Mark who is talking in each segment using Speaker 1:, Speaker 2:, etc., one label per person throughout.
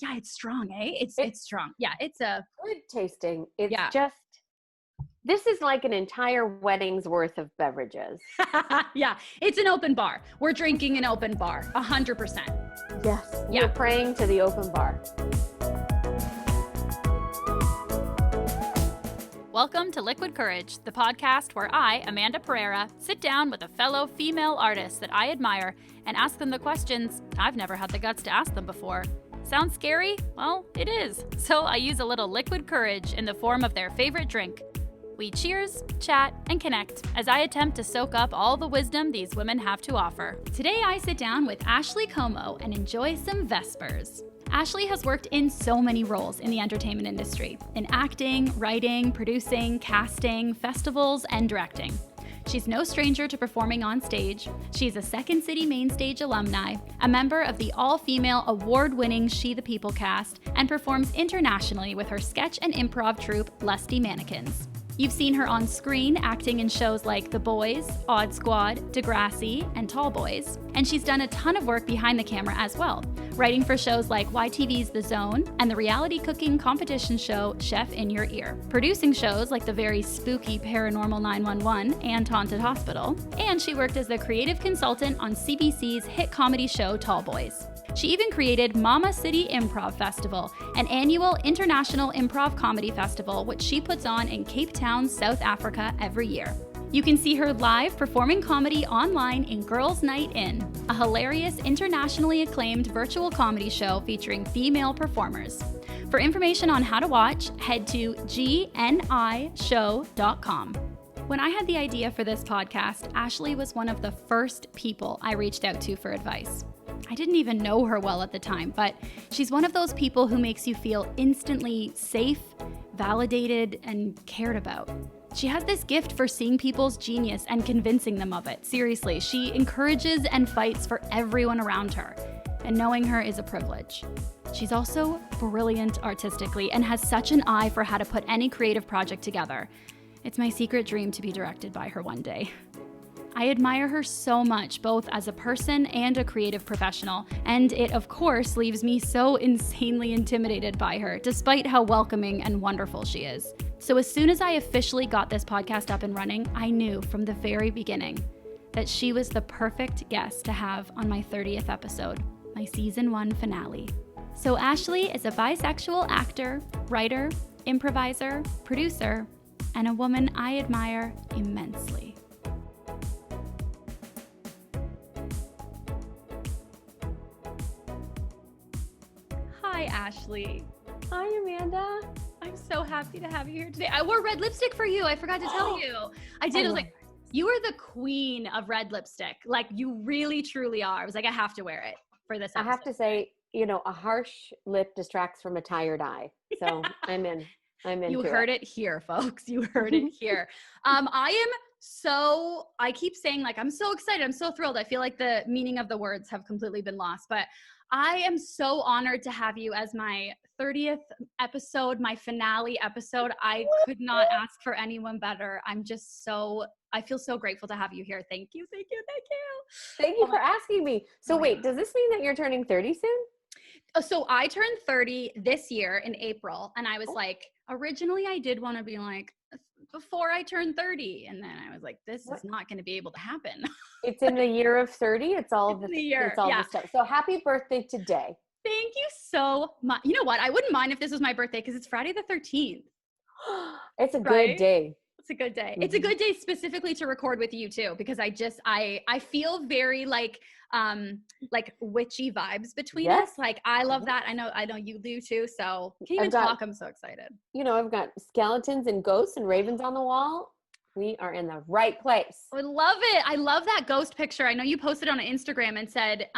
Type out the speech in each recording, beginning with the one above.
Speaker 1: yeah, it's strong, eh? It's strong. Yeah, it's a
Speaker 2: good tasting. It's just, this is like an entire wedding's worth of beverages.
Speaker 1: Yeah, it's an open bar. We're drinking an open bar, 100%.
Speaker 2: Yes, you're praying to the open bar.
Speaker 3: Welcome to Liquid Courage, the podcast where I, Amanda Pereira, sit down with a fellow female artist that I admire and ask them the questions I've never had the guts to ask them before. Sounds scary? Well, it is. So I use a little liquid courage in the form of their favorite drink. We cheers, chat, and connect as I attempt to soak up all the wisdom these women have to offer.
Speaker 1: Today I sit down with Ashley Comeau and enjoy some Vespers. Ashley has worked in so many roles in the entertainment industry, in acting, writing, producing, casting, festivals, and directing. She's no stranger to performing on stage. She's a Second City Mainstage alumni, a member of the all-female award-winning She the People cast, and performs internationally with her sketch and improv troupe, Lusty Mannequins. You've seen her on screen acting in shows like The Boyz, Odd Squad, Degrassi, and Tallboyz, and she's done a ton of work behind the camera as well, writing for shows like YTV's The Zone and the reality cooking competition show Chef in Your Ear, producing shows like the very spooky Paranormal 911 and Haunted Hospital, and she worked as the creative consultant on CBC's hit comedy show Tallboyz. She even created Mama City Improv Festival, an annual international improv comedy festival which she puts on in Cape Town, South Africa every year. You can see her live performing comedy online in Girls' Night In, a hilarious internationally acclaimed virtual comedy show featuring female performers. For information on how to watch, head to gnishow.com. When I had the idea for this podcast, Ashley was one of the first people I reached out to for advice. I didn't even know her well at the time, but she's one of those people who makes you feel instantly safe, validated, and cared about. She has this gift for seeing people's genius and convincing them of it. Seriously, she encourages and fights for everyone around her, and knowing her is a privilege. She's also brilliant artistically and has such an eye for how to put any creative project together. It's my secret dream to be directed by her one day. I admire her so much, both as a person and a creative professional, and it, of course, leaves me so insanely intimidated by her, despite how welcoming and wonderful she is. So as soon as I officially got this podcast up and running, I knew from the very beginning that she was the perfect guest to have on my 30th episode, my season 1 finale. So Ashley is a bisexual actor, writer, improviser, producer, and a woman I admire immensely. Hi, Ashley.
Speaker 2: Hi, Amanda.
Speaker 1: I'm so happy to have you here today. I wore red lipstick for you. I forgot to tell you. I did. I was like, you are the queen of red lipstick. Like, you really, truly are. I was like, I have to wear it for this episode.
Speaker 2: I have to say, a harsh lip distracts from a tired eye. So I'm in.
Speaker 1: You heard it here, folks. You heard it here. I keep saying, like, I'm so excited. I'm so thrilled. I feel like the meaning of the words have completely been lost, but I am so honored to have you as my 30th episode, my finale episode. I could not ask for anyone better. I feel so grateful to have you here. Thank you, thank you, thank you.
Speaker 2: Thank you for asking me. So wait, does this mean that you're turning 30 soon?
Speaker 1: So I turned 30 this year in April, and I was like, originally I did want to be like, before I turned 30. And then I was like, this is not going to be able to happen.
Speaker 2: It's in the year of 30. It's all the stuff. So happy birthday today.
Speaker 1: Thank you so much. You know what? I wouldn't mind if this was my birthday because it's Friday the 13th.
Speaker 2: It's a good day.
Speaker 1: It's a good day. Mm-hmm. It's a good day specifically to record with you too, because I feel very like witchy vibes between us. Like, I love that. I know you do too. So can't even talk. I'm so excited.
Speaker 2: I've got skeletons and ghosts and ravens on the wall. We are in the right place.
Speaker 1: I love it. I love that ghost picture. I know you posted on Instagram and said,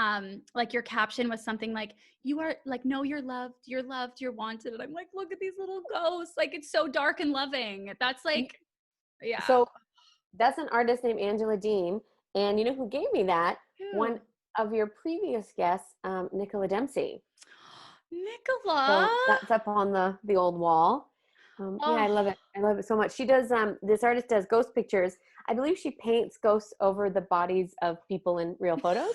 Speaker 1: like, your caption was something like, you are like, no, you're loved, you're wanted. And I'm like, look at these little ghosts. Like, it's so dark and loving. That's like, yeah.
Speaker 2: So that's an artist named Angela Dean. And you know who gave me that?
Speaker 1: Who?
Speaker 2: One of your previous guests, Nicola Dempsey.
Speaker 1: Nicola.
Speaker 2: So that's up on the old wall. Yeah, I love it. I love it so much. She does, this artist does ghost pictures. I believe she paints ghosts over the bodies of people in real photos.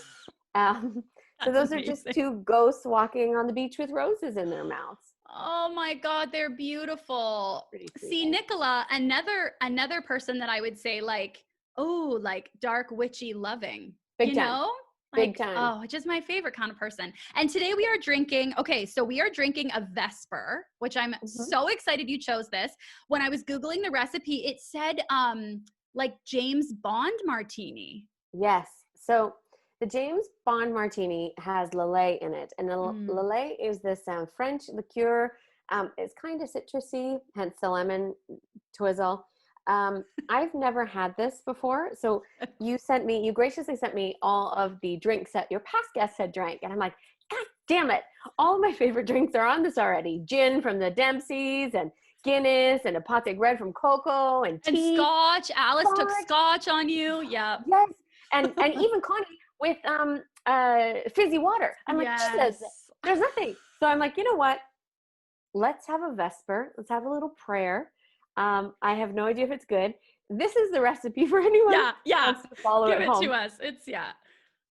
Speaker 2: So those are just two ghosts walking on the beach with roses in their mouths.
Speaker 1: Oh my God, they're beautiful. See, Nicola, another person that I would say like, oh, like dark, witchy, loving.
Speaker 2: Big
Speaker 1: you
Speaker 2: time.
Speaker 1: know?
Speaker 2: Big
Speaker 1: Like,
Speaker 2: time.
Speaker 1: oh, just my favorite kind of person. And today we are drinking, so we are drinking a Vesper, which I'm so excited you chose this. When I was Googling the recipe, it said like James Bond martini.
Speaker 2: Yes. So the James Bond martini has Lillet in it. And the Lillet is this French liqueur. It's kind of citrusy, hence the lemon twizzle. I've never had this before. So you graciously sent me all of the drinks that your past guests had drank. And I'm like, God damn it. All of my favorite drinks are on this already. Gin from the Dempseys and Guinness and a Patek Red from Coco and tea.
Speaker 1: And scotch. Alice took scotch on you. Yeah.
Speaker 2: Yes. And even Connie with fizzy water. I'm like, Jesus, there's nothing. So I'm like, you know what? Let's have a Vesper. Let's have a little prayer. I have no idea if it's good. This is the recipe for anyone who wants to follow
Speaker 1: Give
Speaker 2: it
Speaker 1: it
Speaker 2: home.
Speaker 1: to us. It's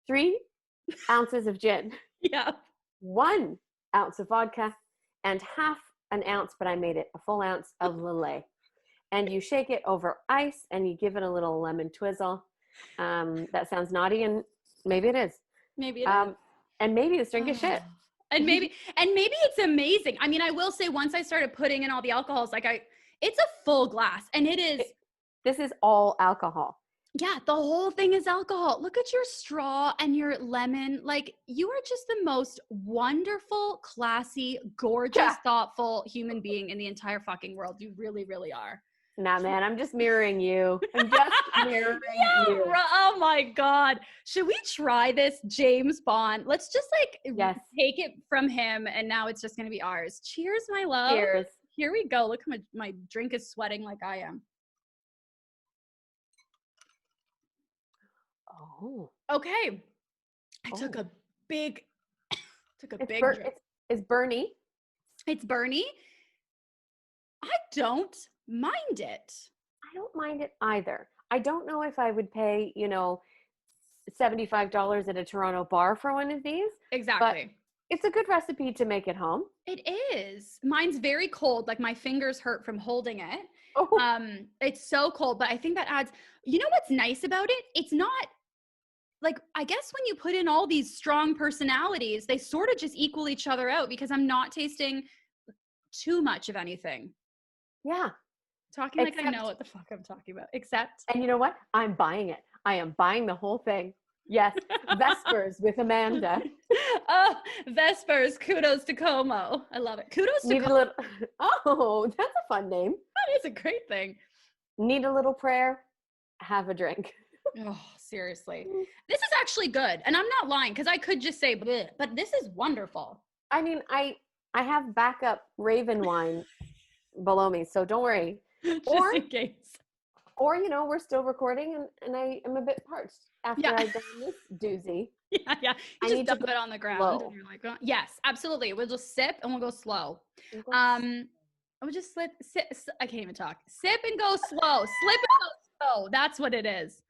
Speaker 2: 3 ounces of gin. 1 ounce of vodka and half an ounce, but I made it a full ounce of Lillet. And you shake it over ice and you give it a little lemon twizzle. That sounds naughty, and maybe it is.
Speaker 1: Maybe it is.
Speaker 2: And maybe this drink is shit.
Speaker 1: And maybe it's amazing. I mean, I will say once I started putting in all the alcohols, like it's a full glass, and it is.
Speaker 2: This is all alcohol.
Speaker 1: Yeah, the whole thing is alcohol. Look at your straw and your lemon. Like, you are just the most wonderful, classy, gorgeous, thoughtful human being in the entire fucking world. You really, really are.
Speaker 2: Nah, man, I'm just mirroring you. I'm just mirroring you.
Speaker 1: Oh my God. Should we try this James Bond? Let's just take it from him, and now it's just going to be ours. Cheers, my love.
Speaker 2: Cheers.
Speaker 1: Here we go. Look, my drink is sweating like I am.
Speaker 2: Oh.
Speaker 1: Okay. I took a big drink.
Speaker 2: It's Bernie.
Speaker 1: It's Bernie. I don't mind it.
Speaker 2: I don't mind it either. I don't know if I would pay, $75 at a Toronto bar for one of these.
Speaker 1: Exactly.
Speaker 2: But it's a good recipe to make at home.
Speaker 1: It is. Mine's very cold. Like, my fingers hurt from holding it. It's so cold, but I think that adds, you know what's nice about it? It's not like, I guess when you put in all these strong personalities, they sort of just equal each other out, because I'm not tasting too much of anything.
Speaker 2: Yeah.
Speaker 1: Talking like I know what the fuck I'm talking about. Except.
Speaker 2: And you know what? I'm buying it. I am buying the whole thing. Yes. Vespers with Amanda.
Speaker 1: Oh, Vespers. Kudos to Comeau. I love it. Kudos to Comeau.
Speaker 2: Oh, that's a fun name.
Speaker 1: That is a great thing.
Speaker 2: Need a little prayer? Have a drink.
Speaker 1: Oh, seriously. This is actually good. And I'm not lying, because I could just say, bleh, but this is wonderful.
Speaker 2: I mean, I have backup Raven wine below me, so don't worry.
Speaker 1: Just in case.
Speaker 2: Or, we're still recording and I am a bit parched after I've done this doozy.
Speaker 1: Yeah. You just dump it on the ground and you're like, oh. Yes, absolutely. We'll just sip and we'll go slow. We'll just sip. I can't even talk. Sip and go slow. Slip and go slow. That's what it is.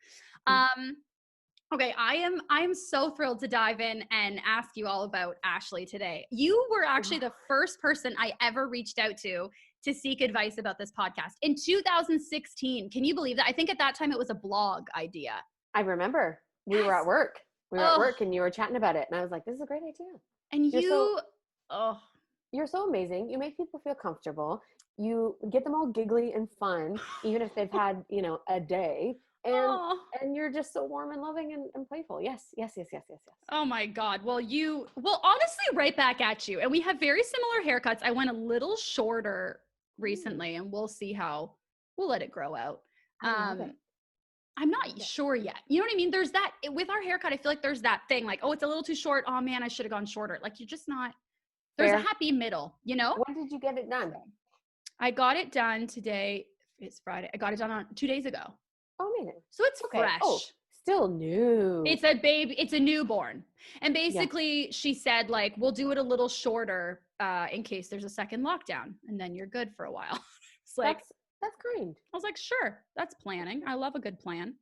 Speaker 1: Okay, I am so thrilled to dive in and ask you all about Ashley today. You were actually the first person I ever reached out to seek advice about this podcast in 2016. Can you believe that? I think at that time it was a blog idea. I remember. We were at work. And you were chatting about it. And I was like, this is a great idea. And you're so amazing. You make people feel comfortable. You get them all giggly and fun, even if they've had, a day. And you're just so warm and loving and playful. Yes. Oh my God. Well, honestly, right back at you. And we have very similar haircuts. I went a little shorter recently, and we'll let it grow out. I'm not sure yet. You know what I mean? There's that with our haircut. I feel like there's that thing like, oh, it's a little too short. Oh man, I should have gone shorter. Like, you're just not, there's a happy middle, When did you get it done? I got it done today. It's Friday. I got it done 2 days ago. Oh, amazing. So it's fresh. Oh, still new. It's a baby. It's a newborn. And basically she said, like, we'll do it a little shorter in case there's a second lockdown, and then you're good for a while. It's like, that's kind. I was like, sure, that's planning. I love a good plan.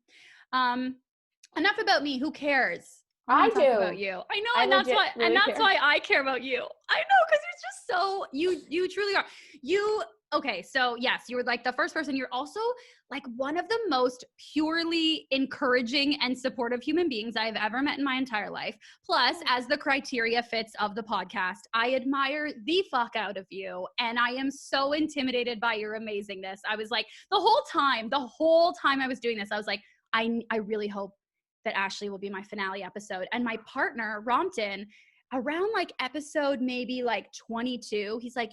Speaker 1: Enough about me. Who cares?
Speaker 2: I
Speaker 1: talk
Speaker 2: do
Speaker 1: about you. I know,
Speaker 2: I
Speaker 1: and that's why,
Speaker 2: legit really care.
Speaker 1: why I care about you. I know, because you're just so you truly are. Okay, so yes, you were like the first person. You're also like one of the most purely encouraging and supportive human beings I've ever met in my entire life. Plus, as the criteria fits of the podcast, I admire the fuck out of you, and I am so intimidated by your amazingness. I was like, the whole time I was doing this, I was like, I really hope that Ashley will be my finale episode. And my partner, Rompton, around like episode maybe like 22, he's like,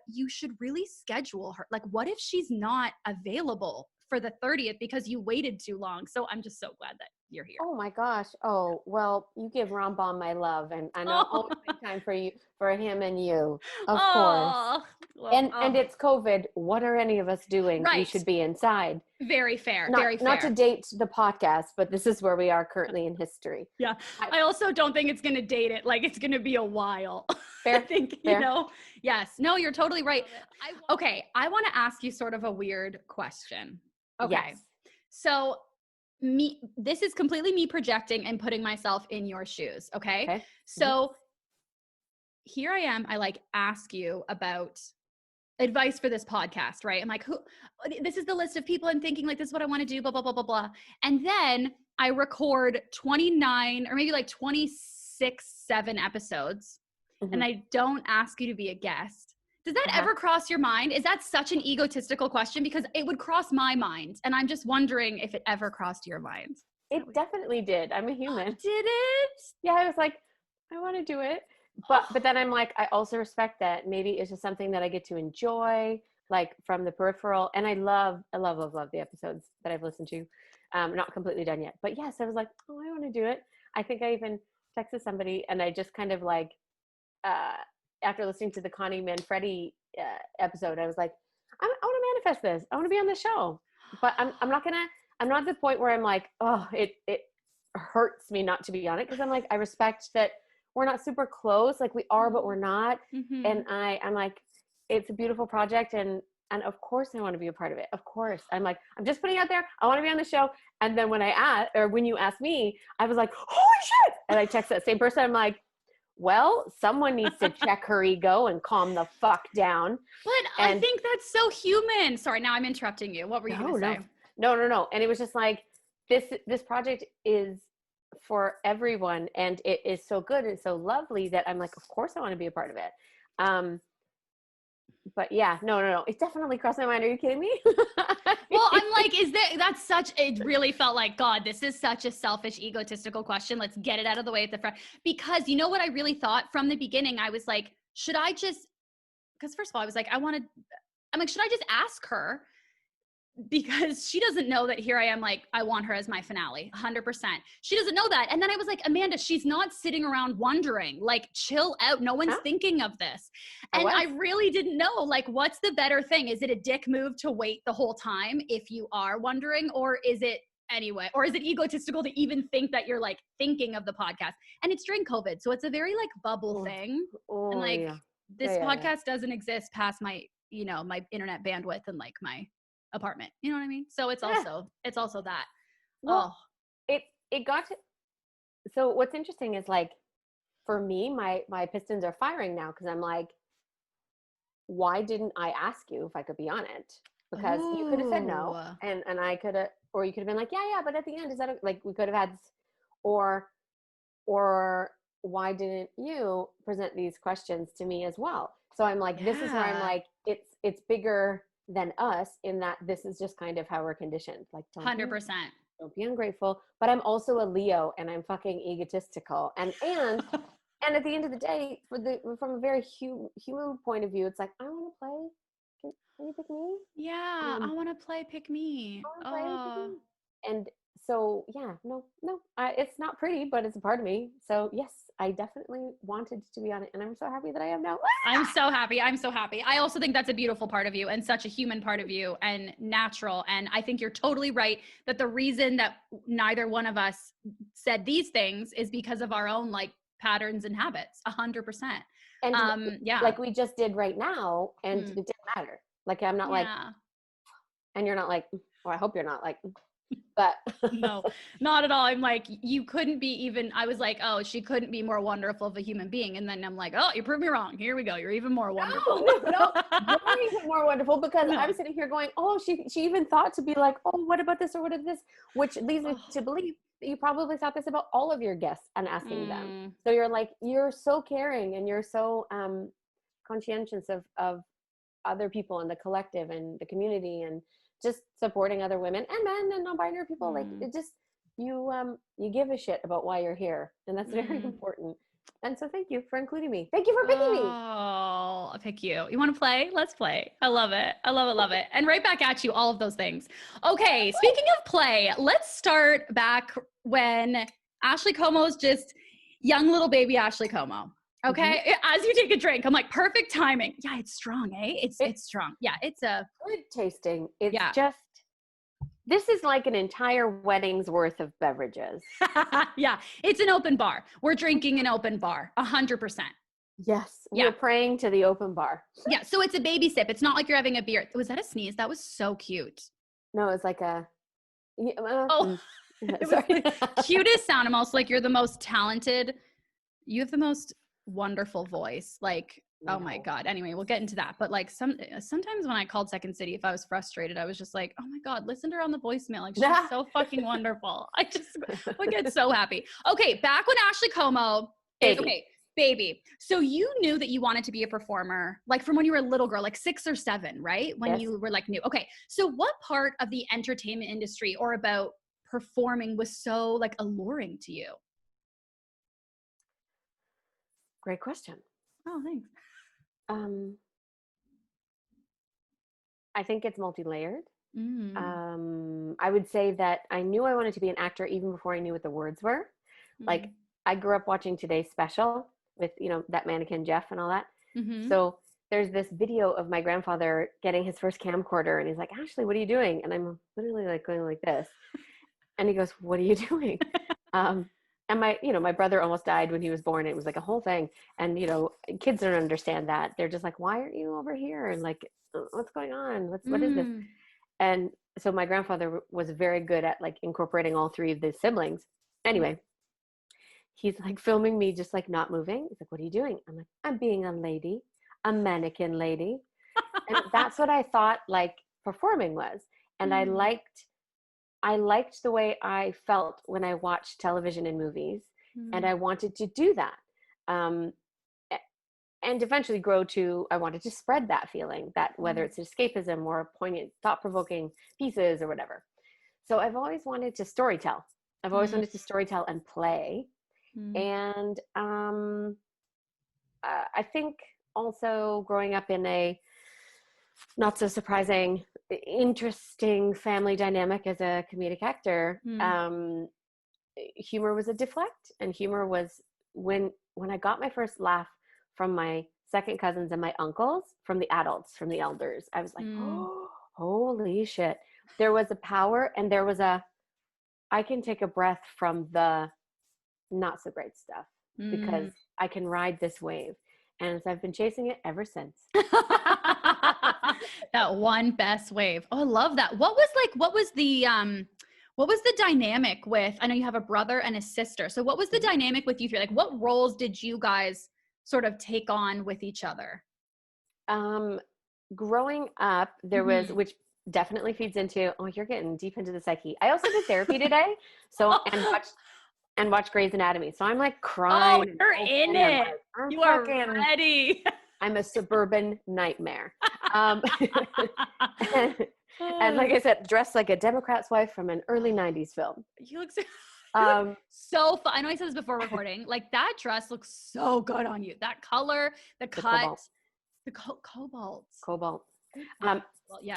Speaker 1: you should really schedule her. Like, what if she's not available for the 30th because you waited too long? So I'm just so glad that you're here.
Speaker 2: Oh my gosh. Oh, well, you give Ron Bomb my love, and I'll always make time for him and you, of course.
Speaker 1: Well,
Speaker 2: and it's COVID. What are any of us doing?
Speaker 1: Right.
Speaker 2: We should be inside.
Speaker 1: Very fair.
Speaker 2: Not to date the podcast, but this is where we are currently in history.
Speaker 1: Yeah. I also don't think it's going to date it. Like, it's going to be a while.
Speaker 2: Fair.
Speaker 1: I think,
Speaker 2: fair.
Speaker 1: Yes. No, you're totally right. Okay. I want to ask you sort of a weird question. Okay.
Speaker 2: Yes.
Speaker 1: So this is completely me projecting and putting myself in your shoes. Okay. So here I am. I like ask you about advice for this podcast, right? I'm like, this is the list of people I'm thinking, like, this is what I want to do, blah, blah, blah, blah, blah. And then I record 29 or maybe like 26, 7 episodes. And I don't ask you to be a guest. Does that ever cross your mind? Is that such an egotistical question? Because it would cross my mind. And I'm just wondering if it ever crossed your mind.
Speaker 2: It definitely did. I'm a human.
Speaker 1: Did it?
Speaker 2: Yeah, I was like, I want to do it. But then I'm like, I also respect that maybe it's just something that I get to enjoy, like from the peripheral. And I love the episodes that I've listened to. Not completely done yet. But yes, I was like, oh, I want to do it. I think I even texted somebody, and I just kind of like, after listening to the Connie Manfredi episode, I was like, I want to manifest this. I want to be on the show. But I'm not at the point where I'm like, oh, it hurts me not to be on it. Because I'm like, I respect that we're not super close. Like, we are, but we're not. And I'm like, it's a beautiful project. And of course I want to be a part of it. Of course. I'm like, I'm just putting it out there. I want to be on the show. And then when when you asked me, I was like, holy shit. And I text that same person. I'm like, well, someone needs to check her ego and calm the fuck down.
Speaker 1: But I think that's so human. Sorry, now I'm interrupting you. What were you going to say?
Speaker 2: No. And it was just like, this project is for everyone, and it is so good and so lovely that I'm like, of course I want to be a part of it. But yeah, no, it definitely crossed my mind. Are you kidding me?
Speaker 1: Well, I'm like, it really felt like, God, this is such a selfish, egotistical question. Let's get it out of the way at the front. Because you know what I really thought from the beginning? I was like, because first of all, I was like, I'm like, should I just ask her? Because she doesn't know that here I am, like, I want her as my finale, 100%. She doesn't know that. And then I was like, Amanda, she's not sitting around wondering, like, chill out. No one's thinking of this. And I really didn't know, like, what's the better thing? Is it a dick move to wait the whole time if you are wondering, or is it egotistical to even think that you're like thinking of the podcast? And it's during COVID. So it's a very like bubble thing. And like, this podcast doesn't exist past my, my internet bandwidth and like my apartment, you know what I mean? So it's also that.
Speaker 2: Well, it got to, so what's interesting is like, for me, my pistons are firing now, because I'm like, why didn't I ask you if I could be on it? Because you could have said no, and I could have, or you could have been like, yeah, but at the end, is that like, we could have had, or why didn't you present these questions to me as well? So I'm like, this is where I'm like, it's bigger than us, in that this is just kind of how we're conditioned. Like,
Speaker 1: 100%.
Speaker 2: Don't be ungrateful. But I'm also a Leo, and I'm fucking egotistical. And at the end of the day, from a very human point of view, it's like, I want to play. Can you pick me?
Speaker 1: Yeah, I want to play pick me.
Speaker 2: And so, yeah, no, it's not pretty, but it's a part of me. So yes, I definitely wanted to be on it, and I'm so happy that I am now.
Speaker 1: I'm so happy. I also think that's a beautiful part of you, and such a human part of you, and natural. And I think you're totally right that the reason that neither one of us said these things is because of our own like patterns and habits. 100%.
Speaker 2: And like we just did right now, and it didn't matter. Like, I'm not like, and you're not like, well, I hope you're not like, but
Speaker 1: No, not at all. I'm like, you couldn't be even, I was like, oh, she couldn't be more wonderful of a human being. And then I'm like, oh, you proved me wrong. Here we go. You're even more wonderful.
Speaker 2: No, you're even more wonderful, because
Speaker 1: No.
Speaker 2: I'm sitting here going, oh, she even thought to be like, oh, what about this or what is this? Which leads me to believe that you probably thought this about all of your guests and asking them. So you're like, you're so caring and you're so conscientious of other people and the collective and the community and just supporting other women and men and non-binary people. Like it just, you give a shit about why you're here, and that's very important. And so thank you for including me. Thank you for picking me.
Speaker 1: Oh, I'll pick you. You want to play? Let's play. I love it. I love it. Love it. And right back at you, all of those things. Okay. Speaking of play, let's start back when Ashley Comeau's just young little baby Ashley Comeau. Okay. As you take a drink, I'm like, perfect timing. Yeah. It's strong, eh? It's strong. Yeah. It's a
Speaker 2: good tasting. It's just, this is like an entire wedding's worth of beverages.
Speaker 1: Yeah. It's an open bar. We're drinking an open bar. 100%.
Speaker 2: Yes. We're praying to the open bar.
Speaker 1: Yeah. So it's a baby sip. It's not like you're having a beer. Was that a sneeze? That was so cute.
Speaker 2: No, it's like a,
Speaker 1: sorry. Cutest sound. I'm also like, you're the most talented. You have the most wonderful voice. Like, oh my God. Anyway, we'll get into that. But like sometimes when I called Second City, if I was frustrated, I was just like, oh my God, listen to her on the voicemail. Like, she's so fucking wonderful. I just would get so happy. Okay. Back when Ashley Comeau baby. So you knew that you wanted to be a performer, like from when you were a little girl, like 6 or 7, right? When you were like new. Okay. So what part of the entertainment industry or about performing was so like alluring to you?
Speaker 2: Great question.
Speaker 1: Oh, thanks.
Speaker 2: I think it's multi-layered. I would say that I knew I wanted to be an actor even before I knew what the words were. Like I grew up watching Today's Special with, that mannequin Jeff and all that. So there's this video of my grandfather getting his first camcorder and he's like, Ashley, what are you doing? And I'm literally like going like this. And he goes, what are you doing? And my brother almost died when he was born. It was like a whole thing. And, kids don't understand that. They're just like, why aren't you over here? And like, what's going on? What is this? And so my grandfather was very good at like incorporating all 3 of the siblings. Anyway, he's like filming me just like not moving. He's like, what are you doing? I'm like, I'm being a lady, a mannequin lady. And that's what I thought like performing was. And I liked the way I felt when I watched television and movies, and I wanted to do that. And eventually grow to, I wanted to spread that feeling, that whether it's escapism or poignant, thought-provoking pieces or whatever. So I've always wanted to storytell. I've always wanted to storytell and play. And I think also growing up in a not so surprising, interesting family dynamic as a comedic actor, humor was a deflect, and humor was when I got my first laugh from my second cousins and my uncles, from the adults, from the elders, I was like, oh, holy shit. There was a power, and there was I can take a breath from the not so great stuff because I can ride this wave. And so I've been chasing it ever since.
Speaker 1: That one best wave. Oh, I love that. What was the dynamic with, I know you have a brother and a sister. So what was the dynamic with you 3? Like what roles did you guys sort of take on with each other?
Speaker 2: Growing up, there was, which definitely feeds into, oh, you're getting deep into the psyche. I also did therapy today. So, and watch Grey's Anatomy. So I'm like crying.
Speaker 1: Oh, you're in it. You are ready.
Speaker 2: I'm a suburban nightmare. And like I said, dressed like a Democrat's wife from an early 90s film.
Speaker 1: You look so fun. I know I said this before recording. Like that dress looks so good on you. That color, the cut, the cobalt.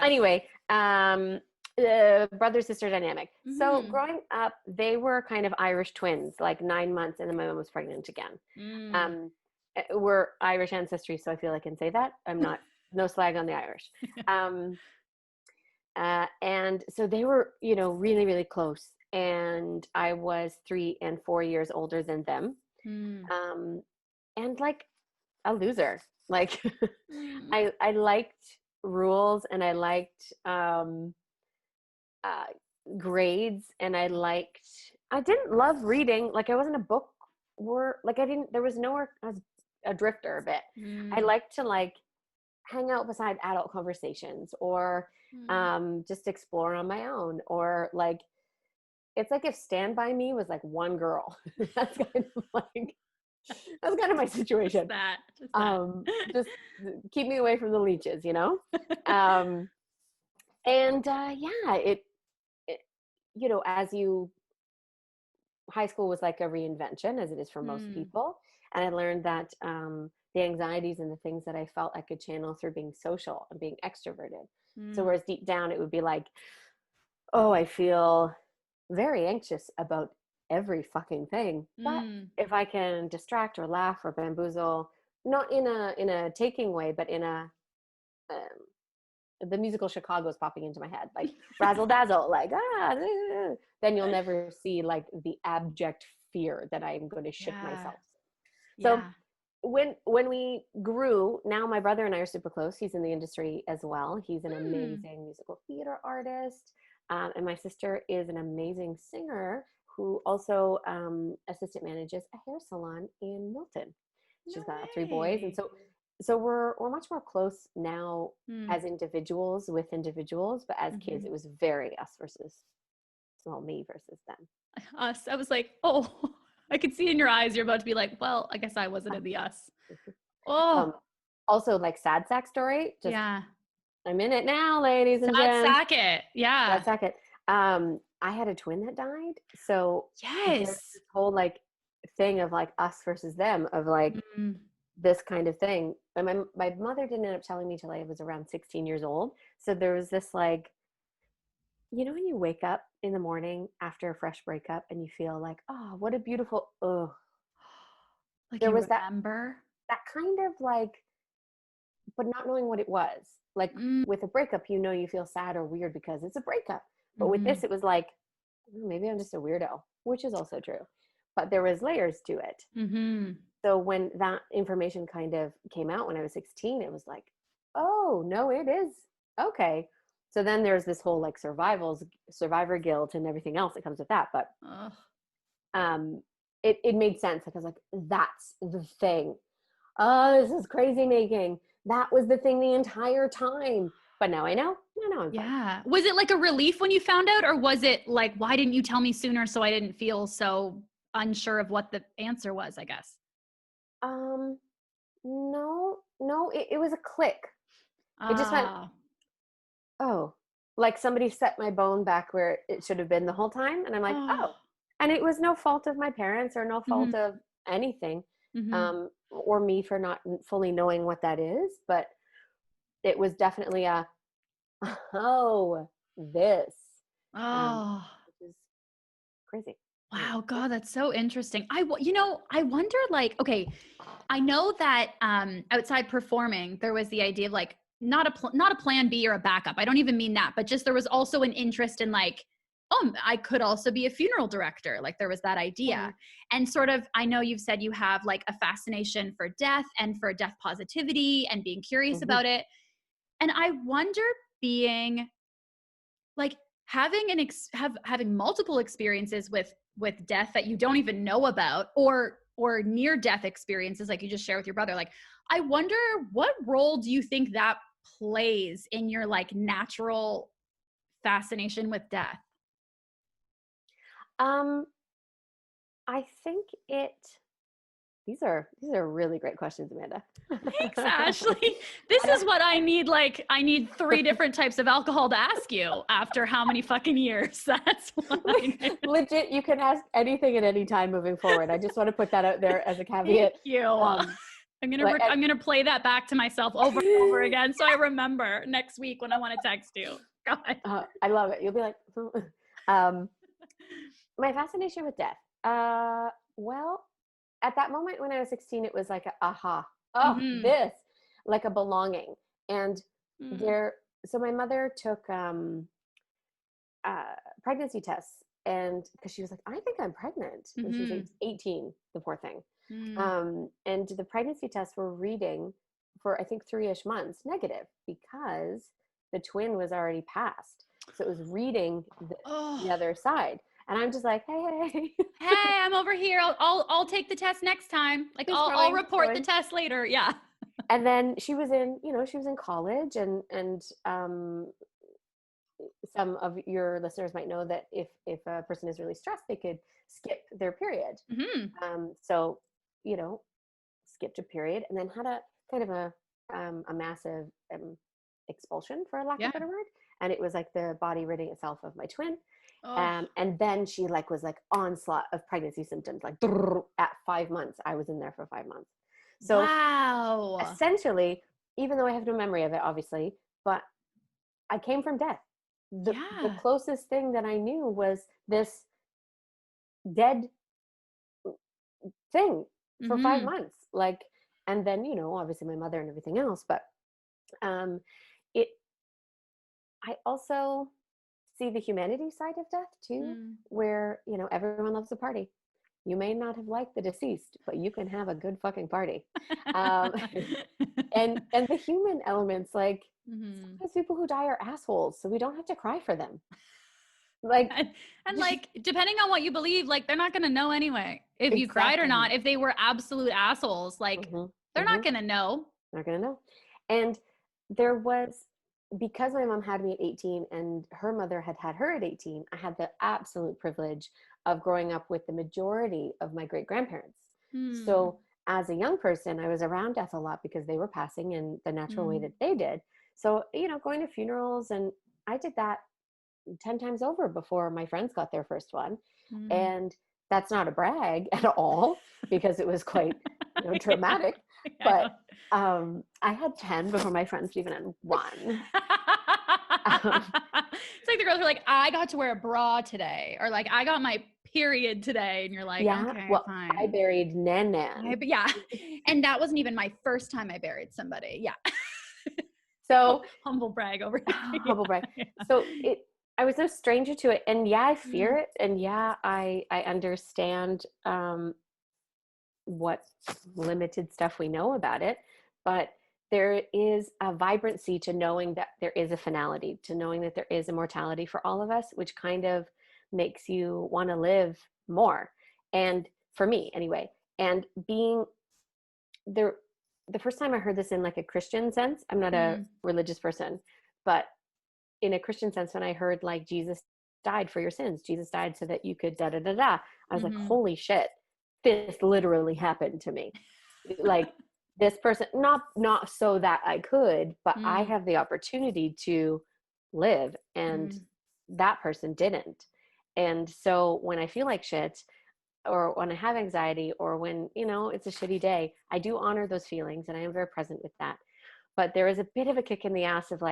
Speaker 2: Anyway, brother-sister dynamic. So growing up, they were kind of Irish twins, like 9 months, and then my mom was pregnant again. We're Irish ancestry, so I feel I can say that. I'm not, no slag on the Irish. And so they were, really, really close. And I was 3 and 4 years older than them. And like a loser. Like I liked rules, and I liked grades, and I didn't love reading. Like, I wasn't a book there was nowhere. I was a drifter a bit. I liked to like hang out beside adult conversations, or just explore on my own, or like, it's like if Stand By Me was like one girl. That's kind of my situation. Just keep me away from the leeches, you know? It high school was like a reinvention, as it is for most people. And I learned that the anxieties and the things that I felt I could channel through being social and being extroverted. So whereas deep down it would be like, oh, I feel very anxious about every fucking thing. But if I can distract or laugh or bamboozle, not in a taking way, but in a the musical Chicago's popping into my head, like razzle dazzle, like then you'll never see like the abject fear that I'm going to shit myself. So when we grew, now my brother and I are super close. He's in the industry as well. He's an amazing musical theater artist. And my sister is an amazing singer who also assistant manages a hair salon in Milton. She's got 3 boys. And so we're much more close now as individuals with individuals, but as kids, it was very us versus, well, me versus them.
Speaker 1: Us. I was like, oh, I could see in your eyes you're about to be like, well, I guess I wasn't in the us. Oh.
Speaker 2: Also, like, sad sack story. I'm in it now, ladies and gents.
Speaker 1: Sad sack it. Yeah.
Speaker 2: Sad sack it. I had a twin that died. So there's this whole like thing of like us versus them, of like this kind of thing. And my mother didn't end up telling me till I was around 16 years old. So there was this like, you know, when you wake up in the morning after a fresh breakup and you feel like, oh, what a beautiful,
Speaker 1: like
Speaker 2: there
Speaker 1: you
Speaker 2: was
Speaker 1: remember?
Speaker 2: that kind of like, but not knowing what it was. Like with a breakup, you know, you feel sad or weird because it's a breakup. But with this, it was like, maybe I'm just a weirdo, which is also true. But there was layers to it. So when that information kind of came out when I was 16, it was like, oh, no, it is. Okay. So then there's this whole like survivor guilt and everything else that comes with that. But it made sense. Like, I was like, that's the thing. Oh, this is crazy making. That was the thing the entire time. But now I know. No, I'm fine.
Speaker 1: Was it like a relief when you found out, or was it like, why didn't you tell me sooner so I didn't feel so unsure of what the answer was, I guess?
Speaker 2: No, it was a click. It just went, oh, like somebody set my bone back where it should have been the whole time. And I'm like, oh. And it was no fault of my parents or no fault of anything, or me for not fully knowing what that is. But it was definitely this. Which is crazy.
Speaker 1: Wow, God, that's so interesting. I wonder, like, okay, I know that outside performing, there was the idea of like, not a plan B or a backup. I don't even mean that, but just there was also an interest in like, I could also be a funeral director. Like, there was that idea. And sort of, I know you've said you have like a fascination for death and for death positivity and being curious about it. And I wonder, being like having having multiple experiences with death that you don't even know about, or near death experiences like you just share with your brother. Like, I wonder, what role do you think that plays in your like natural fascination with death?
Speaker 2: I think these are really great questions, Amanda.
Speaker 1: Thanks, Ashley. This is what I need. Like, I need 3 different types of alcohol to ask you after how many fucking years. That's what I need.
Speaker 2: Legit, you can ask anything at any time moving forward. I just want to put that out there as a caveat.
Speaker 1: Thank you. I'm gonna play that back to myself over and over again so I remember next week when I want to text you. God.
Speaker 2: I love it. You'll be like, my fascination with death. Well, at that moment when I was 16, it was like this, like a belonging. And so my mother took pregnancy tests, and because she was like, I think I'm pregnant. And she was 18, the poor thing. And the pregnancy tests were reading for, I think, 3-ish months negative, because the twin was already passed. So it was reading the other side. And I'm just like, hey,
Speaker 1: I'm over here. I'll take the test next time. Like I'll report the test later. Yeah.
Speaker 2: And then she was in college, and some of your listeners might know that if a person is really stressed, they could skip their period. So, skipped a period and then had a kind of a massive expulsion, for lack of a better word. And it was like the body ridding itself of my twin. And then she was onslaught of pregnancy symptoms, at 5 months. I was in there for 5 months. So
Speaker 1: wow.
Speaker 2: Essentially, even though I have no memory of it, obviously, but I came from death. The closest thing that I knew was this dead thing for 5 months. And then, obviously my mother and everything else, but I also see the humanity side of death too, where, everyone loves a party. You may not have liked the deceased, but you can have a good fucking party. And the human elements, sometimes people who die are assholes, so we don't have to cry for them.
Speaker 1: And depending on what you believe, they're not going to know anyway if you cried or not. If they were absolute assholes, they're not going to know.
Speaker 2: Not going to know. And there was, because my mom had me at 18 and her mother had her at 18, I had the absolute privilege of growing up with the majority of my great grandparents. So as a young person, I was around death a lot because they were passing in the natural way that they did. So, going to funerals, and I did that 10 times over before my friends got their first one. And that's not a brag at all, because it was quite traumatic. But I had 10 before my friends even had one.
Speaker 1: It's like the girls were like, I got to wear a bra today, or I got my period today, and you're like, okay, fine.
Speaker 2: I buried Nan.
Speaker 1: And that wasn't even my first time I buried somebody.
Speaker 2: So
Speaker 1: humble brag over here.
Speaker 2: Humble brag. So I was no stranger to it, and I fear it, and I understand what limited stuff we know about it, but there is a vibrancy to knowing that there is a finality, to knowing that there is immortality for all of us, which kind of makes you want to live more. And for me anyway, and being there, the first time I heard this in a Christian sense, I'm not a religious person, but in a Christian sense, when I heard Jesus died for your sins, Jesus died so that you could I was like, holy shit, this literally happened to me. This person, not so that I could, but I have the opportunity to live, and that person didn't. And so when I feel like shit, or when I have anxiety, or when, it's a shitty day, I do honor those feelings, and I am very present with that. But there is a bit of a kick in the ass of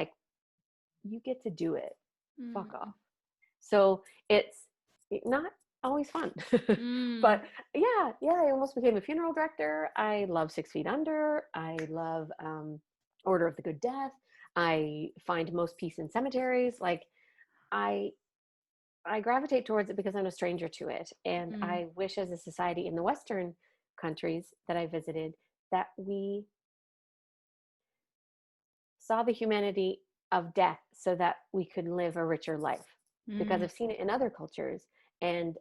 Speaker 2: you get to do it. Fuck off. So it's not always fun. But I almost became a funeral director. I love 6 Feet Under. I love Order of the Good Death. I find most peace in cemeteries. I gravitate towards it because I'm a stranger to it. And I wish, as a society in the Western countries that I visited, that we saw the humanity of death so that we could live a richer life. Because I've seen it in other cultures. And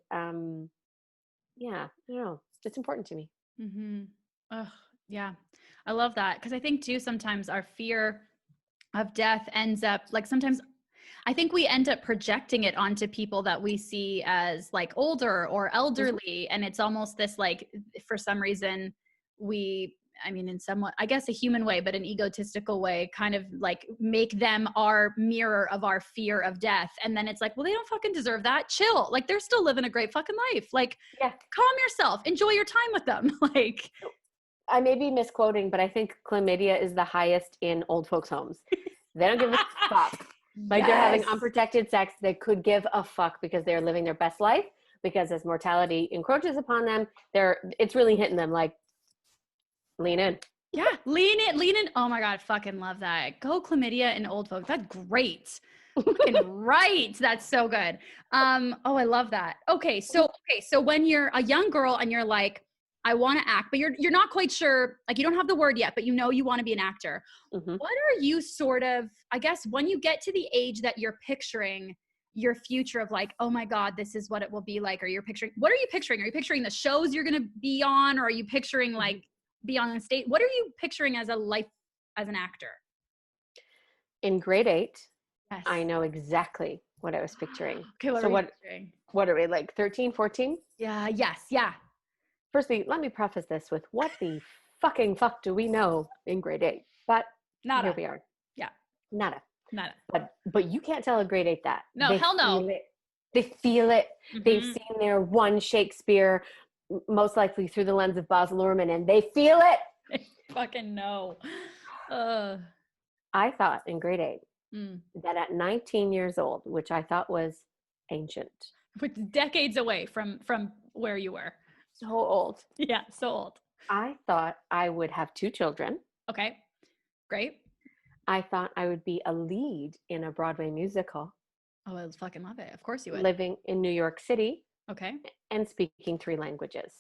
Speaker 2: it's important to me.
Speaker 1: Yeah. I love that. Because I think too, sometimes our fear of death ends up sometimes I think we end up projecting it onto people that we see as older or elderly. And it's almost this for some reason in somewhat, I guess, a human way, but an egotistical way, kind of make them our mirror of our fear of death. And then it's well, they don't fucking deserve that. Chill. They're still living a great fucking life. Calm yourself, enjoy your time with them.
Speaker 2: I may be misquoting, but I think chlamydia is the highest in old folks' homes. They don't give a fuck. They're having unprotected sex. They could give a fuck because they're living their best life, because as mortality encroaches upon them, it's really hitting them. Lean in.
Speaker 1: Yeah, lean in. Oh my God, fucking love that. Go chlamydia and old folks. That's great. Fucking right. That's so good. I love that. Okay, so when you're a young girl and you're I want to act, but you're not quite sure, like you don't have the word yet, but you know you want to be an actor.
Speaker 2: Mm-hmm.
Speaker 1: What are you sort of, I guess, when you get to the age that you're picturing your future of like, oh my God, this is what it will be like, or you're picturing, what are you picturing? Are you picturing the shows you're going to be on, or are you picturing like be on the stage? What are you picturing as a life as an actor?
Speaker 2: In grade 8,
Speaker 1: Yes.
Speaker 2: I know exactly what I was picturing.
Speaker 1: Okay,
Speaker 2: what are we, like 13, 14?
Speaker 1: Yeah, yes, yeah.
Speaker 2: Firstly, let me preface this with what the fucking fuck do we know in grade 8? But
Speaker 1: Nada.
Speaker 2: here we are.
Speaker 1: Yeah.
Speaker 2: Nada.
Speaker 1: Nada.
Speaker 2: But you can't tell a grade 8 that.
Speaker 1: No, hell no.
Speaker 2: They feel it.
Speaker 1: Mm-hmm.
Speaker 2: They've seen their one Shakespeare, most likely through the lens of Baz Luhrmann, and they feel it.
Speaker 1: They fucking know.
Speaker 2: I thought in grade 8 that at 19 years old, which I thought was ancient.
Speaker 1: Which decades away from where you were.
Speaker 2: So old.
Speaker 1: Yeah, so old.
Speaker 2: I thought I would have 2 children.
Speaker 1: Okay, great.
Speaker 2: I thought I would be a lead in a Broadway musical.
Speaker 1: Oh, I fucking love it. Of course you would.
Speaker 2: Living in New York City.
Speaker 1: Okay.
Speaker 2: And speaking 3 languages.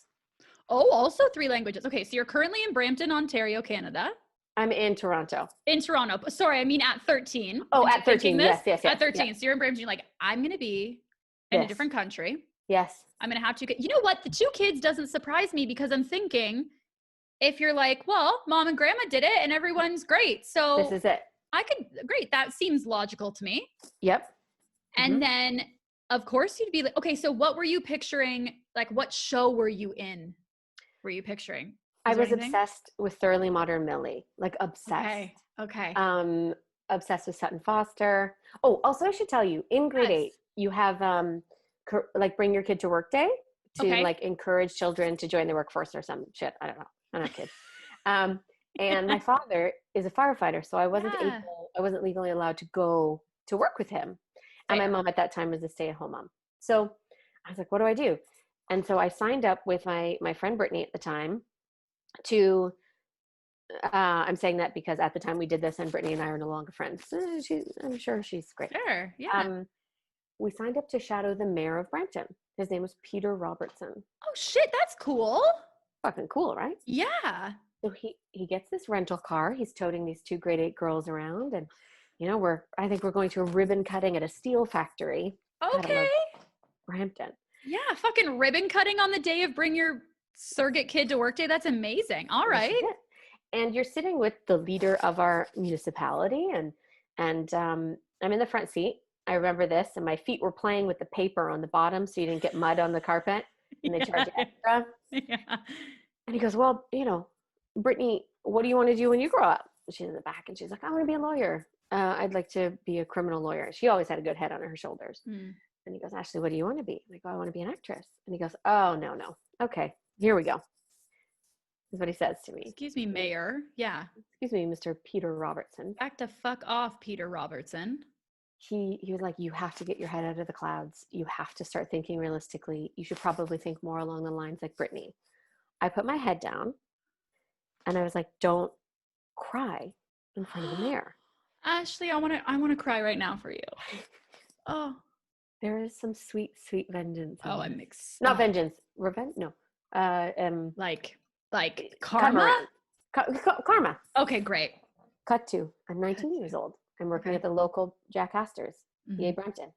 Speaker 1: Oh, also 3 languages. Okay, so you're currently in Brampton, Ontario, Canada.
Speaker 2: I'm in Toronto.
Speaker 1: In Toronto. Sorry, I mean at 13.
Speaker 2: Oh, at 13. Yes.
Speaker 1: At 13. Yes. So you're in Brampton. You're like, I'm going to be in a different country.
Speaker 2: Yes.
Speaker 1: I'm going to have 2 kids. You know what? The 2 kids doesn't surprise me because I'm thinking if you're like, well, mom and grandma did it and everyone's great. So
Speaker 2: this is it.
Speaker 1: Great. That seems logical to me.
Speaker 2: Yep.
Speaker 1: And then of course you'd be like, okay, so what were you picturing? Like what show were you in? Were you picturing?
Speaker 2: I was obsessed with Thoroughly Modern Millie, like obsessed.
Speaker 1: Okay.
Speaker 2: Obsessed with Sutton Foster. Oh, also I should tell you, in grade 8, you have like bring your kid to work day to like encourage children to join the workforce or some shit. I don't know. I'm not a kid. And my father is a firefighter, so I wasn't legally allowed to go to work with him. And my mom at that time was a stay-at-home mom. So I was like, what do I do? And so I signed up with my friend Brittany at the time to, I'm saying that because at the time we did this and Brittany and I are no longer friends. I'm sure she's great.
Speaker 1: Sure, yeah.
Speaker 2: We signed up to shadow the mayor of Brampton. His name was Peter Robertson.
Speaker 1: Oh shit, that's cool.
Speaker 2: Fucking cool, right?
Speaker 1: Yeah.
Speaker 2: So he gets this rental car. He's toting these 2 grade 8 girls around, and you know, I think we're going to a ribbon cutting at a steel factory.
Speaker 1: Okay.
Speaker 2: Brampton.
Speaker 1: Yeah, fucking ribbon cutting on the day of bring your surrogate kid to work day. That's amazing. All right.
Speaker 2: And you're sitting with the leader of our municipality, and I'm in the front seat. I remember this, and my feet were playing with the paper on the bottom so you didn't get mud on the carpet, and they charge extra.
Speaker 1: Yeah.
Speaker 2: And he goes, well, you know, Brittany, what do you want to do when you grow up? She's in the back, and she's like, I want to be a lawyer. I'd like to be a criminal lawyer. She always had a good head on her shoulders. And he goes, Ashley, what do you want to be? I go, I want to be an actress. And he goes, oh, no. Okay, here we go. Is what he says to me.
Speaker 1: Excuse me, Mayor. Yeah.
Speaker 2: Excuse me, Mr. Peter Robertson.
Speaker 1: Back to fuck off, Peter Robertson.
Speaker 2: He was like, you have to get your head out of the clouds. You have to start thinking realistically. You should probably think more along the lines like Brittany. I put my head down and I was like, don't cry in front of the mayor.
Speaker 1: Ashley, I want to cry right now for you. Oh,
Speaker 2: there is some sweet, sweet vengeance.
Speaker 1: Oh, I'm mixed.
Speaker 2: Not vengeance, revenge. No.
Speaker 1: Like karma.
Speaker 2: Karma.
Speaker 1: Okay, great.
Speaker 2: Cut to. I'm 19 years old. I'm working at the local Jack Astor's, PA Brampton.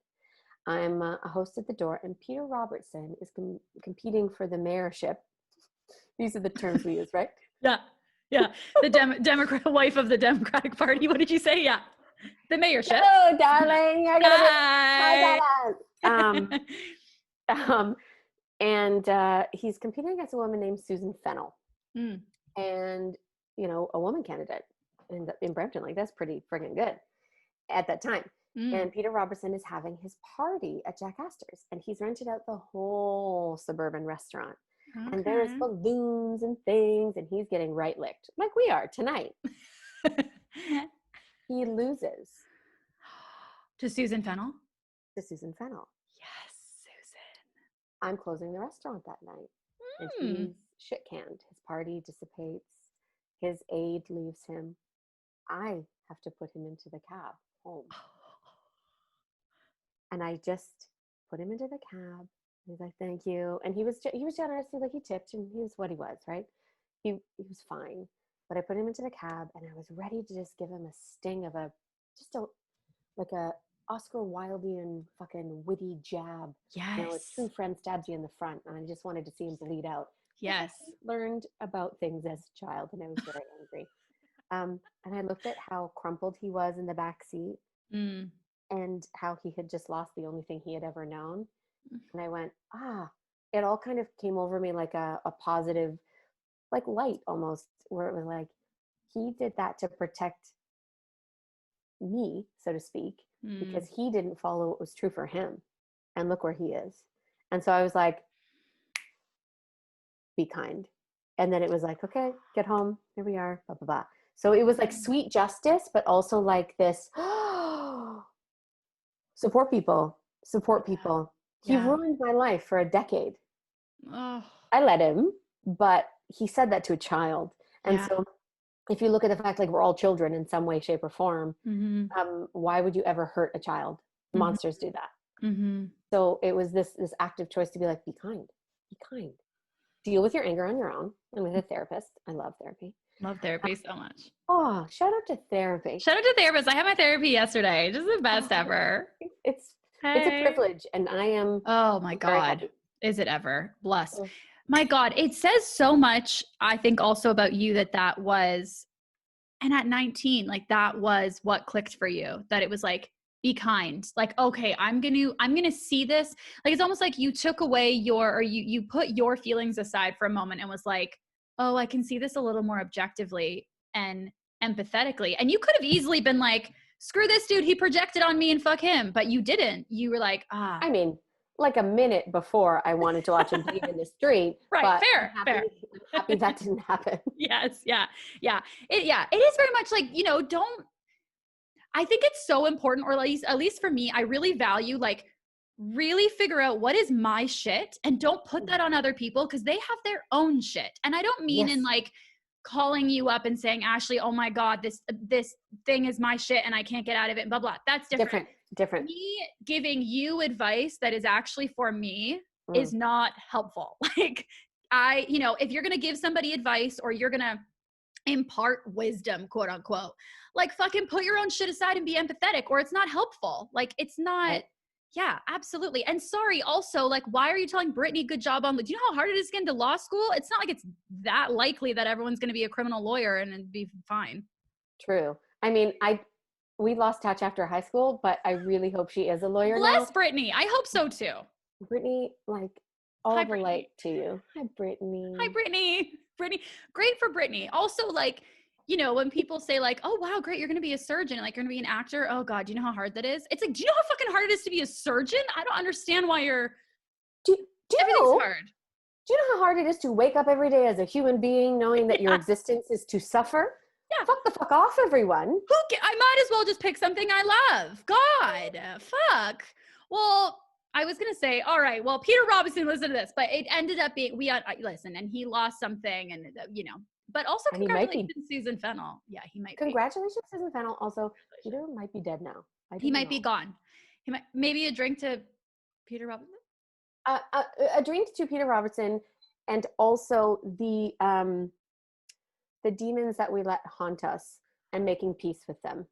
Speaker 2: I'm a host at the door, and Peter Robertson is competing for the mayorship. These are the terms we use, right?
Speaker 1: Yeah. The Democrat wife of the Democratic Party. What did you say? Yeah. The mayorship.
Speaker 2: Hello, darling. And he's competing against a woman named Susan Fennell. And, you know, a woman candidate in Brampton. Like, that's pretty friggin' good at that time. And Peter Robertson is having his party at Jack Astor's, and he's rented out the whole suburban restaurant. Okay. And there's balloons and things, and he's getting right licked, like we are tonight. He loses.
Speaker 1: To Susan Fennell?
Speaker 2: To Susan Fennell.
Speaker 1: Yes, Susan.
Speaker 2: I'm closing the restaurant that night. And he's shit-canned. His party dissipates. His aide leaves him. I have to put him into the cab home. And I just put him into the cab, He's like, thank you. And he was generous. He tipped, and he was what he was, right? He was fine. But I put him into the cab, and I was ready to just give him a sting of a Oscar Wildean fucking witty jab.
Speaker 3: Yes.
Speaker 2: You know, a true friend stabs you in the front, and I just wanted to see him bleed out.
Speaker 3: Yes.
Speaker 2: I learned about things as a child, and I was very angry. And I looked at how crumpled he was in the back seat, and how he had just lost the only thing he had ever known. And I went, it all kind of came over me like a positive, like light almost, where it was like, he did that to protect me, so to speak, because he didn't follow what was true for him. And look where he is. And so I was like, be kind. And then it was like, okay, get home. Here we are, blah, blah, blah. So it was like sweet justice, but also like this, support people. He ruined my life for a decade.
Speaker 3: Oh.
Speaker 2: I let him, but he said that to a child. And so if you look at the fact, like, we're all children in some way, shape, or form, why would you ever hurt a child? Monsters do that. So it was this active choice to be like, be kind. Deal with your anger on your own, and with a therapist. I love therapy.
Speaker 3: Love therapy so much.
Speaker 2: Oh, shout out to therapy.
Speaker 3: Shout out to therapists. I had my therapy yesterday. Just the best ever.
Speaker 2: It's a privilege, and I am.
Speaker 3: Oh my God. Is it ever? Bless. My God. It says so much, I think, also about you that was, and at 19, like, that was what clicked for you, that it was like, be kind. Like, okay, I'm going to see this. Like, it's almost like you took away you put your feelings aside for a moment and was like, oh, I can see this a little more objectively and empathetically. And you could have easily been like, screw this dude, he projected on me and fuck him. But you didn't. You were like,
Speaker 2: I mean, like a minute before I wanted to watch him bleed in the street.
Speaker 3: Right.
Speaker 2: But
Speaker 3: fair.
Speaker 2: I'm happy that didn't happen.
Speaker 3: Yes. Yeah. It is very much like, I think it's so important, or at least for me, I really value, like, really figure out what is my shit and don't put that on other people, because they have their own shit. And I don't mean in like calling you up and saying, Ashley, oh my God, this thing is my shit and I can't get out of it, blah, blah. That's different. Me giving you advice that is actually for me is not helpful. Like, if you're going to give somebody advice, or you're going to impart wisdom, quote unquote, like, fucking put your own shit aside and be empathetic, or it's not helpful. Like, it's not. Right. Yeah, absolutely. And sorry, also, like, why are you telling Brittany good job on, do you know how hard it is to get into law school? It's not like it's that likely that everyone's going to be a criminal lawyer and it'd be fine.
Speaker 2: True. I mean, we lost touch after high school, but I really hope she is a lawyer now.
Speaker 3: Bless Brittany. I hope so too.
Speaker 2: Brittany, like, all the light to you. Hi, Brittany.
Speaker 3: Hi, Brittany. Brittany. Great for Brittany. Also, like, when people say, like, oh, wow, great, you're going to be a surgeon, like, you're going to be an actor. Oh God, do you know how hard that is? It's like, do you know how fucking hard it is to be a surgeon? I don't understand why everything's hard.
Speaker 2: Do you know how hard it is to wake up every day as a human being knowing that your existence is to suffer? Yeah. Fuck the fuck off, everyone.
Speaker 3: I might as well just pick something I love. God, fuck. Well, I was going to say, all right, well, Peter Robinson listened to this, but it ended up being, listen, and he lost something, and, but also congratulations, Susan Fennell. Yeah, he might
Speaker 2: Congratulations, Susan Fennell. Also, Peter might be dead now.
Speaker 3: He might be gone. Maybe a drink to Peter Robinson?
Speaker 2: A drink to Peter Robertson, and also the demons that we let haunt us, and making peace with them.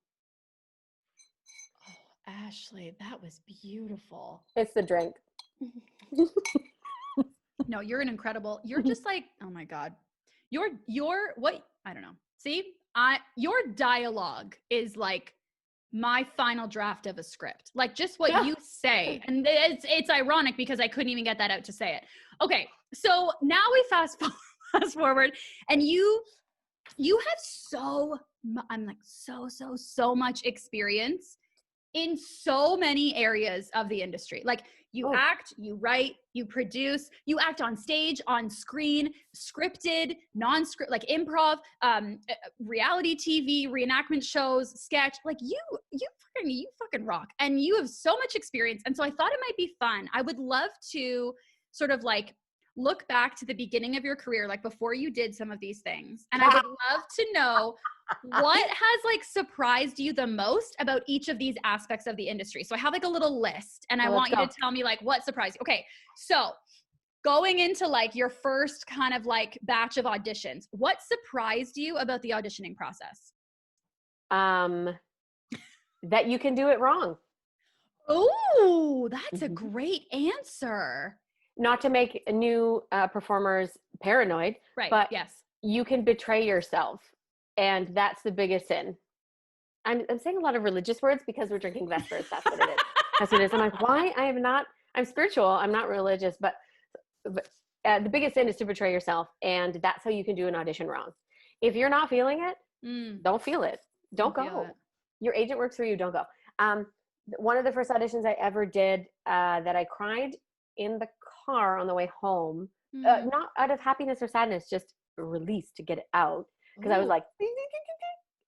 Speaker 3: Oh, Ashley, that was beautiful.
Speaker 2: It's the drink.
Speaker 3: No, you're you're just like, oh my God. Your what? I don't know. See, your dialogue is like my final draft of a script. Like, just what you say. And it's ironic because I couldn't even get that out to say it. Okay. So now we fast forward, and you have so much experience in so many areas of the industry. Like, you act, you write, you produce, you act on stage, on screen, scripted, non-script, like improv, reality TV, reenactment shows, sketch. Like, you fucking rock, and you have so much experience. And so I thought it might be fun. I would love to sort of like
Speaker 1: look back to the beginning of your career, like before you did some of these things. And I would love to know what has like surprised you the most about each of these aspects of the industry. So I have like a little list and I want you to tell me like what surprised you. Okay. So going into like your first kind of like batch of auditions, what surprised you about the auditioning process?
Speaker 2: That you can do it wrong.
Speaker 1: Oh, that's a great answer.
Speaker 2: Not to make new performers paranoid,
Speaker 1: right?
Speaker 2: But
Speaker 1: yes,
Speaker 2: you can betray yourself, and that's the biggest sin. I'm saying a lot of religious words because we're drinking Vespers. That's what it is. That's what it is. I'm like, why? I'm spiritual. I'm not religious, but the biggest sin is to betray yourself, and that's how you can do an audition wrong. If you're not feeling it, don't feel it. Don't go. Your agent works for you. Don't go. One of the first auditions I ever did that I cried in the car on the way home, not out of happiness or sadness, just release to get it out. Because I was like,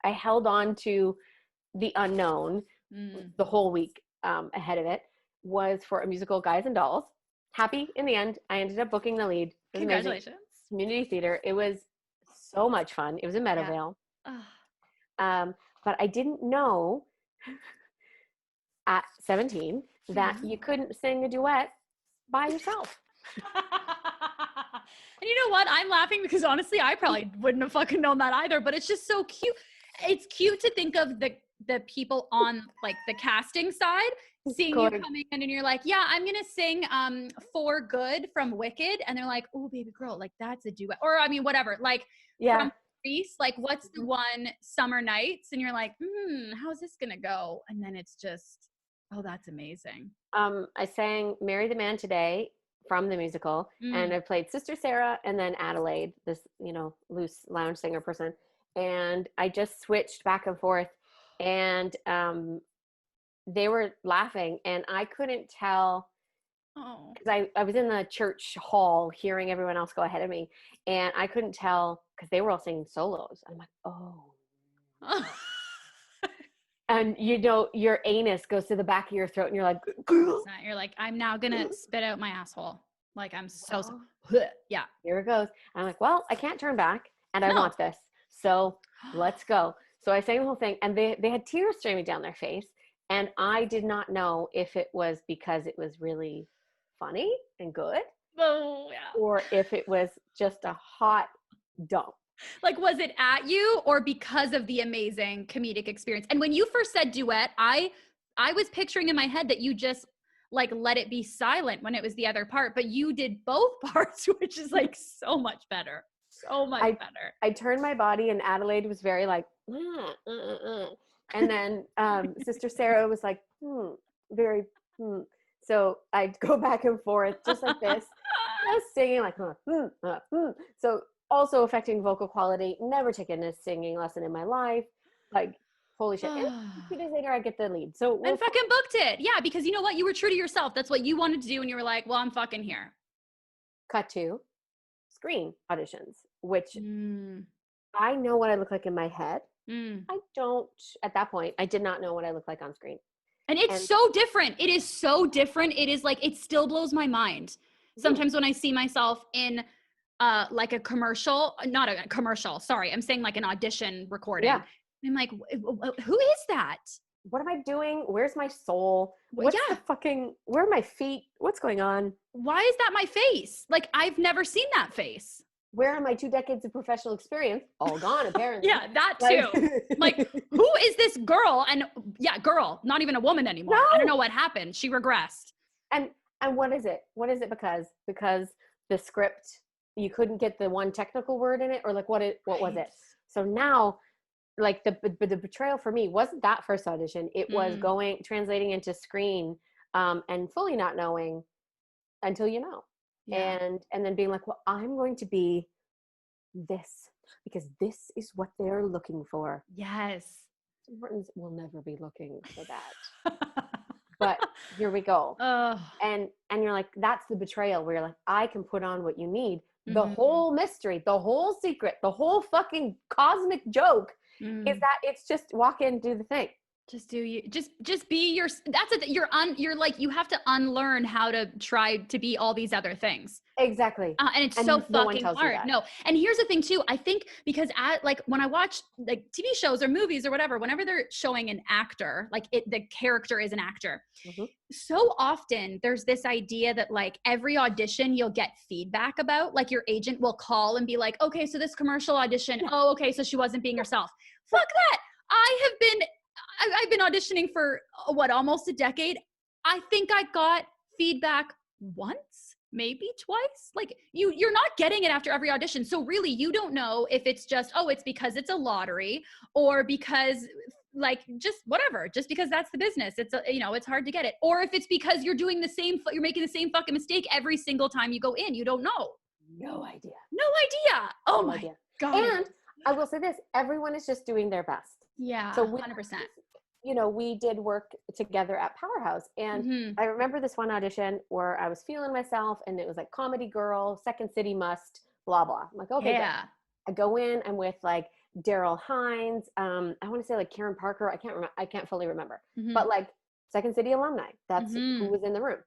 Speaker 2: I held on to the unknown the whole week ahead of it, was for a musical, Guys and Dolls. Happy in the end. I ended up booking the lead.
Speaker 1: Congratulations.
Speaker 2: Amazing. Community theater. It was so much fun. It was in Meadowvale. Yeah. But I didn't know at 17 that you couldn't sing a duet by yourself.
Speaker 1: And you know what? I'm laughing because honestly, I probably wouldn't have fucking known that either, but it's just so cute. It's cute to think of the people on like the casting side seeing you coming in and you're like, yeah, I'm going to sing For Good from Wicked. And they're like, oh, baby girl, like that's a duet. Or I mean, whatever, like from Grease, like what's the one, Summer Nights? And you're like, how's this going to go? And then it's just, oh, that's amazing.
Speaker 2: I sang Marry the Man Today from the musical, and I played Sister Sarah and then Adelaide, this, loose lounge singer person. And I just switched back and forth, and they were laughing, and I couldn't tell because I was in the church hall hearing everyone else go ahead of me, and I couldn't tell because they were all singing solos. I'm like, oh. And your anus goes to the back of your throat and you're like,
Speaker 1: you're like, I'm now gonna spit out my asshole. Like I'm so yeah.
Speaker 2: Here it goes. And I'm like, well, I can't turn back and I want this. So let's go. So I sang the whole thing, and they had tears streaming down their face. And I did not know if it was because it was really funny and good.
Speaker 1: Oh yeah.
Speaker 2: Or if it was just a hot dump.
Speaker 1: Like, was it at you or because of the amazing comedic experience? And when you first said duet, I was picturing in my head that you just like let it be silent when it was the other part, but you did both parts, which is like so much better. So much better. I
Speaker 2: turned my body, and Adelaide was very like, and then Sister Sarah was like, very. So I'd go back and forth just like this, just singing like, So also affecting vocal quality. Never taken a singing lesson in my life. Like, holy shit. And 2 days later, I get the lead. So
Speaker 1: and fucking booked it. Yeah, because you know what? You were true to yourself. That's what you wanted to do. And you were like, well, I'm fucking here.
Speaker 2: Cut to screen auditions, which I know what I look like in my head. I don't, at that point, I did not know what I looked like on screen.
Speaker 1: And it's so different. It is so different. It is like, it still blows my mind. Sometimes when I see myself in like a commercial, not a commercial, sorry, I'm saying like an audition recording. Yeah. I'm like, who is that?
Speaker 2: What am I doing? Where's my soul? What's the fucking, where are my feet? What's going on?
Speaker 1: Why is that my face? Like, I've never seen that face.
Speaker 2: Where are my 2 decades of professional experience? All gone, apparently.
Speaker 1: Yeah, that too. Like, who is this girl? And girl, not even a woman anymore. No. I don't know what happened. She regressed.
Speaker 2: And what is it? What is it because the script, you couldn't get the one technical word in it, or like what was it? So now, like the betrayal for me wasn't that first audition. It was translating into screen, and fully not knowing until you know. Yeah. And then being like, well, I'm going to be this because this is what they're looking for.
Speaker 1: Yes.
Speaker 2: Martins will never be looking for that. But here we go. And you're like, that's the betrayal where you're like, I can put on what you need. The whole mystery, the whole secret, the whole fucking cosmic joke is that it's just walk in, do the thing.
Speaker 1: Just do you, just be your, that's it. You're like, you have to unlearn how to try to be all these other things.
Speaker 2: Exactly.
Speaker 1: And it's so
Speaker 2: no one
Speaker 1: fucking
Speaker 2: tells you
Speaker 1: hard.
Speaker 2: that.
Speaker 1: No. And here's the thing too. I think because like when I watch like TV shows or movies or whatever, whenever they're showing an actor, like the character is an actor.
Speaker 2: Mm-hmm.
Speaker 1: So often there's this idea that like every audition you'll get feedback about, like your agent will call and be like, okay, so this commercial audition. Oh, okay. So she wasn't being herself. Fuck that. I've been auditioning for almost a decade. I think I got feedback once, maybe twice. Like you're not getting it after every audition. So really you don't know if it's just, oh, it's because it's a lottery or because like just whatever, just because that's the business. It's it's hard to get it. Or if it's because you're making the same fucking mistake every single time you go in. You don't know.
Speaker 2: No idea.
Speaker 1: Oh
Speaker 2: no
Speaker 1: my
Speaker 2: idea.
Speaker 1: God.
Speaker 2: And I will say this, everyone is just doing their best.
Speaker 1: Yeah.
Speaker 2: So
Speaker 1: 100%.
Speaker 2: We did work together at Powerhouse. And I remember this one audition where I was feeling myself and it was like comedy girl, Second City must, blah, blah. I'm like, okay,
Speaker 1: yeah.
Speaker 2: good. I go in, I'm with like Daryl Hines. I want to say like Karen Parker. I can't fully remember, but like Second City alumni, that's who was in the room.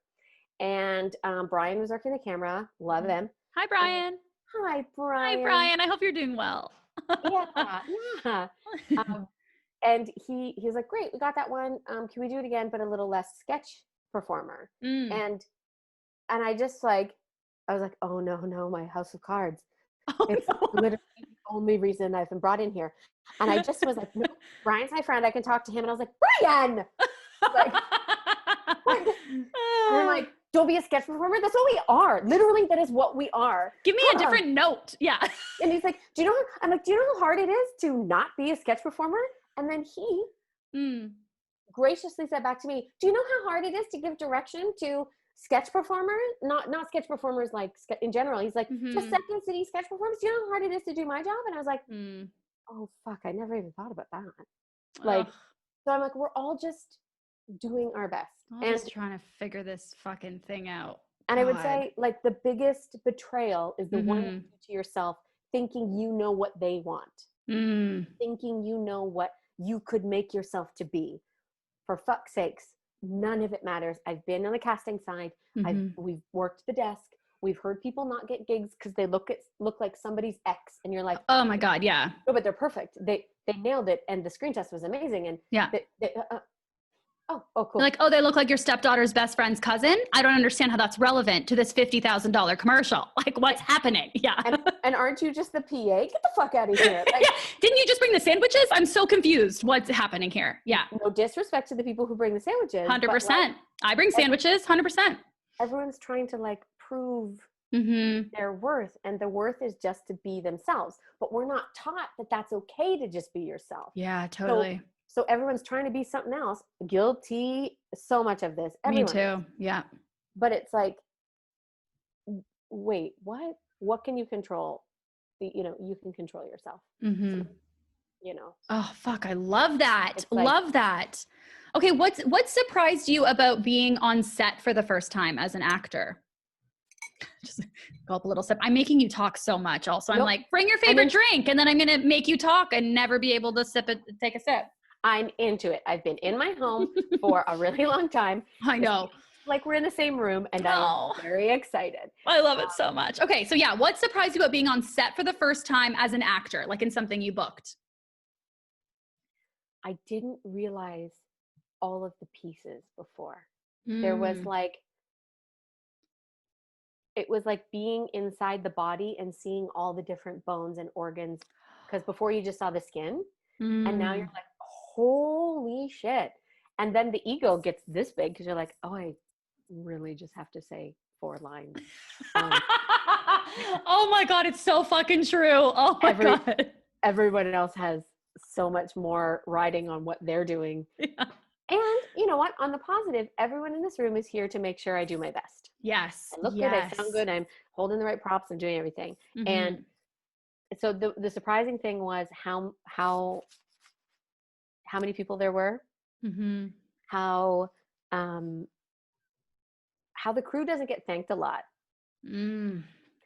Speaker 2: And Brian was working the camera. Love them.
Speaker 1: Hi, Brian.
Speaker 2: Hi, Brian.
Speaker 1: Hi, Brian. I hope you're doing well.
Speaker 2: Yeah. And he's like, great, we got that one. Can we do it again, but a little less sketch performer? And I just like, I was like, oh no, my house of cards. It's literally the only reason I've been brought in here. And I just was like, no, Brian's my friend. I can talk to him. And I was like, Brian! Like, and I'm like, don't be a sketch performer. That's what we are. Literally, that is what we are.
Speaker 1: Give me a different note. Yeah.
Speaker 2: And he's like, do you know how hard it is to not be a sketch performer? And then he graciously said back to me, do you know how hard it is to give direction to sketch performers? Not sketch performers like in general. He's like, just Second City sketch performers. Do you know how hard it is to do my job? And I was like, oh, fuck, I never even thought about that. Like, so I'm like, we're all just doing our best.
Speaker 1: I'm just trying to figure this fucking thing out.
Speaker 2: And God. I would say like the biggest betrayal is the one you do to yourself, thinking you know what they want, thinking you know what you could make yourself to be. For fuck's sakes, none of it matters. I've been on the casting side. We've worked the desk. We've heard people not get gigs because they look like somebody's ex, and you're like,
Speaker 1: oh my God, yeah.
Speaker 2: No, but they're perfect. They nailed it, and the screen test was amazing. And
Speaker 1: yeah.
Speaker 2: Oh, cool.
Speaker 1: Like, oh, they look like your stepdaughter's best friend's cousin. I don't understand how that's relevant to this $50,000 commercial. Like, what's happening? Yeah.
Speaker 2: And aren't you just the PA? Get the fuck out of here. Like,
Speaker 1: yeah. Didn't you just bring the sandwiches? I'm so confused. What's happening here? Yeah.
Speaker 2: No disrespect to the people who bring the sandwiches.
Speaker 1: 100%. Like, I bring sandwiches, 100%.
Speaker 2: Everyone's trying to like prove their worth, and the worth is just to be themselves. But we're not taught that that's okay to just be yourself.
Speaker 1: Yeah, totally.
Speaker 2: So everyone's trying to be something else. Guilty so much of this. Everyone
Speaker 1: Me too. Yeah.
Speaker 2: But it's like, wait, what? What can you control? You can control yourself. So,
Speaker 1: Oh, fuck. I love that. Love that. Okay. What surprised you about being on set for the first time as an actor? Just gulp a little sip. I'm making you talk so much also. I'm like, bring your favorite drink. And then I'm going to make you talk and never be able to take a sip.
Speaker 2: I'm into it. I've been in my home for a really long time.
Speaker 1: I know.
Speaker 2: Like we're in the same room, and I'm very excited.
Speaker 1: I love it so much. Okay, so yeah, what surprised you about being on set for the first time as an actor, like in something you booked?
Speaker 2: I didn't realize all of the pieces before. There was like, it was like being inside the body and seeing all the different bones and organs. Because before you just saw the skin, and now you're like, holy shit. And then the ego gets this big because you're like, oh, I really just have to say 4 lines.
Speaker 1: Oh my God, it's so fucking true. Oh my God.
Speaker 2: Everyone else has so much more riding on what they're doing. Yeah. And you know what? On the positive, everyone in this room is here to make sure I do my best.
Speaker 1: Yes.
Speaker 2: I look good, I sound good, I'm holding the right props, I'm doing everything. And so the surprising thing was how many people there were, how the crew doesn't get thanked a lot.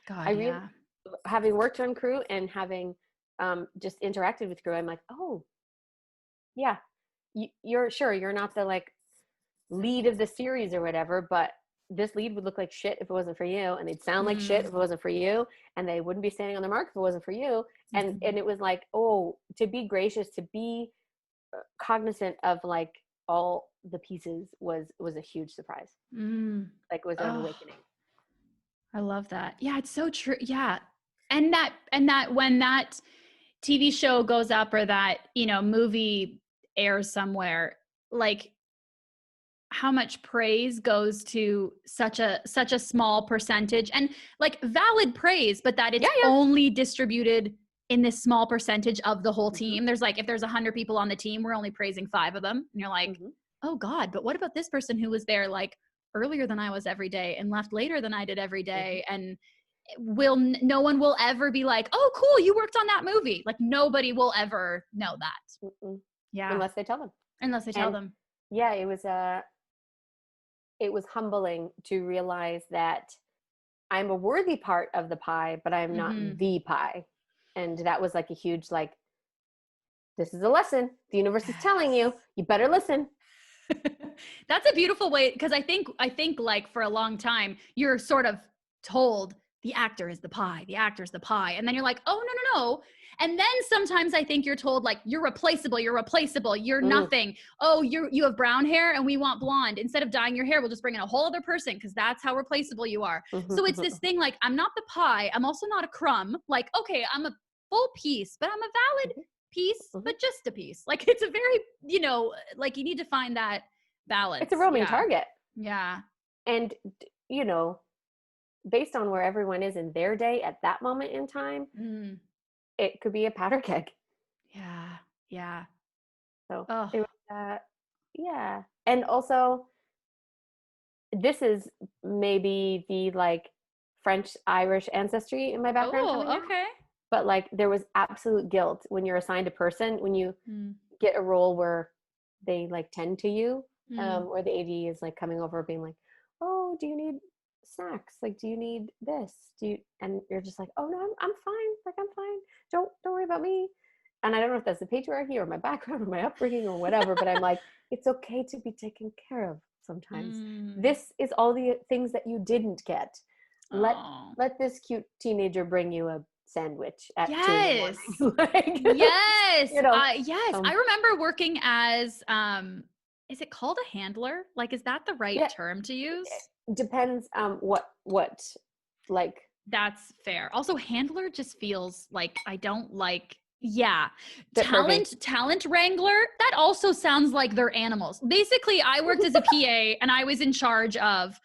Speaker 2: God, having worked on crew and having just interacted with crew, I'm like, oh, yeah, you're not the like lead of the series or whatever, but this lead would look like shit if it wasn't for you, and they'd sound like shit if it wasn't for you, and they wouldn't be standing on their mark if it wasn't for you. And it was like, oh, to be gracious, to be cognizant of like all the pieces was a huge surprise. Like, it was an awakening.
Speaker 1: I love that. Yeah, it's so true. Yeah. And that when that TV show goes up, or that, you know, movie airs somewhere, like how much praise goes to such a small percentage, and like valid praise, but that it's only distributed in this small percentage of the whole team. There's like, if there's 100 people on the team, we're only praising 5 of them. And you're like, oh God, but what about this person who was there like earlier than I was every day and left later than I did every day? And no one will ever be like, oh cool, you worked on that movie. Like, nobody will ever know that. Yeah.
Speaker 2: Unless they tell them. Yeah, it was humbling to realize that I'm a worthy part of the pie, but I'm not the pie. And that was like a huge, like, this is a lesson. The universe is telling you, you better listen.
Speaker 1: That's a beautiful way. Cause I think like for a long time, you're sort of told the actor is the pie, the actor's the pie. And then you're like, oh, no. And then sometimes I think you're told like, you're replaceable, you're nothing. Oh, you have brown hair and we want blonde. Instead of dyeing your hair, we'll just bring in a whole other person because that's how replaceable you are. So it's this thing like, I'm not the pie. I'm also not a crumb. Like, okay, I'm a full piece, but I'm a valid piece, but just a piece. Like, it's a very, you know, like you need to find that balance.
Speaker 2: It's a roaming target.
Speaker 1: Yeah.
Speaker 2: And, you know, based on where everyone is in their day at that moment in time, it could be a powder keg.
Speaker 1: Yeah.
Speaker 2: So it was, yeah. And also, this is maybe the like French Irish ancestry in my background.
Speaker 1: Oh, okay.
Speaker 2: But like, there was absolute guilt when you're assigned a person, when you get a role where they like tend to you, or the AD is like coming over being like, oh, do you need snacks? Like, do you need this? And you're just like, oh no, I'm fine. Like, I'm fine. Don't worry about me. And I don't know if that's the patriarchy or my background or my upbringing or whatever, but I'm like, it's okay to be taken care of sometimes. This is all the things that you didn't get. Let this cute teenager bring you a sandwich at 2 a.m. Like,
Speaker 1: yes.
Speaker 2: You know,
Speaker 1: yes. I remember working as, is it called a handler? Like, is that the right term to use?
Speaker 2: Depends what like.
Speaker 1: That's fair. Also, handler just feels like I don't like. Yeah. Talent wrangler. That also sounds like they're animals. Basically, I worked as a PA and I was in charge of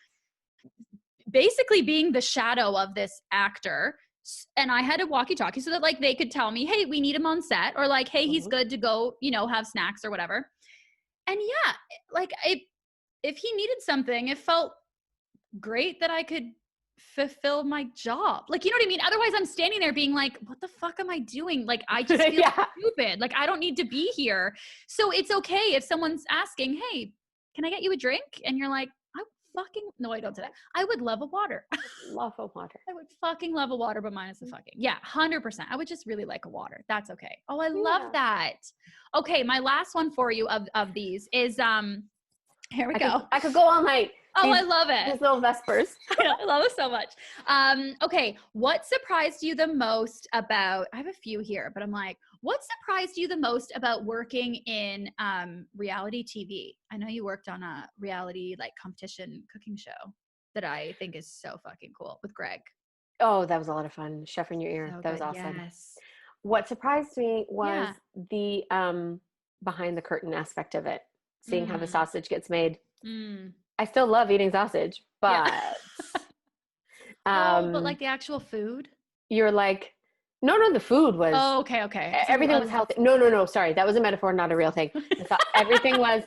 Speaker 1: basically being the shadow of this actor. And I had a walkie-talkie so that like they could tell me, hey, we need him on set, or like, hey, he's good to go, you know, have snacks or whatever. And yeah, like if he needed something, it felt great that I could fulfill my job. Like, you know what I mean? Otherwise I'm standing there being like, what the fuck am I doing? Like, I just feel stupid. Like, I don't need to be here. So it's okay if someone's asking, hey, can I get you a drink? And you're like, no, I don't do that. I would love a water.
Speaker 2: Love a water.
Speaker 1: I would fucking love a water, but minus the fucking. Yeah, 100%. I would just really like a water. That's okay. Oh, I love that. Okay, my last one for you of these is here we go.
Speaker 2: I could go all night.
Speaker 1: Oh, I love it.
Speaker 2: These little Vespers.
Speaker 1: I love it so much. Okay, what surprised you the most about, I have a few here, but I'm like, what surprised you the most about working in reality TV? I know you worked on a reality like competition cooking show that I think is so fucking cool with Greg.
Speaker 2: Oh, that was a lot of fun. Chef in your ear. So that was awesome. Yes. What surprised me was the behind the curtain aspect of it. Seeing how the sausage gets made. I still love eating sausage, but
Speaker 1: but like the actual food?
Speaker 2: You're like, no, the food was
Speaker 1: okay.
Speaker 2: Everything was healthy. No, sorry. That was a metaphor, not a real thing. Everything was,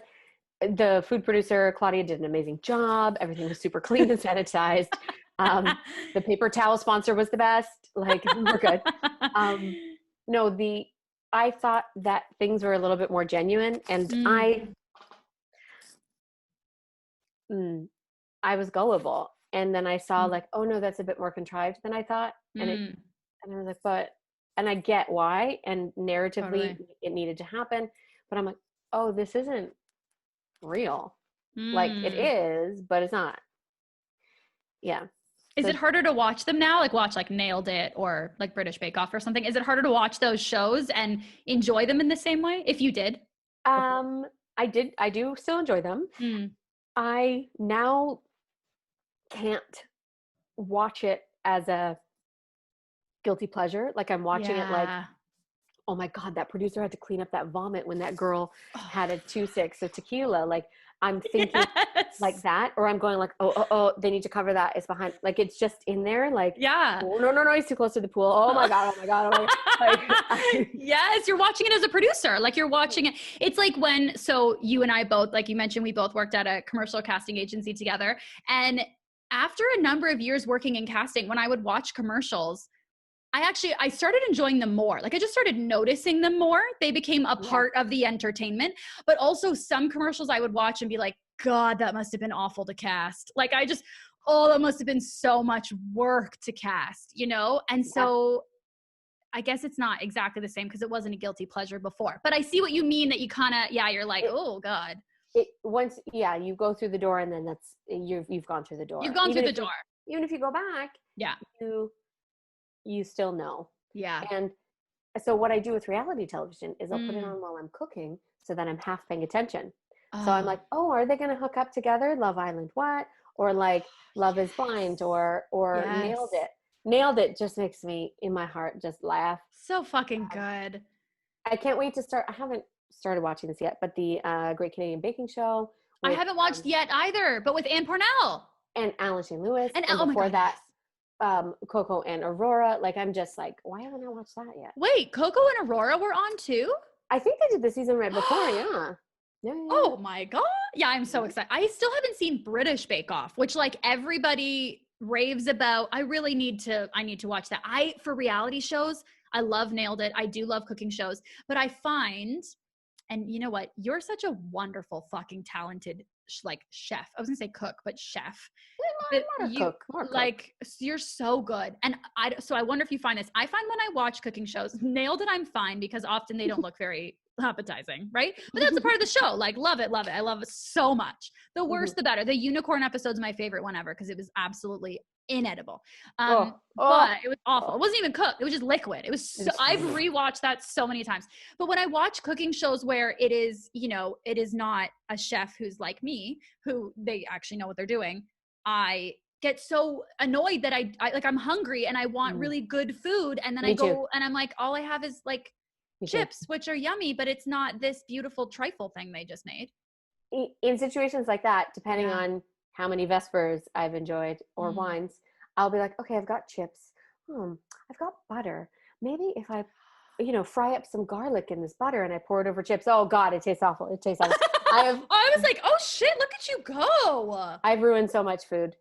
Speaker 2: the food producer, Claudia, did an amazing job. Everything was super clean and sanitized. The paper towel sponsor was the best. Like, we're good. I thought that things were a little bit more genuine, and I was gullible. And then I saw like, oh no, that's a bit more contrived than I thought. And I was like, and I get why, and narratively it needed to happen, but I'm like, oh, this isn't real. Like it is, but it's not. Yeah.
Speaker 1: Is it harder to watch them now? Like watch like Nailed It or like British Bake Off or something? Is it harder to watch those shows and enjoy them in the same way? If you did?
Speaker 2: I do still enjoy them. I now can't watch it as a guilty pleasure. Like I'm watching it like, oh my God, that producer had to clean up that vomit when that girl had a 2-6 of tequila. Like I'm thinking like that, or I'm going like, oh, they need to cover that. It's behind, like, it's just in there. Like, oh, no, he's too close to the pool. Oh my God. Like,
Speaker 1: yes. You're watching it as a producer. Like you're watching it. It's like when, so you and I both, like you mentioned, we both worked at a commercial casting agency together. And after a number of years working in casting, when I would watch commercials, I started enjoying them more. Like I just started noticing them more. They became a part of the entertainment, but also some commercials I would watch and be like, God, that must've been awful to cast. Like that must've been so much work to cast, you know? And so I guess it's not exactly the same because it wasn't a guilty pleasure before, but I see what you mean that you kind of, you're like, oh God.
Speaker 2: You go through the door and then you've gone through the door.
Speaker 1: You've gone through the door.
Speaker 2: Even if you go back, you still know.
Speaker 1: Yeah.
Speaker 2: And so what I do with reality television is I'll put it on while I'm cooking so that I'm half paying attention. So I'm like, oh, are they going to hook up together? Love Island what? Or like Love is Blind or Nailed It. Nailed It just makes me in my heart just laugh.
Speaker 1: So fucking good.
Speaker 2: I can't wait to start. I haven't started watching this yet, but the Great Canadian Baking Show.
Speaker 1: I haven't watched yet either, but with Anne Pornell.
Speaker 2: And Alan Shane Lewis.
Speaker 1: And
Speaker 2: before that, Coco and Aurora. Like I'm just like, why haven't I watched that yet?
Speaker 1: Wait, Coco and Aurora were on too?
Speaker 2: I think they did the season right before. Yeah.
Speaker 1: Oh my God. Yeah, I'm so excited. I still haven't seen British Bake Off, which like everybody raves about. I need to watch that. For reality shows, I love Nailed It. I do love cooking shows, but I find, and you know what? You're such a wonderful fucking talented like chef. I was gonna say cook, but chef.
Speaker 2: More cook.
Speaker 1: Like you're so good. And I wonder if you find this. I find when I watch cooking shows, Nailed It, I'm fine because often they don't look very appetizing, right? But that's a part of the show. Like love it. I love it so much. The worse the better. The unicorn episode's my favorite one ever because it was absolutely inedible. But it was awful. It wasn't even cooked. It was just liquid. It was I've rewatched that so many times. But when I watch cooking shows where it is, it is not a chef who's like me, who they actually know what they're doing, I get so annoyed that I like I'm hungry and I want really good food, and then I go and I'm like, all I have is like chips, which are yummy, but it's not this beautiful trifle thing they just made.
Speaker 2: In situations like that, depending on how many Vespers I've enjoyed or wines, I'll be like, okay, I've got chips. I've got butter. Maybe if I, fry up some garlic in this butter and I pour it over chips. Oh God, it tastes awful.
Speaker 1: I was like, oh shit, look at you go.
Speaker 2: I've ruined so much food.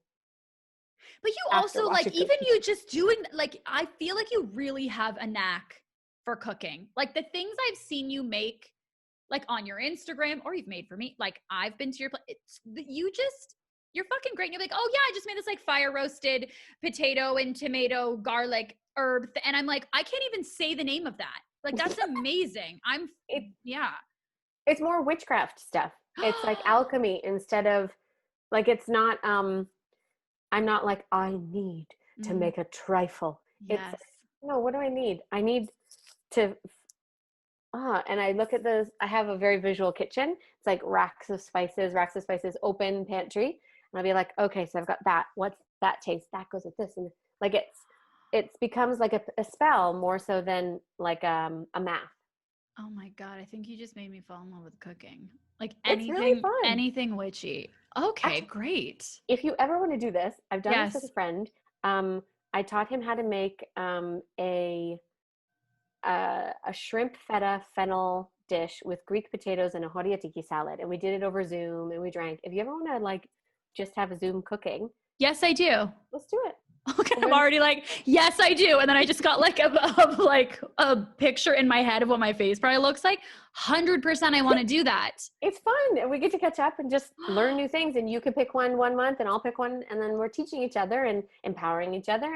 Speaker 1: But you also like, even you just doing, like, I feel like you really have a knack for cooking. Like the things I've seen you make, like on your Instagram, or you've made for me, like I've been to your place, you're fucking great. And you're like, oh yeah, I just made this like fire roasted potato and tomato garlic herb. And I'm like, I can't even say the name of that. Like, that's amazing.
Speaker 2: It's more witchcraft stuff. It's like alchemy instead of like, it's not, I'm not like, I need to make a trifle.
Speaker 1: Yes.
Speaker 2: It's no, what do I need? I need to, and I look at those, I have a very visual kitchen. It's like racks of spices, open pantry. And I'll be like, okay, so I've got that. What's that taste? That goes with this. And like, it becomes like a spell more so than like a math.
Speaker 1: Oh my God. I think you just made me fall in love with cooking. Like anything witchy. Okay, actually, great.
Speaker 2: If you ever want to do this, I've done this with a friend. I taught him how to make a shrimp feta fennel dish with Greek potatoes and a horriatiki salad. And we did it over Zoom and we drank. If you ever want to like just have a Zoom cooking.
Speaker 1: Yes, I do.
Speaker 2: Let's do it.
Speaker 1: Okay, I'm already like, yes, I do. And then I just got like a picture in my head of what my face probably looks like. 100% I want to do that.
Speaker 2: It's fun. And we get to catch up and just learn new things. And you can pick one month and I'll pick one. And then we're teaching each other and empowering each other.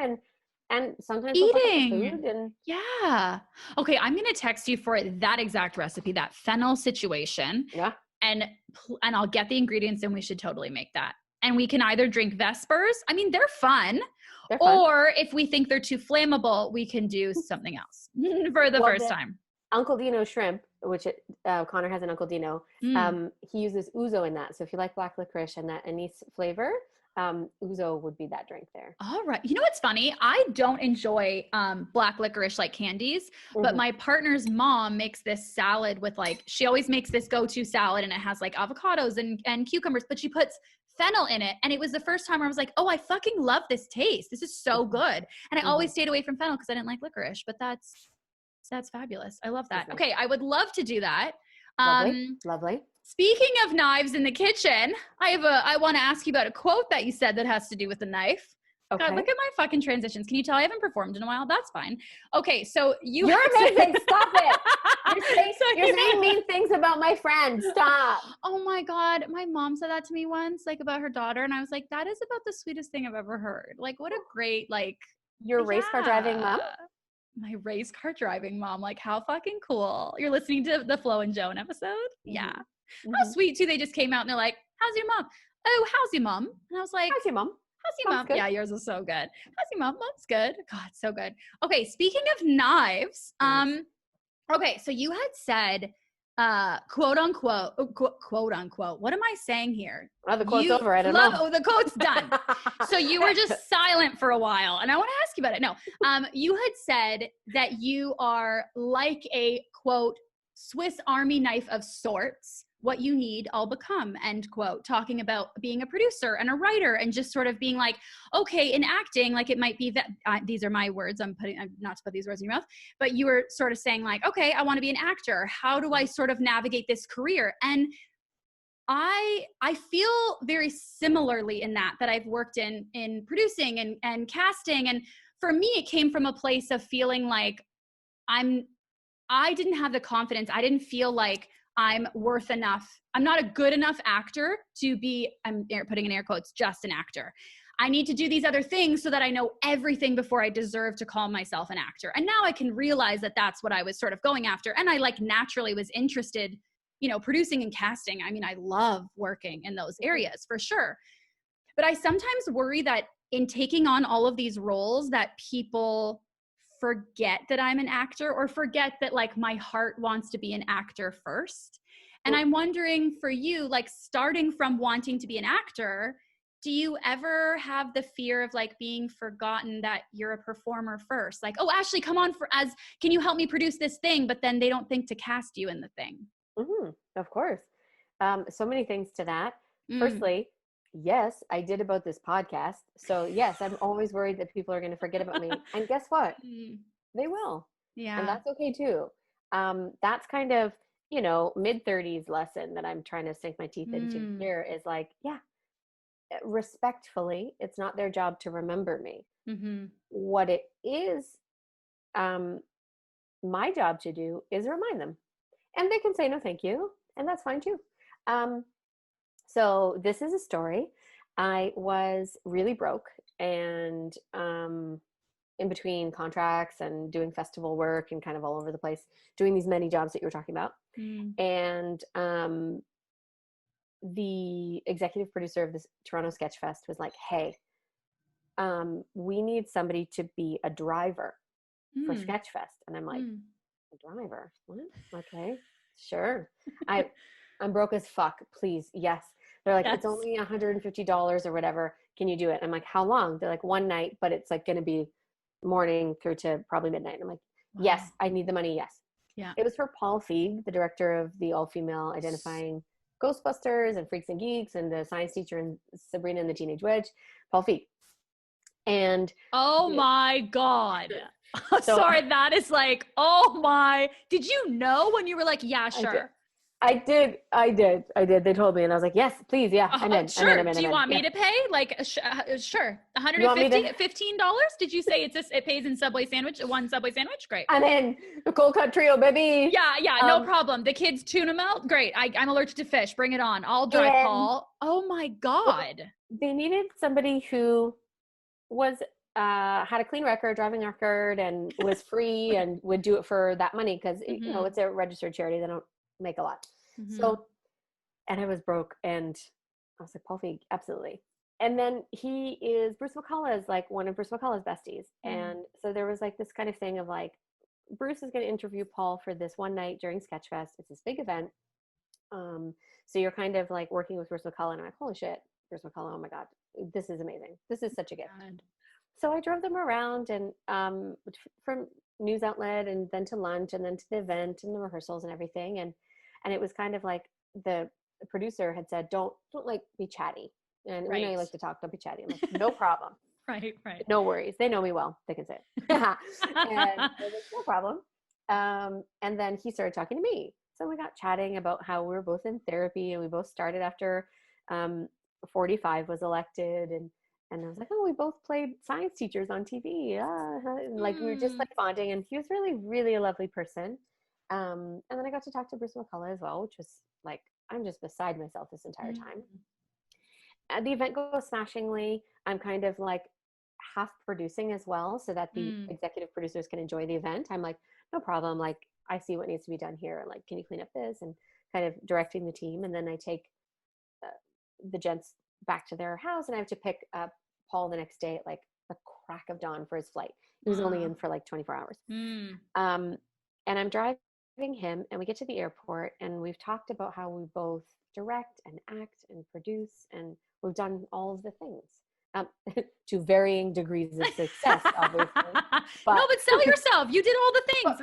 Speaker 2: and sometimes we'll talk about
Speaker 1: eating.
Speaker 2: food and
Speaker 1: Yeah. Okay, I'm gonna text you for that exact recipe, that fennel situation.
Speaker 2: yeah.
Speaker 1: And I'll get the ingredients and we should totally make that. And we can either drink Vespers. I mean, they're fun.
Speaker 2: They're fun.
Speaker 1: Or if we think they're too flammable, we can do something else for the first time.
Speaker 2: Uncle Dino shrimp, which Connor has an Uncle Dino. He uses ouzo in that. So if you like black licorice and that anise flavor, ouzo would be that drink there.
Speaker 1: All right. You know what's funny? I don't enjoy black licorice like candies, but my partner's mom makes this salad with like, she always makes this go-to salad and it has like avocados and cucumbers, but she puts fennel in it. And it was the first time where I was like, oh, I fucking love this taste. This is so good. And I always stayed away from fennel because I didn't like licorice, but that's fabulous. I love that. Okay. I would love to do that.
Speaker 2: Lovely.
Speaker 1: Speaking of knives in the kitchen, I want to ask you about a quote that you said that has to do with the knife.
Speaker 2: Okay.
Speaker 1: God, look at my fucking transitions. Can you tell I haven't performed in a while? That's fine. Okay, so you're
Speaker 2: amazing. Stop it. You're saying mean things about my friend. Stop.
Speaker 1: Oh my God. My mom said that to me once, like about her daughter. And I was like, that is about the sweetest thing I've ever heard. Like, what a great, like.
Speaker 2: Your race car driving mom?
Speaker 1: My race car driving mom. Like, how fucking cool. You're listening to the Flo and Joan episode? Yeah. How sweet too. They just came out and they're like, how's your mom? Oh, how's your mom? And I was like,
Speaker 2: how's your mom?
Speaker 1: How's your mom? Yeah, yours is so good. How's your mom? Mom's good. God, so good. Okay, speaking of knives, okay, so you had said, quote unquote, what am I saying here?
Speaker 2: Oh, the quote's over. I don't know.
Speaker 1: Oh, the quote's done. So you were just silent for a while, and I want to ask you about it. No, you had said that you are like a, quote, Swiss Army knife of sorts. What you need, I'll become, end quote, talking about being a producer and a writer and just sort of being like, okay, in acting, like it might be that, these are my words, I'm not to put these words in your mouth, but you were sort of saying like, okay, I want to be an actor. How do I sort of navigate this career? And I feel very similarly in that I've worked in producing and casting. And for me, it came from a place of feeling like I didn't have the confidence. I didn't feel like I'm worth enough. I'm not a good enough actor to be, I'm putting in air quotes, just an actor. I need to do these other things so that I know everything before I deserve to call myself an actor. And now I can realize that that's what I was sort of going after. And I like naturally was interested, producing and casting. I mean, I love working in those areas for sure. But I sometimes worry that in taking on all of these roles that people forget that I'm an actor or forget that like my heart wants to be an actor first. And I'm wondering for you, like starting from wanting to be an actor, do you ever have the fear of like being forgotten that you're a performer first? Like, oh, Ashley, come on can you help me produce this thing? But then they don't think to cast you in the thing.
Speaker 2: Of course. So many things to that. Firstly, yes, I did about this podcast. So yes, I'm always worried that people are going to forget about me. And guess what? They will. Yeah. And that's okay too. That's kind of, mid-30s lesson that I'm trying to sink my teeth into here is like, yeah, respectfully, it's not their job to remember me. What it is, my job to do is remind them. And they can say no, thank you. And that's fine too. So this is a story. I was really broke and in between contracts and doing festival work and kind of all over the place, doing these many jobs that you were talking about. And the executive producer of this Toronto Sketch Fest was like, hey, we need somebody to be a driver for Sketch Fest. And I'm like, a driver? What? Okay, sure. I'm broke as fuck. Please. Yes. They're like, it's only $150 or whatever. Can you do it? I'm like, how long? They're like, one night, but it's like going to be morning through to probably midnight. I'm like, yes, I need the money. Yes.
Speaker 1: Yeah.
Speaker 2: It was for Paul Feig, the director of the all-female identifying Ghostbusters and Freaks and Geeks and the science teacher in Sabrina and the Teenage Witch, Paul Feig. And
Speaker 1: oh my God. Sorry, that is like, did you know when you were like, yeah, sure.
Speaker 2: I did. They told me and I was like, yes, please. Yeah. I'm in.
Speaker 1: Sure.
Speaker 2: I'm in.
Speaker 1: Do you want me to pay? Like, sure. $150, $15? Did you say it pays in one Subway sandwich? Great.
Speaker 2: I'm in. The cold cut trio, baby.
Speaker 1: Yeah. No problem. The kids tuna melt. Great. I'm allergic to fish. Bring it on. I'll drive Paul. Oh my God.
Speaker 2: They needed somebody who was had a clean record, driving record, and was free and would do it for that money because, you know, it's a registered charity. They don't make a lot. So, and I was broke, and I was like, Paul Feig, absolutely. And then Bruce McCullough is like one of Bruce McCullough's besties. And so there was like this kind of thing of like, Bruce is going to interview Paul for this one night during Sketchfest. It's this big event. So you're kind of like working with Bruce McCullough, and I'm like, holy shit, Bruce McCullough, oh my God, this is amazing. This is such a gift. So I drove them around and from news outlet and then to lunch and then to the event and the rehearsals and everything. And it was kind of like the producer had said, don't like be chatty. And we know you like to talk, don't be chatty. I'm like, no problem.
Speaker 1: Right.
Speaker 2: No worries. They know me well. They can say it. And I was like, no problem. And then he started talking to me. So we got chatting about how we were both in therapy, and we both started after 45 was elected. And I was like, oh, we both played science teachers on TV. And like, we were just like bonding, and he was really, really a lovely person. And then I got to talk to Bruce McCullough as well, which was like, I'm just beside myself this entire time. The event goes smashingly. I'm kind of like half producing as well, so that the executive producers can enjoy the event. I'm like, no problem. Like, I see what needs to be done here. Like, can you clean up this? And kind of directing the team. And then I take the gents back to their house, and I have to pick up Paul the next day at like the crack of dawn for his flight. He was only in for like 24 hours. And I'm driving him, and we get to the airport, and we've talked about how we both direct and act and produce, and we've done all of the things to varying degrees of success, obviously.
Speaker 1: But sell yourself. You did all the things,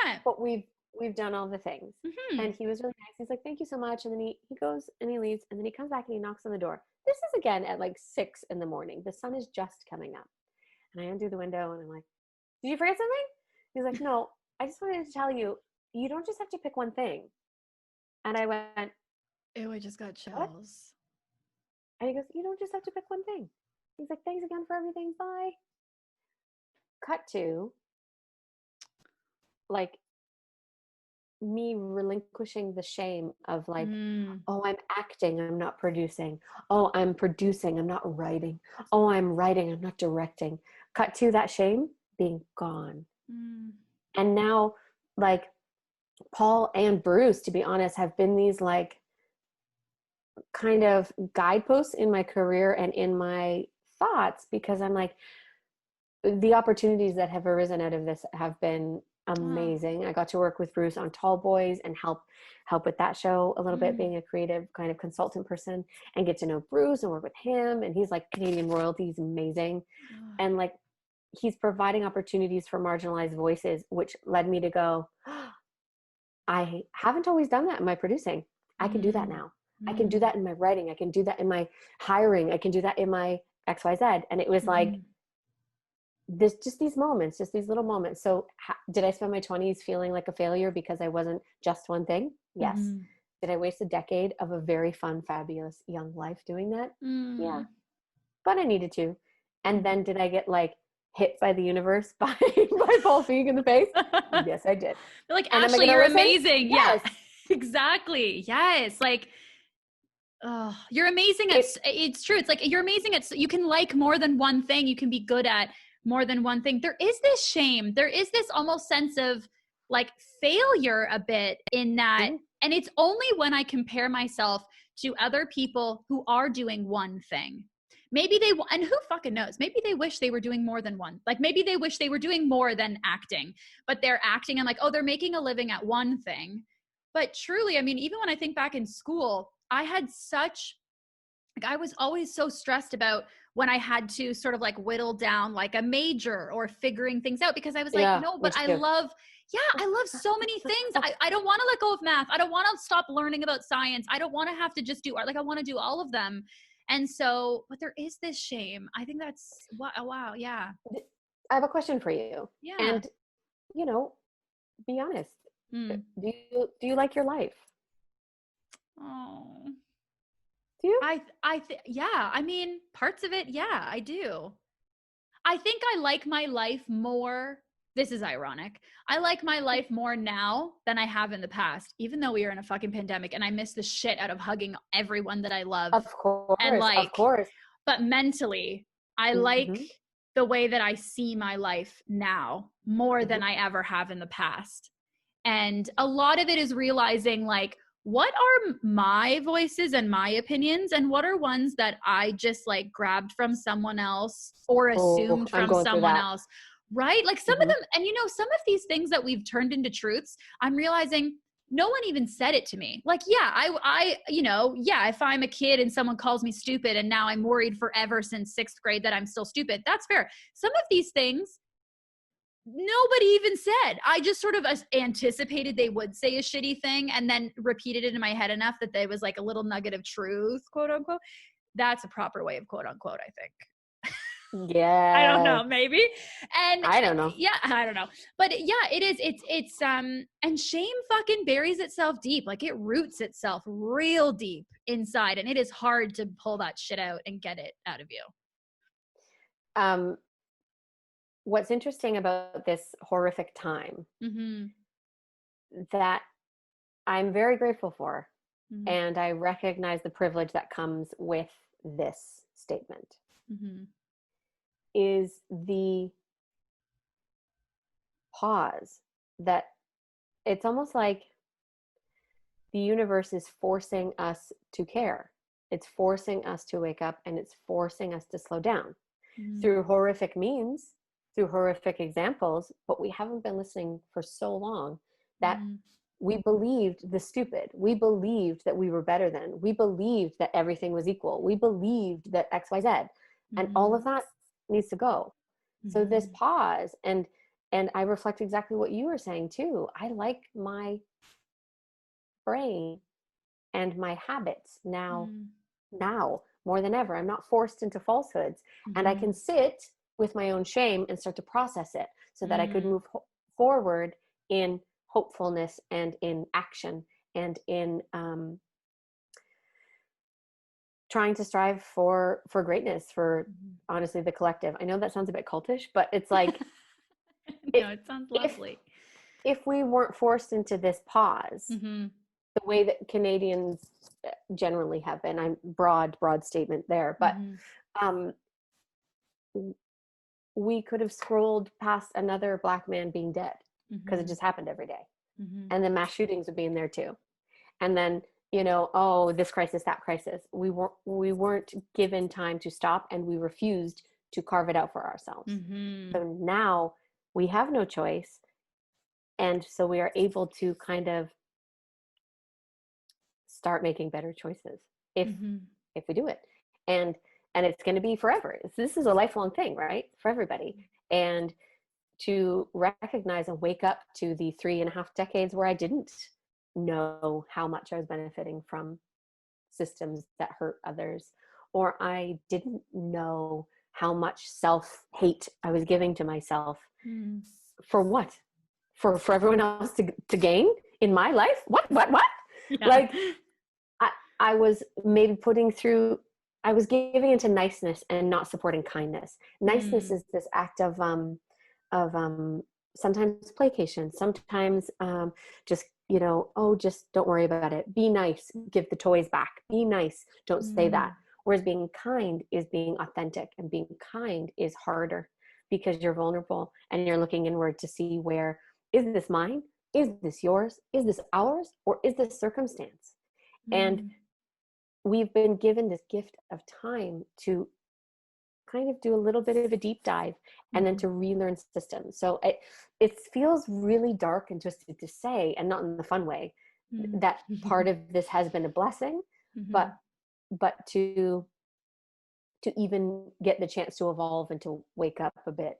Speaker 1: 100%.
Speaker 2: But we've done all the things. And he was really nice. He's like, thank you so much. And then he goes and he leaves, and then he comes back and he knocks on the door. This is again at like 6 a.m. The sun is just coming up. And I undo the window, and I'm like, did you forget something? He's like, no, I just wanted to tell you, you don't just have to pick one thing. And I went,
Speaker 1: ew, I just got chills.
Speaker 2: What? And he goes, you don't just have to pick one thing. He's like, thanks again for everything. Bye. Cut to like me relinquishing the shame of like, oh, I'm acting, I'm not producing. Oh, I'm producing, I'm not writing. Oh, I'm writing, I'm not directing. Cut to that shame being gone. And now like Paul and Bruce, to be honest, have been these like kind of guideposts in my career and in my thoughts, because I'm like, the opportunities that have arisen out of this have been amazing. I got to work with Bruce on Tallboyz and help with that show a little bit, being a creative kind of consultant person, and get to know Bruce and work with him. And he's like Canadian royalty. He's amazing. And like, he's providing opportunities for marginalized voices, which led me to go, I haven't always done that in my producing. I can do that now. I can do that in my writing. I can do that in my hiring. I can do that in my XYZ. And it was like, there's just these moments, just these little moments. So did I spend my 20s feeling like a failure because I wasn't just one thing? Yes. Did I waste a decade of a very fun, fabulous young life doing that? Yeah. But I needed to. And then did I get like hit by the universe by Paul Feig in the face? Yes, I did.
Speaker 1: They're like, Ashley, you're amazing.
Speaker 2: Yes.
Speaker 1: Yeah, exactly. Yes. Like, oh, you're amazing at, it's true. It's like, you're amazing at, you can like more than one thing. You can be good at more than one thing. There is this shame. There is this almost sense of like failure a bit in that. And it's only when I compare myself to other people who are doing one thing. Maybe they, and who fucking knows, maybe they wish they were doing more than one. Like maybe they wish they were doing more than acting, but they're acting and like, oh, they're making a living at one thing. But truly, I mean, even when I think back in school, I had such, like, I was always so stressed about when I had to sort of like whittle down like a major or figuring things out, because I was like, no, but I love so many things. I don't want to let go of math. I don't want to stop learning about science. I don't want to have to just do art. Like I want to do all of them. And so, but there is this shame. I think that's, wow. Yeah.
Speaker 2: I have a question for you.
Speaker 1: Yeah.
Speaker 2: And, you know, be honest. Do you like your life?
Speaker 1: Oh,
Speaker 2: do you?
Speaker 1: Yeah. I mean, parts of it. Yeah, I do. I think I like my life more. This is ironic. I like my life more now than I have in the past, even though we are in a fucking pandemic and I miss the shit out of hugging everyone that I love.
Speaker 2: Of course.
Speaker 1: And like,
Speaker 2: of course.
Speaker 1: But mentally, I like the way that I see my life now more than I ever have in the past. And a lot of it is realizing like, what are my voices and my opinions, and what are ones that I just like grabbed from someone else or assumed from someone else, right? Like some of them, and you know, some of these things that we've turned into truths, I'm realizing no one even said it to me. Like, yeah, I, you know, yeah, if I'm a kid and someone calls me stupid and now I'm worried forever since 6th grade that I'm still stupid, that's fair. Some of these things, nobody even said. I just sort of anticipated they would say a shitty thing and then repeated it in my head enough that there was like a little nugget of truth, quote unquote. That's a proper way of quote unquote, I think.
Speaker 2: Yeah.
Speaker 1: I don't know, maybe. And
Speaker 2: I don't know.
Speaker 1: Yeah, I don't know. But yeah, it is. It's and shame fucking buries itself deep. Like it roots itself real deep inside. And it is hard to pull that shit out and get it out of you.
Speaker 2: What's interesting about this horrific time that I'm very grateful for, and I recognize the privilege that comes with this statement, is the pause that it's almost like the universe is forcing us to care. It's forcing us to wake up, and it's forcing us to slow down through horrific means, through horrific examples, but we haven't been listening for so long that we believed the stupid. We believed that we were better than. We believed that everything was equal. We believed that X, Y, Z. And all of that needs to go. So this pause, and I reflect exactly what you were saying too. I like my brain and my habits now more than ever. I'm not forced into falsehoods, and I can sit with my own shame and start to process it so that I could move forward in hopefulness and in action and in trying to strive for greatness, for honestly the collective. I know that sounds a bit cultish, but it's like
Speaker 1: no, it sounds lovely.
Speaker 2: If we weren't forced into this pause, the way that Canadians generally have been, I'm broad statement there, but we could have scrolled past another Black man being dead because it just happened every day. And then mass shootings would be in there too. And then, you know, oh, this crisis, that crisis. We weren't given time to stop, and we refused to carve it out for ourselves. So now we have no choice. And so we are able to kind of start making better choices if we do it. And it's going to be forever. This is a lifelong thing, right? For everybody. And to recognize and wake up to the 3.5 decades where I didn't know how much I was benefiting from systems that hurt others, or I didn't know how much self-hate I was giving to myself. For what? For everyone else to gain in my life? What? Yeah. Like I was maybe I was giving into niceness and not supporting kindness. Niceness is this act of sometimes placation, sometimes just, you know, oh, just don't worry about it. Be nice, give the toys back. Be nice, don't say that. Whereas being kind is being authentic, and being kind is harder because you're vulnerable and you're looking inward to see where, is this mine? Is this yours? Is this ours? Or is this circumstance? And we've been given this gift of time to kind of do a little bit of a deep dive and then to relearn systems. So it feels really dark and twisted to say, and not in the fun way, that part of this has been a blessing, but to even get the chance to evolve and to wake up a bit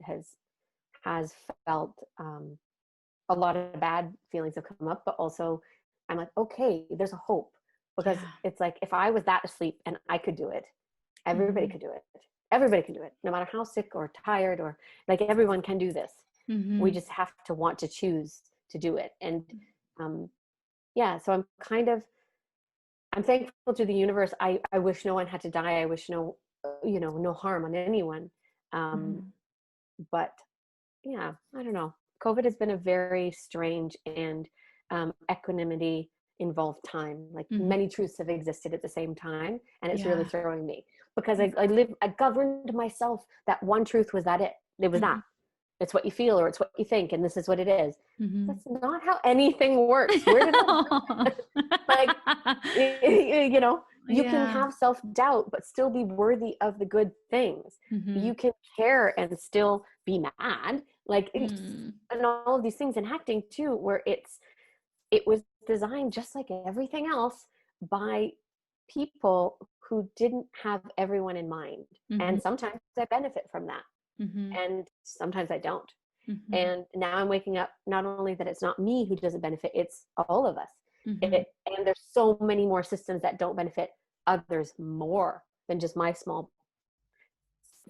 Speaker 2: has felt a lot of bad feelings have come up, but also I'm like, okay, there's a hope, because it's like, if I was that asleep and I could do it, everybody could do it. Everybody can do it, no matter how sick or tired, or like, everyone can do this. We just have to want to choose to do it. And so I'm thankful to the universe. I wish no one had to die. I wish no harm on anyone. But yeah, I don't know. COVID has been a very strange and equanimity involve time. Like
Speaker 1: Mhm.
Speaker 2: many truths have existed at the same time, and it's
Speaker 1: Yeah.
Speaker 2: really throwing me because I governed myself that one truth was that it was that. It's what you feel or it's what you think, and this is what it is.
Speaker 1: Mhm.
Speaker 2: That's not how anything works. Where did that like you know, you can
Speaker 1: Yeah.
Speaker 2: have self-doubt but still be worthy of the good things.
Speaker 1: Mhm.
Speaker 2: You can care and still be mad, like
Speaker 1: Mm.
Speaker 2: and all of these things in acting too, where it was designed just like everything else by people who didn't have everyone in mind.
Speaker 1: Mhm.
Speaker 2: And sometimes I benefit from that,
Speaker 1: Mhm.
Speaker 2: and sometimes I don't.
Speaker 1: Mhm.
Speaker 2: And now I'm waking up, not only that it's not me who doesn't benefit, it's all of us.
Speaker 1: Mhm.
Speaker 2: And there's so many more systems that don't benefit others more than just my small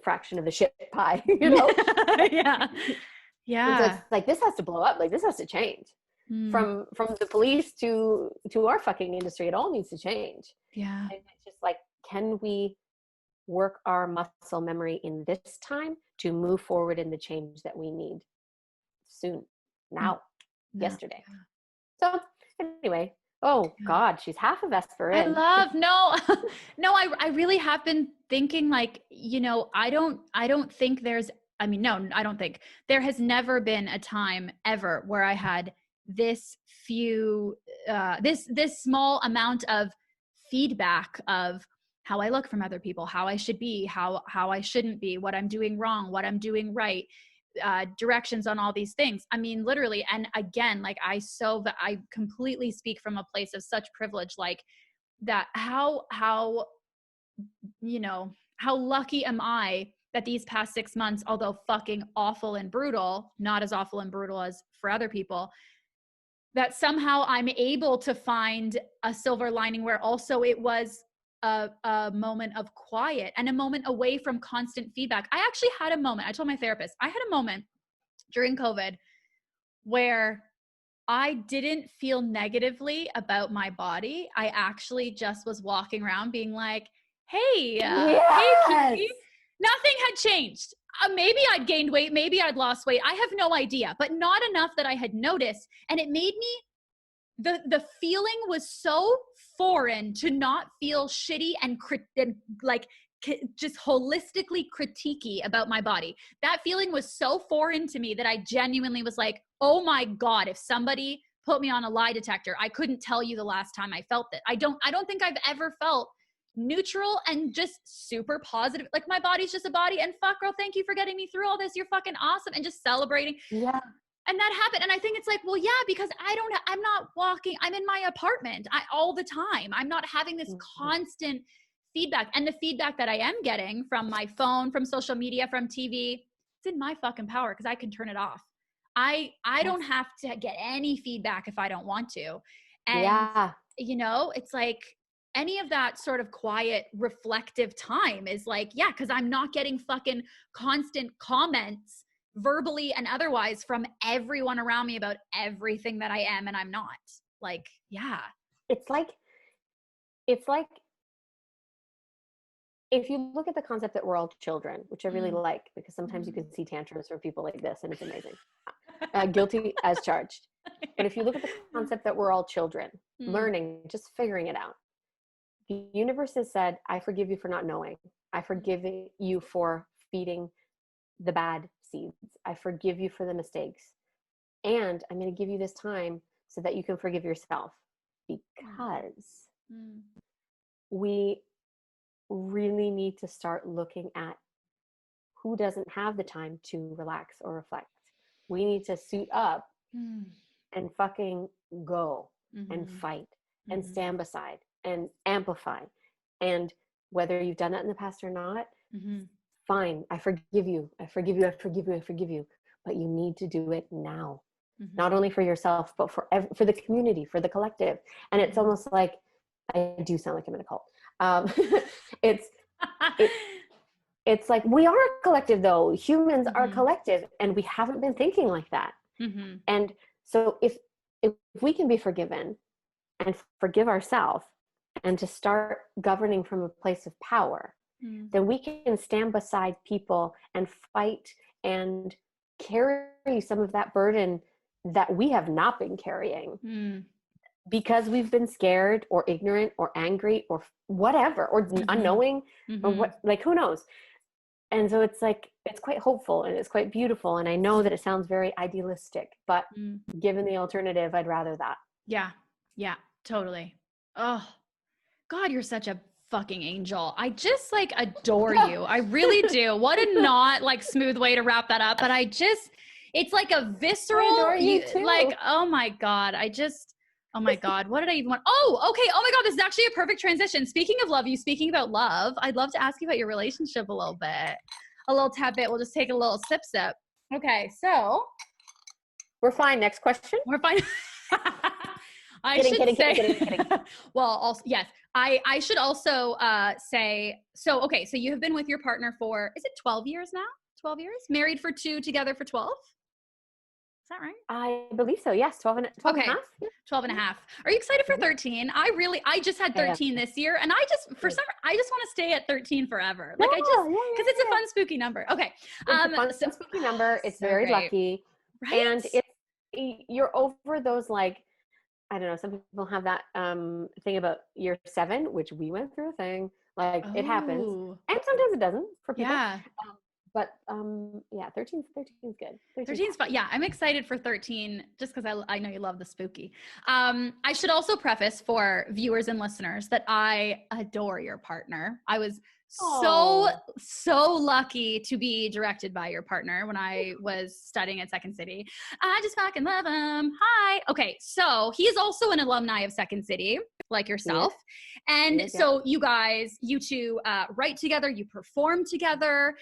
Speaker 2: fraction of the shit pie, you know?
Speaker 1: Yeah.
Speaker 2: And so it's
Speaker 1: Yeah.
Speaker 2: like, this has to blow up. Like, this has to change.
Speaker 1: Mm.
Speaker 2: From the police to our fucking industry. It all needs to change.
Speaker 1: Yeah.
Speaker 2: And it's just like, can we work our muscle memory in this time to move forward in the change that we need soon, now, yesterday? So anyway, oh God, she's half a Vesper in.
Speaker 1: I really have been thinking, like, you know, I don't think there's, I mean, no, I don't think there has never been a time ever where I had this small amount of feedback of how I look from other people, how I should be, how I shouldn't be, what I'm doing wrong, what I'm doing right, directions on all these things. I mean, literally. And again, like I completely speak from a place of such privilege, like that, how, you know, how lucky am I that these past 6 months, although fucking awful and brutal, not as awful and brutal as for other people, that somehow I'm able to find a silver lining where also it was a moment of quiet and a moment away from constant feedback. I actually had a moment, I told my therapist, I had a moment during COVID where I didn't feel negatively about my body. I actually just was walking around being like, hey, hey, Kiki. Nothing had changed. Maybe I'd gained weight. Maybe I'd lost weight. I have no idea, but not enough that I had noticed. And it made me, the feeling was so foreign to not feel shitty and like just holistically critiquey about my body. That feeling was so foreign to me that I genuinely was like, oh my God, if somebody put me on a lie detector, I couldn't tell you the last time I felt it. I don't think I've ever felt neutral and just super positive. Like, my body's just a body, and fuck, girl, thank you for getting me through all this. You're fucking awesome. And just celebrating.
Speaker 2: Yeah.
Speaker 1: And that happened. And I think it's like, well, yeah, because I'm not walking. I'm in my apartment all the time. I'm not having this constant feedback. And the feedback that I am getting from my phone, from social media, from TV, it's in my fucking power because I can turn it off. I don't have to get any feedback if I don't want to. And, you know, it's like any of that sort of quiet, reflective time is like, yeah, because I'm not getting fucking constant comments, verbally and otherwise, from everyone around me about everything that I am and I'm not. Like, yeah.
Speaker 2: It's like if you look at the concept that we're all children, which I really like, because sometimes you can see tantrums from people like this and it's amazing. Guilty as charged. But if you look at the concept that we're all children, learning, just figuring it out, the universe has said, I forgive you for not knowing. I forgive you for feeding the bad seeds. I forgive you for the mistakes. And I'm going to give you this time so that you can forgive yourself, because we really need to start looking at who doesn't have the time to relax or reflect. We need to suit up and fucking go and fight and stand beside and amplify. And whether you've done that in the past or not, fine. I forgive you. I forgive you. I forgive you. I forgive you. But you need to do it now, not only for yourself, but for the community, for the collective. And it's almost like, I do sound like I'm in a cult. It's like, we are a collective though. Humans are collective, and we haven't been thinking like that. And so if we can be forgiven and forgive ourselves and to start governing from a place of power, then we can stand beside people and fight and carry some of that burden that we have not been carrying. because we've been scared or ignorant or angry or whatever, or unknowing, or what, like, who knows? And so it's like, it's quite hopeful and it's quite beautiful. And I know that it sounds very idealistic, but given the alternative, I'd rather that.
Speaker 1: Yeah. Yeah, totally. Oh God, you're such a fucking angel. I just like adore you. I really do. What a not like smooth way to wrap that up. But it's like a visceral, like, oh my God. Oh my God, what did I even want? Oh, okay. Oh my God, this is actually a perfect transition. Speaking of love, speaking about love, I'd love to ask you about your relationship a little tad bit. We'll just take a little sip. Okay, so.
Speaker 2: We're fine. Next question.
Speaker 1: We're fine. Kidding. Well, also, yes, I should also say, so, okay, so you have been with your partner for, is it 12 years now? 12 years? Married for 2, together for 12? Is that right?
Speaker 2: I believe so. Yes. 12 and a half. Yeah.
Speaker 1: 12 and a half. Are you excited for 13? I just had 13 this year, and I just want to stay at 13 forever. Like because it's a fun, spooky number. Okay.
Speaker 2: It's a fun, spooky number. It's so very great. Lucky. Right? And you're over those, like, I don't know, some people have that thing about year 7, which we went through a thing. Like, it happens. And sometimes it doesn't for people.
Speaker 1: Yeah.
Speaker 2: But 13's good.
Speaker 1: 13's fun. Yeah, I'm excited for 13 just because I know you love the spooky. I should also preface for viewers and listeners that I adore your partner. I was so lucky to be directed by your partner when I was studying at Second City. I just fucking love him. Hi. Okay, so he is also an alumni of Second City, like yourself. And so you two write together, you perform together.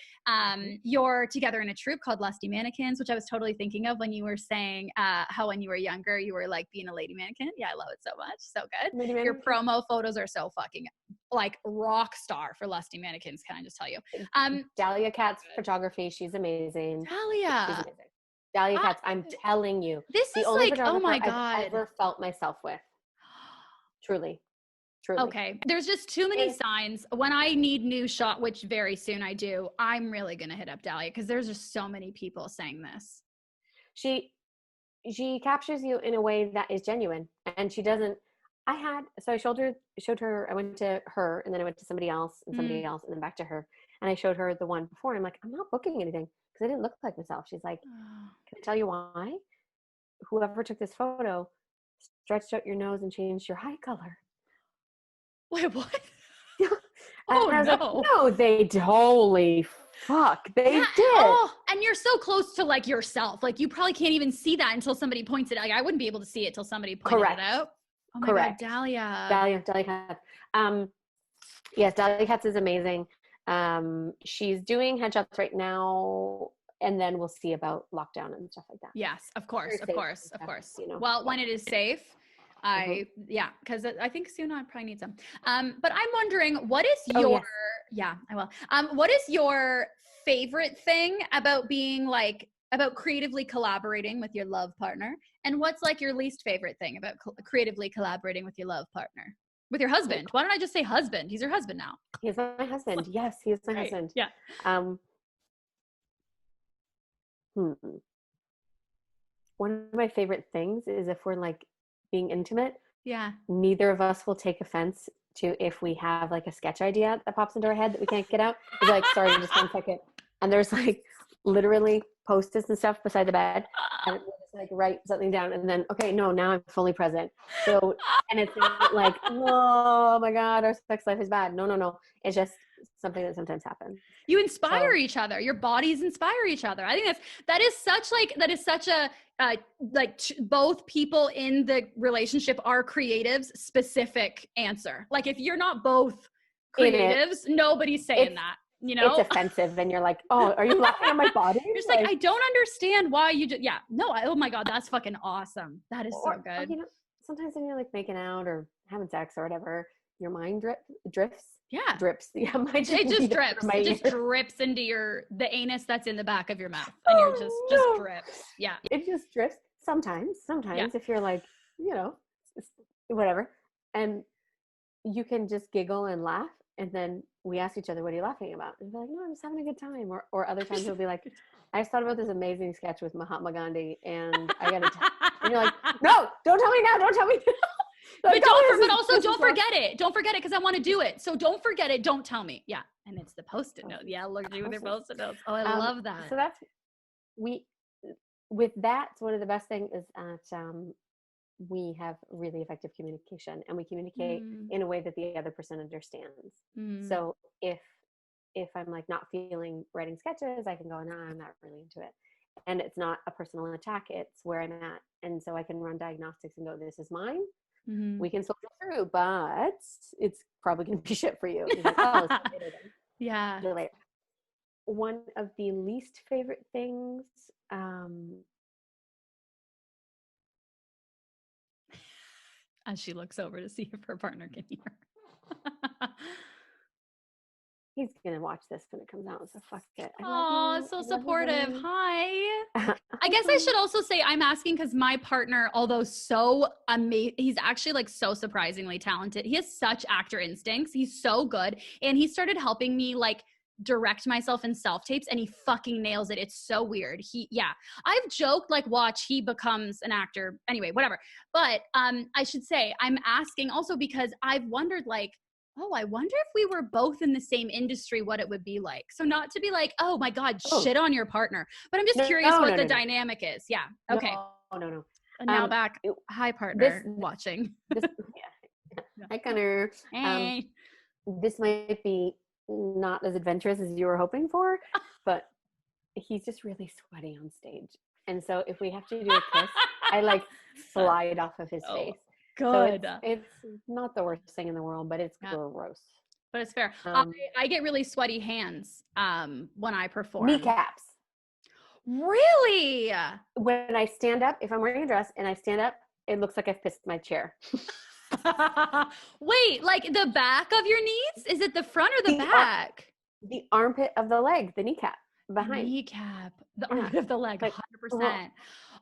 Speaker 1: You're together in a troupe called Lusty Mannequins, which I was totally thinking of when you were saying how when you were younger, you were like being a lady mannequin. Yeah, I love it so much. So good. Your promo photos are so fucking like rock star for Lusty Mannequins, can I just tell you?
Speaker 2: Dahlia Katz photography, she's amazing.
Speaker 1: Dahlia.
Speaker 2: She's amazing. Dahlia Katz, I'm telling you.
Speaker 1: This is like, oh my God.
Speaker 2: I've ever felt myself with. Truly.
Speaker 1: Okay. There's just too many signs. When I need new shot, which very soon I do, I'm really going to hit up Dahlia because there's just so many people saying this.
Speaker 2: She captures you in a way that is genuine, and she doesn't. I showed her, I went to her, and then I went to somebody else, and somebody else, and then back to her. And I showed her the one before, and I'm like, I'm not booking anything because I didn't look like myself. She's like, can I tell you why? Whoever took this photo stretched out your nose and changed your eye color.
Speaker 1: Wait, what?
Speaker 2: Oh, no. Like, no, they holy fuck, they did.
Speaker 1: Oh, and you're so close to like yourself. Like you probably can't even see that until somebody points it out. Like, I wouldn't be able to see it till somebody pointed it out. Oh my God, Dahlia Katz.
Speaker 2: Yes, Dahlia Katz is amazing. She's doing headshots right now, and then we'll see about lockdown and stuff like that.
Speaker 1: Yes, of course. You know, well, when it is safe. Because I think soon I probably need some. But I'm wondering, what is your, I will. What is your favorite thing about being like, about creatively collaborating with your love partner? And what's like your least favorite thing about creatively collaborating with your love partner? With your husband? Why don't I just say husband? He's your husband now.
Speaker 2: He's my husband. Yes, he is my husband.
Speaker 1: Yeah.
Speaker 2: One of my favorite things is if we're like being intimate.
Speaker 1: Yeah.
Speaker 2: Neither of us will take offense to if we have like a sketch idea that pops into our head that we can't get out. We're like, sorry, just 1 second. And there's like literally Post-its and stuff beside the bed, and we'll just like write something down, and then now I'm fully present. So, and it's not like, oh my God, our sex life is bad. No. It's just something that sometimes happens.
Speaker 1: You inspire each other. Your bodies inspire each other. I think that is such a both people in the relationship are creatives specific answer. Like if you're not both creatives, nobody's saying that. You know,
Speaker 2: it's offensive, and you're like, "Oh, are you laughing at my body?"
Speaker 1: You're just like, I don't understand why you just. Yeah, no. Oh my God, that's fucking awesome. That is so good.
Speaker 2: Or, sometimes when you're like making out or having sex or whatever, your mind drifts.
Speaker 1: Yeah,
Speaker 2: drips. Yeah,
Speaker 1: it just drips. It just drips into the anus that's in the back of your mouth, and you're just drips. Yeah,
Speaker 2: it just drifts. Sometimes if you're like, whatever, and you can just giggle and laugh. And then we ask each other, what are you laughing about? And we're like, no, I'm just having a good time. Or other times we'll be like, I just thought about this amazing sketch with Mahatma Gandhi, and I got to and you're like, no, don't tell me now. Don't tell me now.
Speaker 1: But also don't forget it. Don't forget it because I want to do it. So don't forget it. Don't tell me. Yeah. And it's the Post-it note. Yeah, look at you with your Post-it notes. Oh, I love that.
Speaker 2: So that's with that. One of the best things is that we have really effective communication, and we communicate in a way that the other person understands. So if I'm like not feeling writing sketches, I can go, no, I'm not really into it. And it's not a personal attack, it's where I'm at. And so I can run diagnostics and go, this is mine. We can soldier through, but it's probably going to be shit for you. Like, oh, it's later then.
Speaker 1: Yeah.
Speaker 2: Later. One of the least favorite things,
Speaker 1: as she looks over to see if her partner can hear.
Speaker 2: He's gonna watch this when it comes out, so fuck it.
Speaker 1: Oh, so supportive. Hi. I guess I should also say I'm asking because my partner, although so amazing, he's actually like so surprisingly talented. He has such actor instincts. He's so good, and he started helping me like direct myself in self-tapes, and he fucking nails it. It's so weird. I've joked like, watch, he becomes an actor. Anyway, whatever. But I should say I'm asking also because I've wondered like, oh, I wonder if we were both in the same industry, what it would be like. So not to be like, oh my God, shit on your partner. But I'm just curious what the dynamic is. Yeah. Okay.
Speaker 2: No.
Speaker 1: And now back. Hi, partner, watching.
Speaker 2: Hi, Connor.
Speaker 1: Hey.
Speaker 2: This might be not as adventurous as you were hoping for, but he's just really sweaty on stage. And so if we have to do a kiss, I like slide off of his face.
Speaker 1: Good.
Speaker 2: So it's not the worst thing in the world, but it's gross.
Speaker 1: But it's fair. I get really sweaty hands when I perform.
Speaker 2: Kneecaps.
Speaker 1: Really?
Speaker 2: When I stand up, if I'm wearing a dress and I stand up, it looks like I've pissed my chair.
Speaker 1: Wait, like the back of your knees? Is it the front or the back?
Speaker 2: The armpit of the leg, the kneecap behind.
Speaker 1: Kneecap, the armpit of the leg, 100%.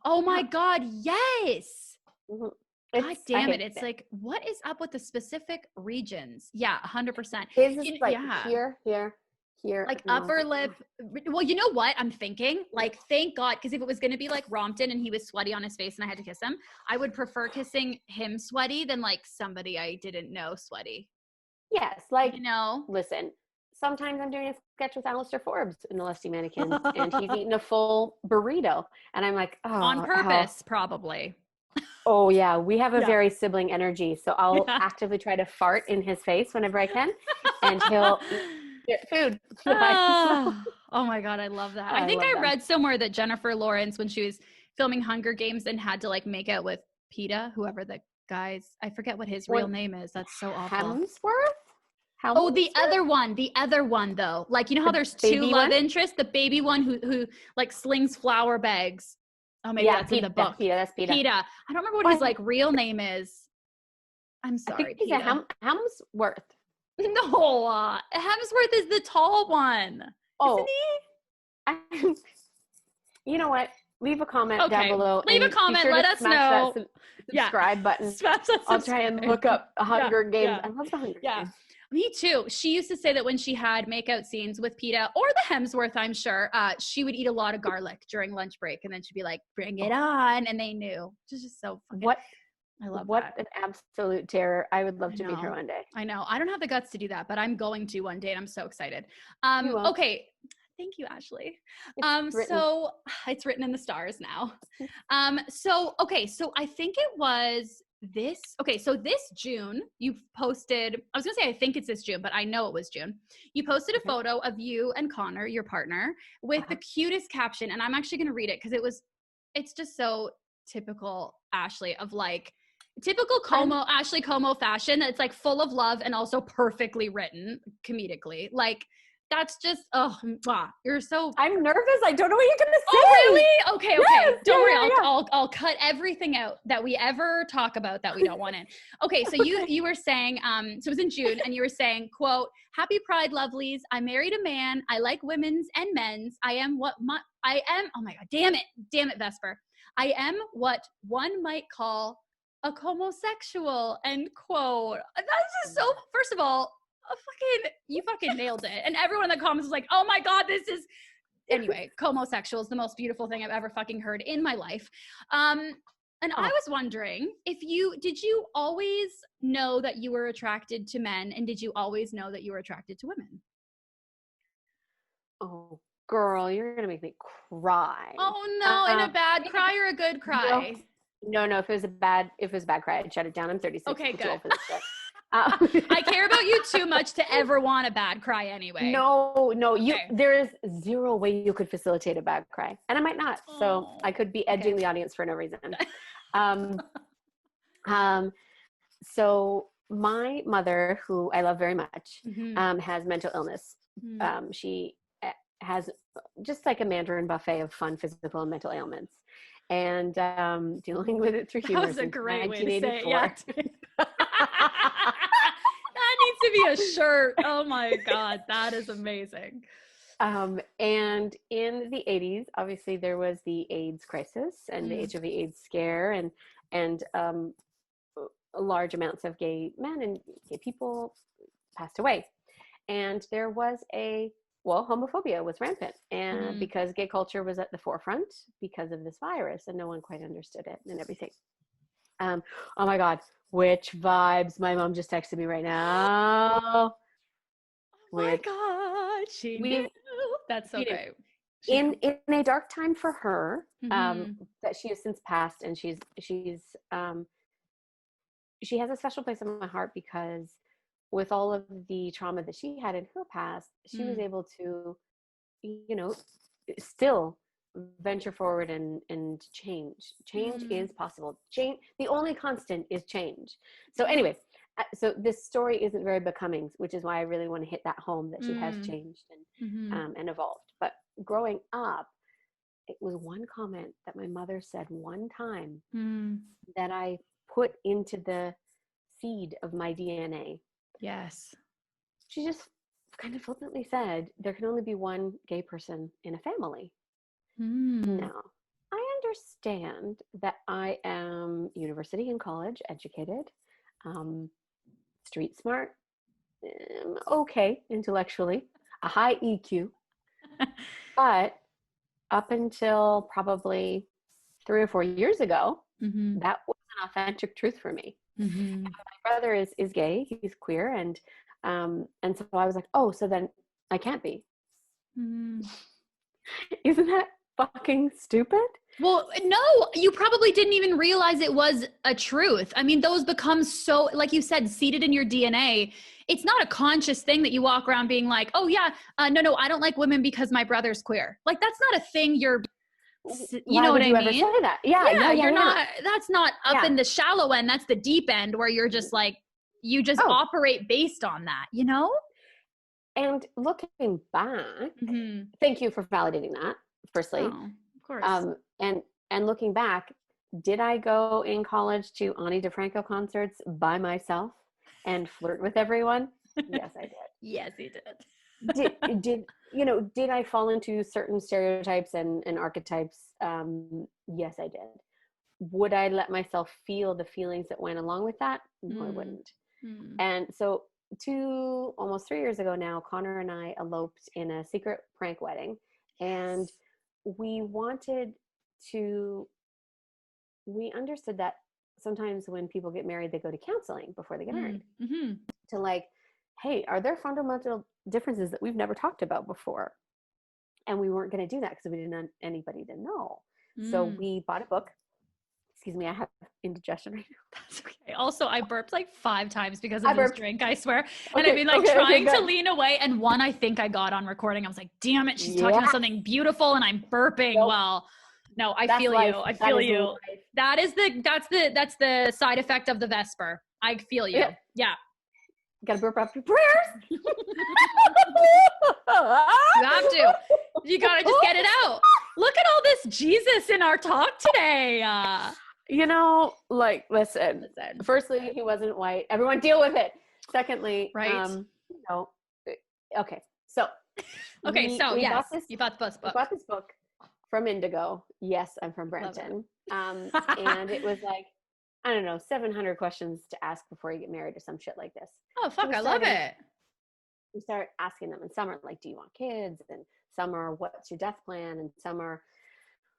Speaker 1: Oh my God, yes. God damn it. It's like, what is up with the specific regions? Yeah, 100%.
Speaker 2: It's like here.
Speaker 1: Like upper lip. Well, you know what I'm thinking? Like, thank God, because if it was going to be like Rompton and he was sweaty on his face and I had to kiss him, I would prefer kissing him sweaty than like somebody I didn't know sweaty.
Speaker 2: Yes, like,
Speaker 1: listen,
Speaker 2: sometimes I'm doing a sketch with Alistair Forbes in the Lusty Mannequins and he's eating a full burrito. And I'm like, oh.
Speaker 1: On purpose, probably.
Speaker 2: Oh yeah, we have a very sibling energy. So I'll actively try to fart in his face whenever I can, and he'll get food.
Speaker 1: Oh my God, I love that. I think I read somewhere that Jennifer Lawrence, when she was filming Hunger Games and had to like make out with PETA, whoever the guy's, I forget what his real name is. That's so awful.
Speaker 2: Hemsworth?
Speaker 1: Oh, the other one though. Like, you know how there's two love interests? The baby one who like slings flour bags. Oh, maybe that's in the book.
Speaker 2: That's PETA.
Speaker 1: I don't remember what his like real name is. I'm sorry.
Speaker 2: I think he's a Hemsworth.
Speaker 1: No, Hemsworth is the tall one. Oh,
Speaker 2: isn't he? You know what? Leave a comment down below.
Speaker 1: Leave a comment. Let us know.
Speaker 2: Subscribe button. I'll try and look up Hunger Games. I love the Hunger Games.
Speaker 1: Me too. She used to say that when she had makeout scenes with PETA or the Hemsworth, I'm sure, she would eat a lot of garlic during lunch break, and then she'd be like, "Bring it on," and they knew. It's just so fucking. I love that.
Speaker 2: An absolute terror. I would love to meet her one day.
Speaker 1: I know. I don't have the guts to do that, but I'm going to one day, and I'm so excited. Okay. Thank you, Ashley. So it's written in the stars now. So I think it was this June you posted, I was gonna say I think it's this June, but I know it was June. You posted a photo of you and Connor, your partner, with the cutest caption, and I'm actually gonna read it because it's just so typical Ashley, of like typical Ashley Comeau fashion. It's like full of love and also perfectly written comedically. Like, that's just, you're so.
Speaker 2: I'm nervous. I don't know what you're gonna say.
Speaker 1: Oh, really? Okay. Yes, don't worry. I'll cut everything out that we ever talk about that we don't want in. Okay, so you were saying, so it was in June, and you were saying, quote, "Happy Pride, lovelies. I married a man. I like women's and men's. I am. Oh my God, damn it, Vesper. I am what one might call a homosexual," end quote. That's just so. First of all, you fucking nailed it. And everyone in the comments was like, "Oh my God, this is," anyway, homosexual is the most beautiful thing I've ever fucking heard in my life. And And I was wondering did you always know that you were attracted to men, and did you always know that you were attracted to women?
Speaker 2: Oh, girl, you're gonna make me cry.
Speaker 1: Oh no, in a bad cry or a good cry?
Speaker 2: No. If it was a bad cry, I'd shut it down. I'm 36.
Speaker 1: Okay,
Speaker 2: I'm too
Speaker 1: good.
Speaker 2: old for this shit.
Speaker 1: I care about you too much to ever want a bad cry anyway.
Speaker 2: No,
Speaker 1: Okay.
Speaker 2: there is zero way you could facilitate a bad cry, and I might not. So I could be edging the audience for no reason. So my mother, who I love very much, has mental illness. She has just like a Mandarin buffet of fun physical and mental ailments, and dealing with it through humor.
Speaker 1: That was a great way to say it. Yeah. That needs to be a shirt. Oh my God, that is amazing.
Speaker 2: And in the 80s, obviously there was the AIDS crisis and the HIV/AIDS scare, and large amounts of gay men and gay people passed away. And there was homophobia was rampant, and because gay culture was at the forefront because of this virus, and no one quite understood it and everything. Oh my God, which vibes? My mom just texted me right now.
Speaker 1: Oh my God, she knew. That's so great.
Speaker 2: In a dark time for her, that she has since passed, and she has a special place in my heart because with all of the trauma that she had in her past, she was able to, still venture forward and change. Change is possible. Change. The only constant is change. So anyway, so this story isn't very becoming, which is why I really want to hit that home that she has changed and evolved. But growing up, it was one comment that my mother said one time that I put into the seed of my DNA.
Speaker 1: Yes.
Speaker 2: She just kind of flippantly said, there can only be one gay person in a family. Now, I understand that I am university and college educated, street smart, okay intellectually, a high EQ, but up until probably 3 or 4 years ago, that was an authentic truth for me. My brother is gay, he's queer, and so I was like, oh, so then I can't be. Isn't that fucking stupid?
Speaker 1: Well, no, you probably didn't even realize it was a truth. I mean, those become so, like you said, seated in your DNA. It's not a conscious thing that you walk around being like, oh yeah, no, I don't like women because my brother's queer. Like, that's not a thing you know what I mean? Ever say that?
Speaker 2: Yeah,
Speaker 1: you're not, that's not up in the shallow end. That's the deep end where you're just like, you just operate based on that, you know?
Speaker 2: And looking back, thank you for validating that, firstly.
Speaker 1: Oh, of course.
Speaker 2: And looking back, did I go in college to Ani DeFranco concerts by myself and flirt with everyone? Yes, I did.
Speaker 1: Yes, you did.
Speaker 2: Did I fall into certain stereotypes and archetypes? Yes, I did. Would I let myself feel the feelings that went along with that? No, I wouldn't. And so almost 3 years ago now, Connor and I eloped in a secret prank wedding, and we understood that sometimes when people get married, they go to counseling before they get married to like, hey, are there fundamental differences that we've never talked about before? And we weren't going to do that because we didn't want anybody to know. So we bought a book. Excuse me, I have indigestion right now.
Speaker 1: That's okay. Also, I burped like 5 times because of this drink, I swear. And I've been like trying to lean away. And one I think I got on recording. I was like, damn it, she's talking about something beautiful and I'm burping. Nope. Well, no, I feel you. I feel you. That's the side effect of the Vesper. I feel you. Yeah.
Speaker 2: You gotta burp up your prayers.
Speaker 1: You have to. You gotta just get it out. Look at all this Jesus in our talk today.
Speaker 2: Listen. Firstly, he wasn't white. Everyone deal with it. Secondly,
Speaker 1: right.
Speaker 2: Okay. So,
Speaker 1: you bought this book.
Speaker 2: We bought this book from Indigo. Yes, I'm from Brampton. And it was like, I don't know, 700 questions to ask before you get married or some shit like this.
Speaker 1: Oh, fuck, I love it.
Speaker 2: We start asking them, and some are like, do you want kids? And some are, what's your death plan? And some are,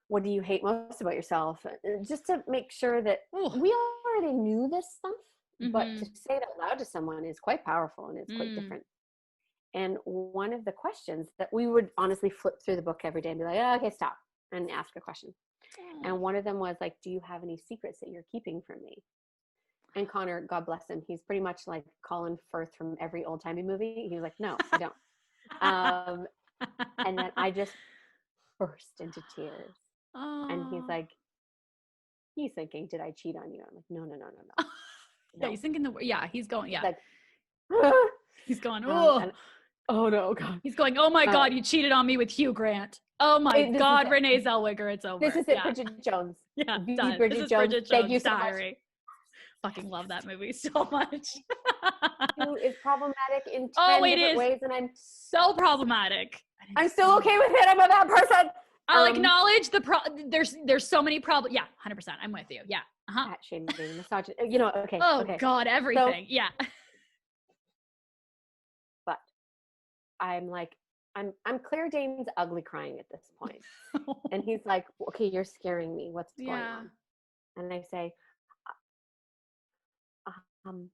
Speaker 2: what do you hate most about yourself? Just to make sure that we already knew this stuff, but to say it out loud to someone is quite powerful and it's quite different. And one of the questions that we would honestly flip through the book every day and be like, oh, okay, stop, and ask a question. And one of them was like, do you have any secrets that you're keeping from me? And Connor, God bless him, he's pretty much like Colin Firth from every old-timey movie. He was like, no, I don't. And then I just burst into tears. And he's like, he's thinking, did I cheat on you? I'm like, no.
Speaker 3: Yeah, he's thinking he's going,
Speaker 2: Like,
Speaker 3: he's going,
Speaker 2: oh no, God.
Speaker 3: He's going, oh my God, you cheated on me with Hugh Grant. Oh my God, Renee Zellweger, it's over.
Speaker 2: This is it, Bridget Jones.
Speaker 3: Yeah, done.
Speaker 2: Bridget
Speaker 3: this is
Speaker 2: Jones.
Speaker 3: Bridget Jones'
Speaker 2: Thank you so
Speaker 3: Diary. Much. Fucking love that movie so much.
Speaker 2: Who is problematic in 10 different ways, and I'm
Speaker 3: so problematic.
Speaker 2: I'm still okay with it. I'm a bad person.
Speaker 3: I'll acknowledge there's so many problems. Yeah, 100%. I'm with you. Yeah.
Speaker 2: Fat shaming, misogyny. You know, okay.
Speaker 3: Oh
Speaker 2: okay.
Speaker 3: God, everything.
Speaker 2: So,
Speaker 3: yeah.
Speaker 2: But I'm like, I'm Claire Danes ugly crying at this point. And he's like, okay, you're scaring me. What's going on? And I say, I'm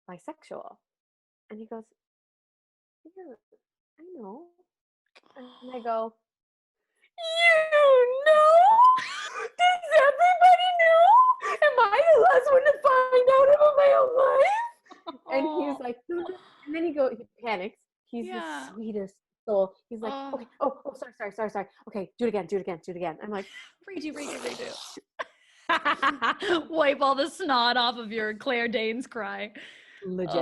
Speaker 2: bisexual. And he goes, yeah, I know. And I go, you know? Does everybody know? Am I the last one to find out about my own life? And he's like, no. And then he panics. He's the sweetest soul. He's like, okay, sorry. Okay, do it again. I'm like,
Speaker 3: redo. Wipe all the snot off of your Claire Danes cry.
Speaker 2: Legit.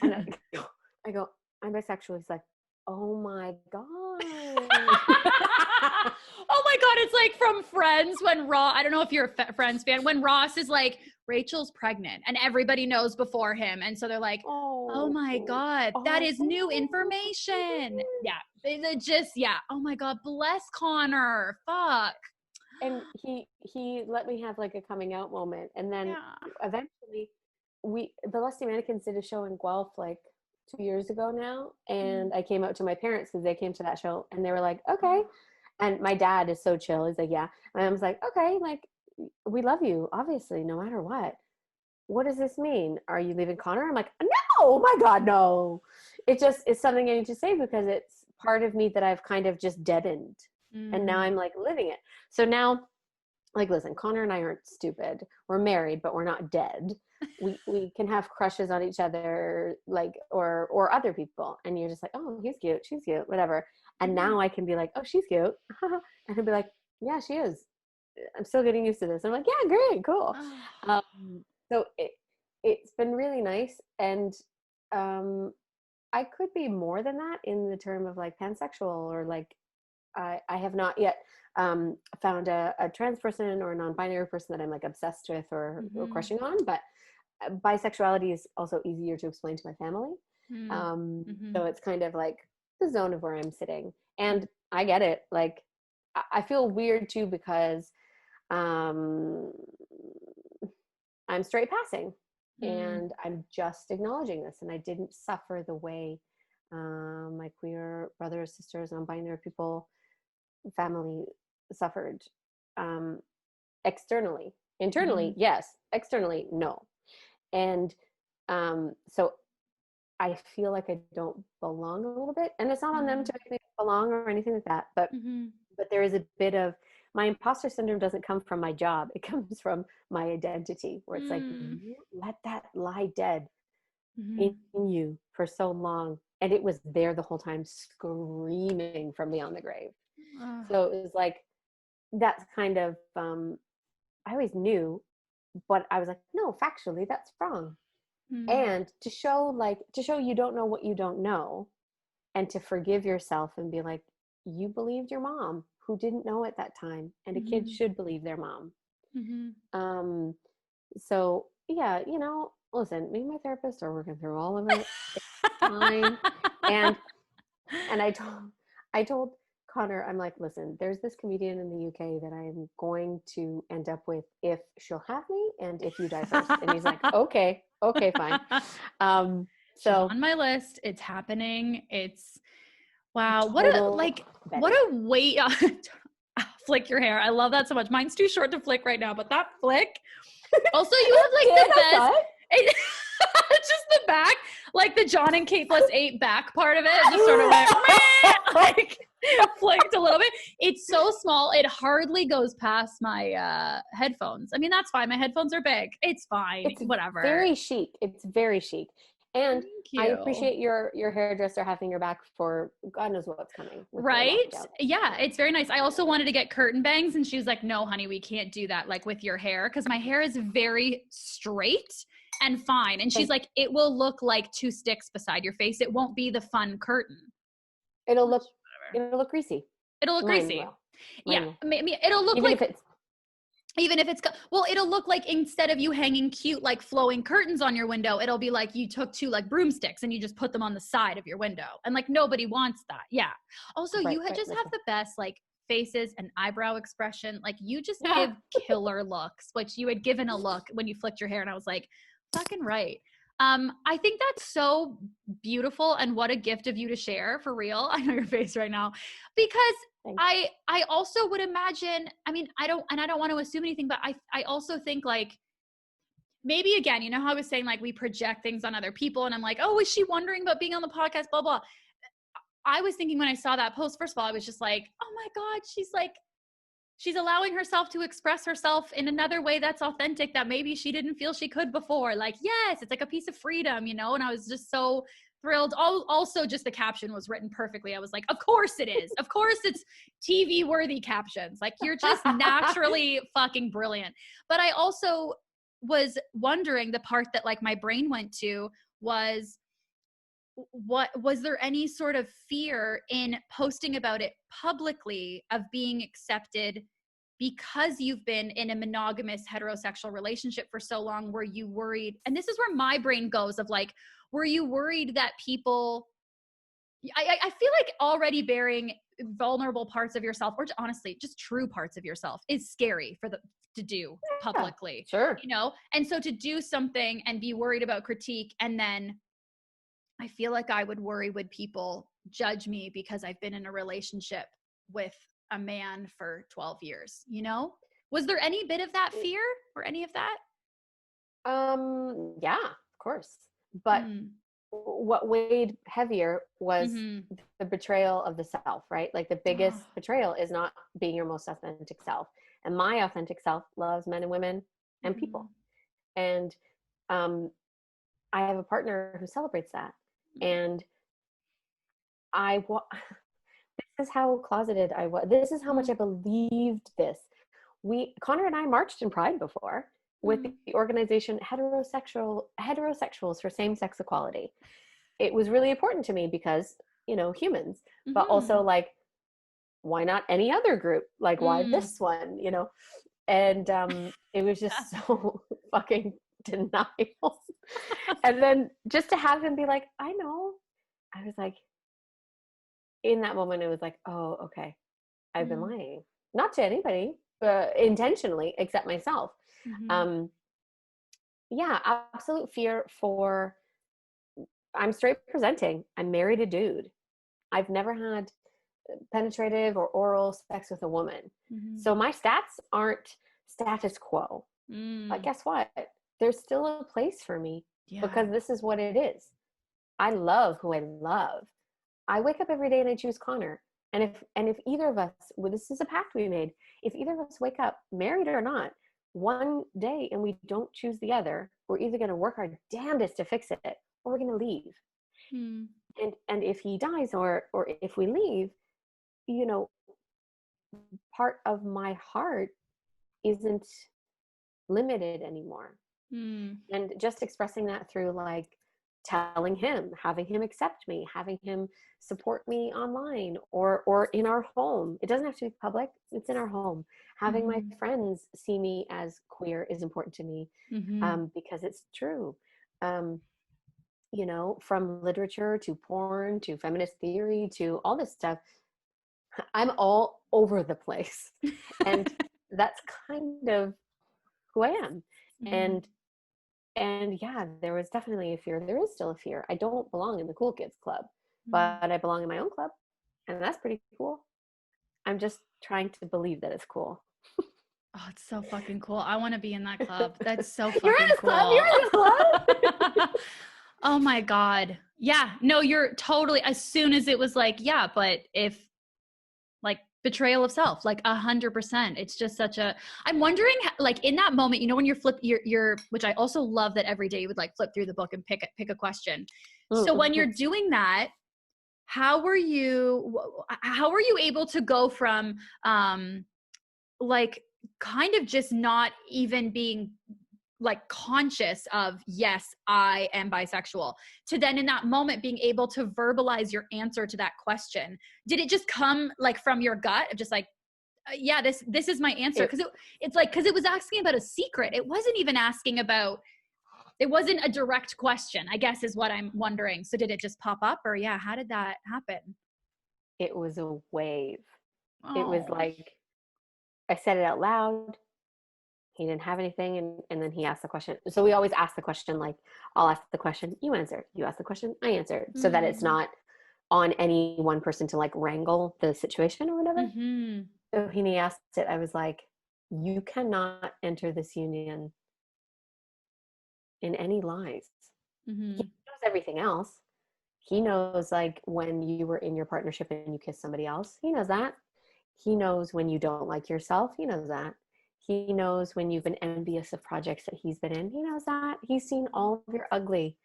Speaker 2: And I go, I'm bisexual. He's like, oh my God.
Speaker 3: Oh my God. It's like from Friends when I don't know if you're a Friends fan, when Ross is like, Rachel's pregnant and everybody knows before him. And so they're like, oh my God, that is new information. Yeah. They just, oh my God, bless Connor. Fuck.
Speaker 2: And he let me have like a coming out moment. And then eventually the Lusty Mannequins did a show in Guelph like 2 years ago now. And I came out to my parents because they came to that show and they were like, okay. And my dad is so chill. He's like, yeah. And I was like, okay, like, we love you, obviously, no matter what. What does this mean? Are you leaving Connor? I'm like, no, oh my God, no. It's something I need to say because it's part of me that I've kind of just deadened. And now I'm like living it. So now, like, listen, Connor and I aren't stupid. We're married, but we're not dead. We can have crushes on each other, like, or other people. And you're just like, oh, he's cute, she's cute, whatever. And now I can be like, oh, she's cute. And he'll be like, yeah, she is. I'm still getting used to this. I'm like, yeah, great, cool. So it's been really nice. And I could be more than that in the term of like pansexual or like, I have not yet found a trans person or a non-binary person that I'm like obsessed with or crushing on, but bisexuality is also easier to explain to my family. So it's kind of like the zone of where I'm sitting. And I get it. Like, I feel weird too because I'm straight passing and I'm just acknowledging this, and I didn't suffer the way my queer brothers, sisters, non-binary people, family suffered externally. Internally, yes. Externally, no. And so I feel like I don't belong a little bit, and it's not on them to make me belong or anything like that, but there is a bit of my imposter syndrome doesn't come from my job. It comes from my identity, where it's like, you let that lie dead in you for so long. And it was there the whole time, screaming from beyond the grave. So it was like, that's kind of, I always knew, but I was like, no, factually, that's wrong. And to show you don't know what you don't know, and to forgive yourself and be like, you believed your mom who didn't know at that time, and a kid should believe their mom. So yeah, you know, listen, me and my therapist are working through all of it. It's fine. And I told Connor, I'm like, listen, there's this comedian in the UK that I am going to end up with if she'll have me and if you die first. And he's like, okay, fine. So
Speaker 3: on my list, it's happening. It's wow. What a weight.
Speaker 1: flick your hair. I love that so much. Mine's too short to flick right now, but that flick. Also, you have like the best. Just the back, like the John and Kate plus 8 back part of it just sort of went like flicked a little bit. It's so small, it hardly goes past my headphones. I mean, that's fine. My headphones are big. It's fine. It's whatever.
Speaker 2: Very chic. It's very chic. And I appreciate your hairdresser having your back for God knows what's coming.
Speaker 1: Right? Yeah, it's very nice. I also wanted to get curtain bangs, and she was like, no, honey, we can't do that like with your hair, because my hair is very straight and fine. And she's like, it will look like 2 sticks beside your face. It won't be the fun curtain.
Speaker 2: It'll look greasy.
Speaker 1: It'll look greasy. Yeah. Maybe it'll look even if it's, well, it'll look like instead of you hanging cute, like flowing curtains on your window, it'll be like you took 2 like broomsticks and you just put them on the side of your window. And like, nobody wants that. Yeah. Also, you have the best like faces and eyebrow expression. Like you just give killer looks, which you had given a look when you flicked your hair. And I was like, fucking right. I think that's so beautiful, and what a gift of you to share, for real. I know your face right now, because I also would imagine, I mean, I don't want to assume anything, but I also think like, maybe again, you know how I was saying, like we project things on other people, and I'm like, oh, is she wondering about being on the podcast, blah, blah. I was thinking when I saw that post, first of all, I was just like, oh my God, she's allowing herself to express herself in another way that's authentic that maybe she didn't feel she could before. Like, yes, it's like a piece of freedom, you know? And I was just so thrilled. Also, just the caption was written perfectly. I was like, of course it is. Of course it's TV worthy captions. Like, you're just naturally fucking brilliant. But I also was wondering, the part that like my brain went to was, what was there any sort of fear in posting about it publicly of being accepted because you've been in a monogamous heterosexual relationship for so long? Were you worried? And this is where my brain goes of like, were you worried that people, I feel like already bearing vulnerable parts of yourself, or honestly, just true parts of yourself, is scary to do publicly,
Speaker 2: sure,
Speaker 1: you know? And so to do something and be worried about critique, and then I feel like I would worry, would people judge me because I've been in a relationship with a man for 12 years, you know? Was there any bit of that fear or any of that?
Speaker 2: Yeah, of course. But what weighed heavier was the betrayal of the self, right? Like the biggest betrayal is not being your most authentic self. And my authentic self loves men and women and people. And I have a partner who celebrates that. And this is how closeted I was. This is how much I believed this. Connor and I marched in Pride before with the organization Heterosexuals for Same-Sex Equality. It was really important to me because, you know, humans, but also like, why not any other group? Like, why this one, you know? And it was just so fucking denial. And then just to have him be like, I know, I was like, in that moment it was like, oh, okay, I've been lying, not to anybody, but intentionally, except myself. Yeah, absolute fear for, I'm straight presenting, I'm married a dude, I've never had penetrative or oral sex with a woman, so my stats aren't status quo. But guess what? There's still a place for me, because this is what it is. I love who I love. I wake up every day and I choose Connor. And if either of us, well, this is a pact we made, if either of us wake up, married or not, one day and we don't choose the other, we're either going to work our damnedest to fix it, or we're going to leave. And if he dies or if we leave, you know, part of my heart isn't limited anymore. And just expressing that through like telling him, having him accept me, having him support me online or in our home. It doesn't have to be public, it's in our home. Having my friends see me as queer is important to me, because it's true. You know, from literature to porn to feminist theory to all this stuff, I'm all over the place. And that's kind of who I am. And yeah, there was definitely a fear. There is still a fear. I don't belong in the cool kids club, but I belong in my own club, and that's pretty cool. I'm just trying to believe that it's cool.
Speaker 1: Oh, it's so fucking cool. I want to be in that club. That's so
Speaker 2: You're in
Speaker 1: fucking
Speaker 2: this
Speaker 1: cool.
Speaker 2: club? You're in this club?
Speaker 1: Oh my God. Yeah. No, you're totally, as soon as it was like, yeah, but if like betrayal of self, like 100%, it's just such a, I'm wondering like in that moment, you know, when you're which I also love that every day you would like flip through the book and pick a question. So when you're doing that, how were you able to go from, like kind of just not even being like conscious of, yes, I am bisexual, to then in that moment being able to verbalize your answer to that question? Did it just come like from your gut of just like, yeah, this is my answer? Because it was asking about a secret. It wasn't even asking about, it wasn't a direct question, I guess is what I'm wondering. So did it just pop up, or yeah, how did that happen?
Speaker 2: It was a wave.
Speaker 1: Oh.
Speaker 2: It was like, I said it out loud. He didn't have anything. And then he asked the question. So we always ask the question, like, I'll ask the question, you answer. You ask the question, I answer. So that it's not on any one person to like wrangle the situation or whatever.
Speaker 1: Mm-hmm.
Speaker 2: So when he asked it, I was like, you cannot enter this union in any lies.
Speaker 1: Mm-hmm.
Speaker 2: He knows everything else. He knows like when you were in your partnership and you kissed somebody else. He knows that. He knows when you don't like yourself. He knows that. He knows when you've been envious of projects that he's been in. He knows that. He's seen all of your ugly.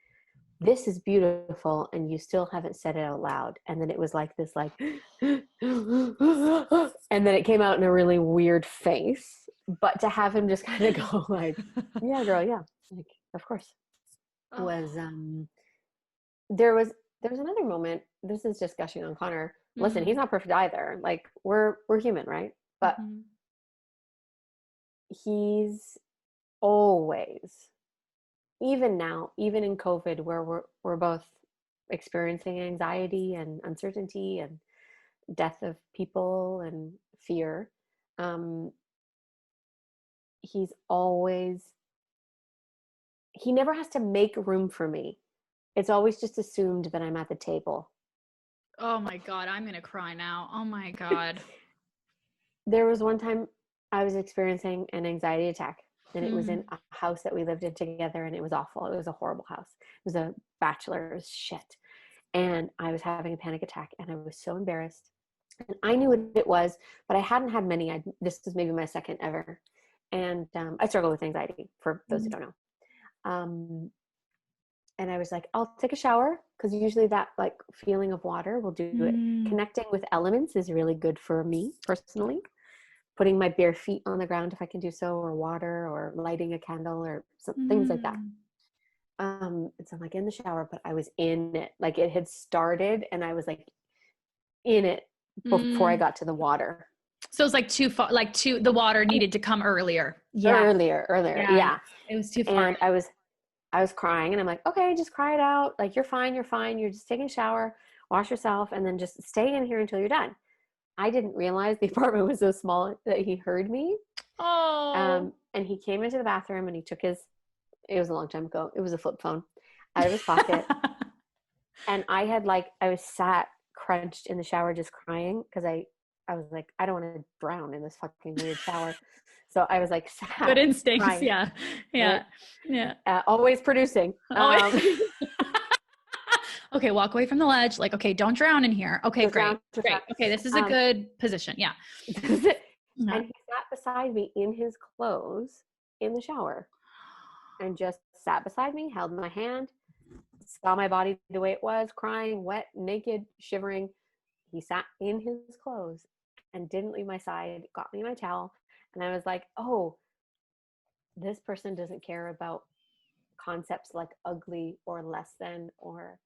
Speaker 2: This is beautiful, and you still haven't said it out loud. And then it was like this, like, and then it came out in a really weird face. But to have him just kind of go like, yeah, girl, yeah, like, of course, was there was another moment. This is just gushing on Connor. Listen, he's not perfect either. Like we're human, right? But he's always, even now, even in COVID, where we're both experiencing anxiety and uncertainty and death of people and fear, he's always, he never has to make room for me. It's always just assumed that I'm at the table.
Speaker 1: Oh my God, I'm gonna cry now. Oh my God. There
Speaker 2: was one time I was experiencing an anxiety attack, and it was in a house that we lived in together, and it was awful. It was a horrible house. It was a bachelor's shit. And I was having a panic attack, and I was so embarrassed. And I knew what it was, but I hadn't had many. This was maybe my second ever. And I struggle with anxiety, for those who don't know. And I was like, I'll take a shower, because usually that like feeling of water will do it. Connecting with elements is really good for me personally. Putting my bare feet on the ground if I can do so, or water, or lighting a candle, or things like that. And so I'm like in the shower, but I was in it. Like it had started, and I was like in it before I got to the water.
Speaker 1: So it was like too far, like the water needed to come earlier.
Speaker 2: Yeah. Earlier. Yeah.
Speaker 1: It was too far.
Speaker 2: And I was crying, and I'm like, okay, just cry it out. Like, you're fine. You're just taking a shower, wash yourself, and then just stay in here until you're done. I didn't realize the apartment was so small that he heard me.
Speaker 1: Oh.
Speaker 2: And he came into the bathroom, and he took it was a long time ago. It was a flip phone out of his pocket. And I was sat crunched in the shower just crying, because I was like, I don't want to drown in this fucking weird shower. So I was like, sat,
Speaker 1: good instincts.
Speaker 2: crying.
Speaker 1: Yeah.
Speaker 2: Always producing.
Speaker 1: Okay, walk away from the ledge. Like, okay, don't drown in here. Okay, great. Okay, this is a good position. Yeah.
Speaker 2: And he sat beside me in his clothes in the shower, and just sat beside me, held my hand, saw my body the way it was, crying, wet, naked, shivering. He sat in his clothes and didn't leave my side, got me my towel. And I was like, oh, this person doesn't care about concepts like ugly or less than or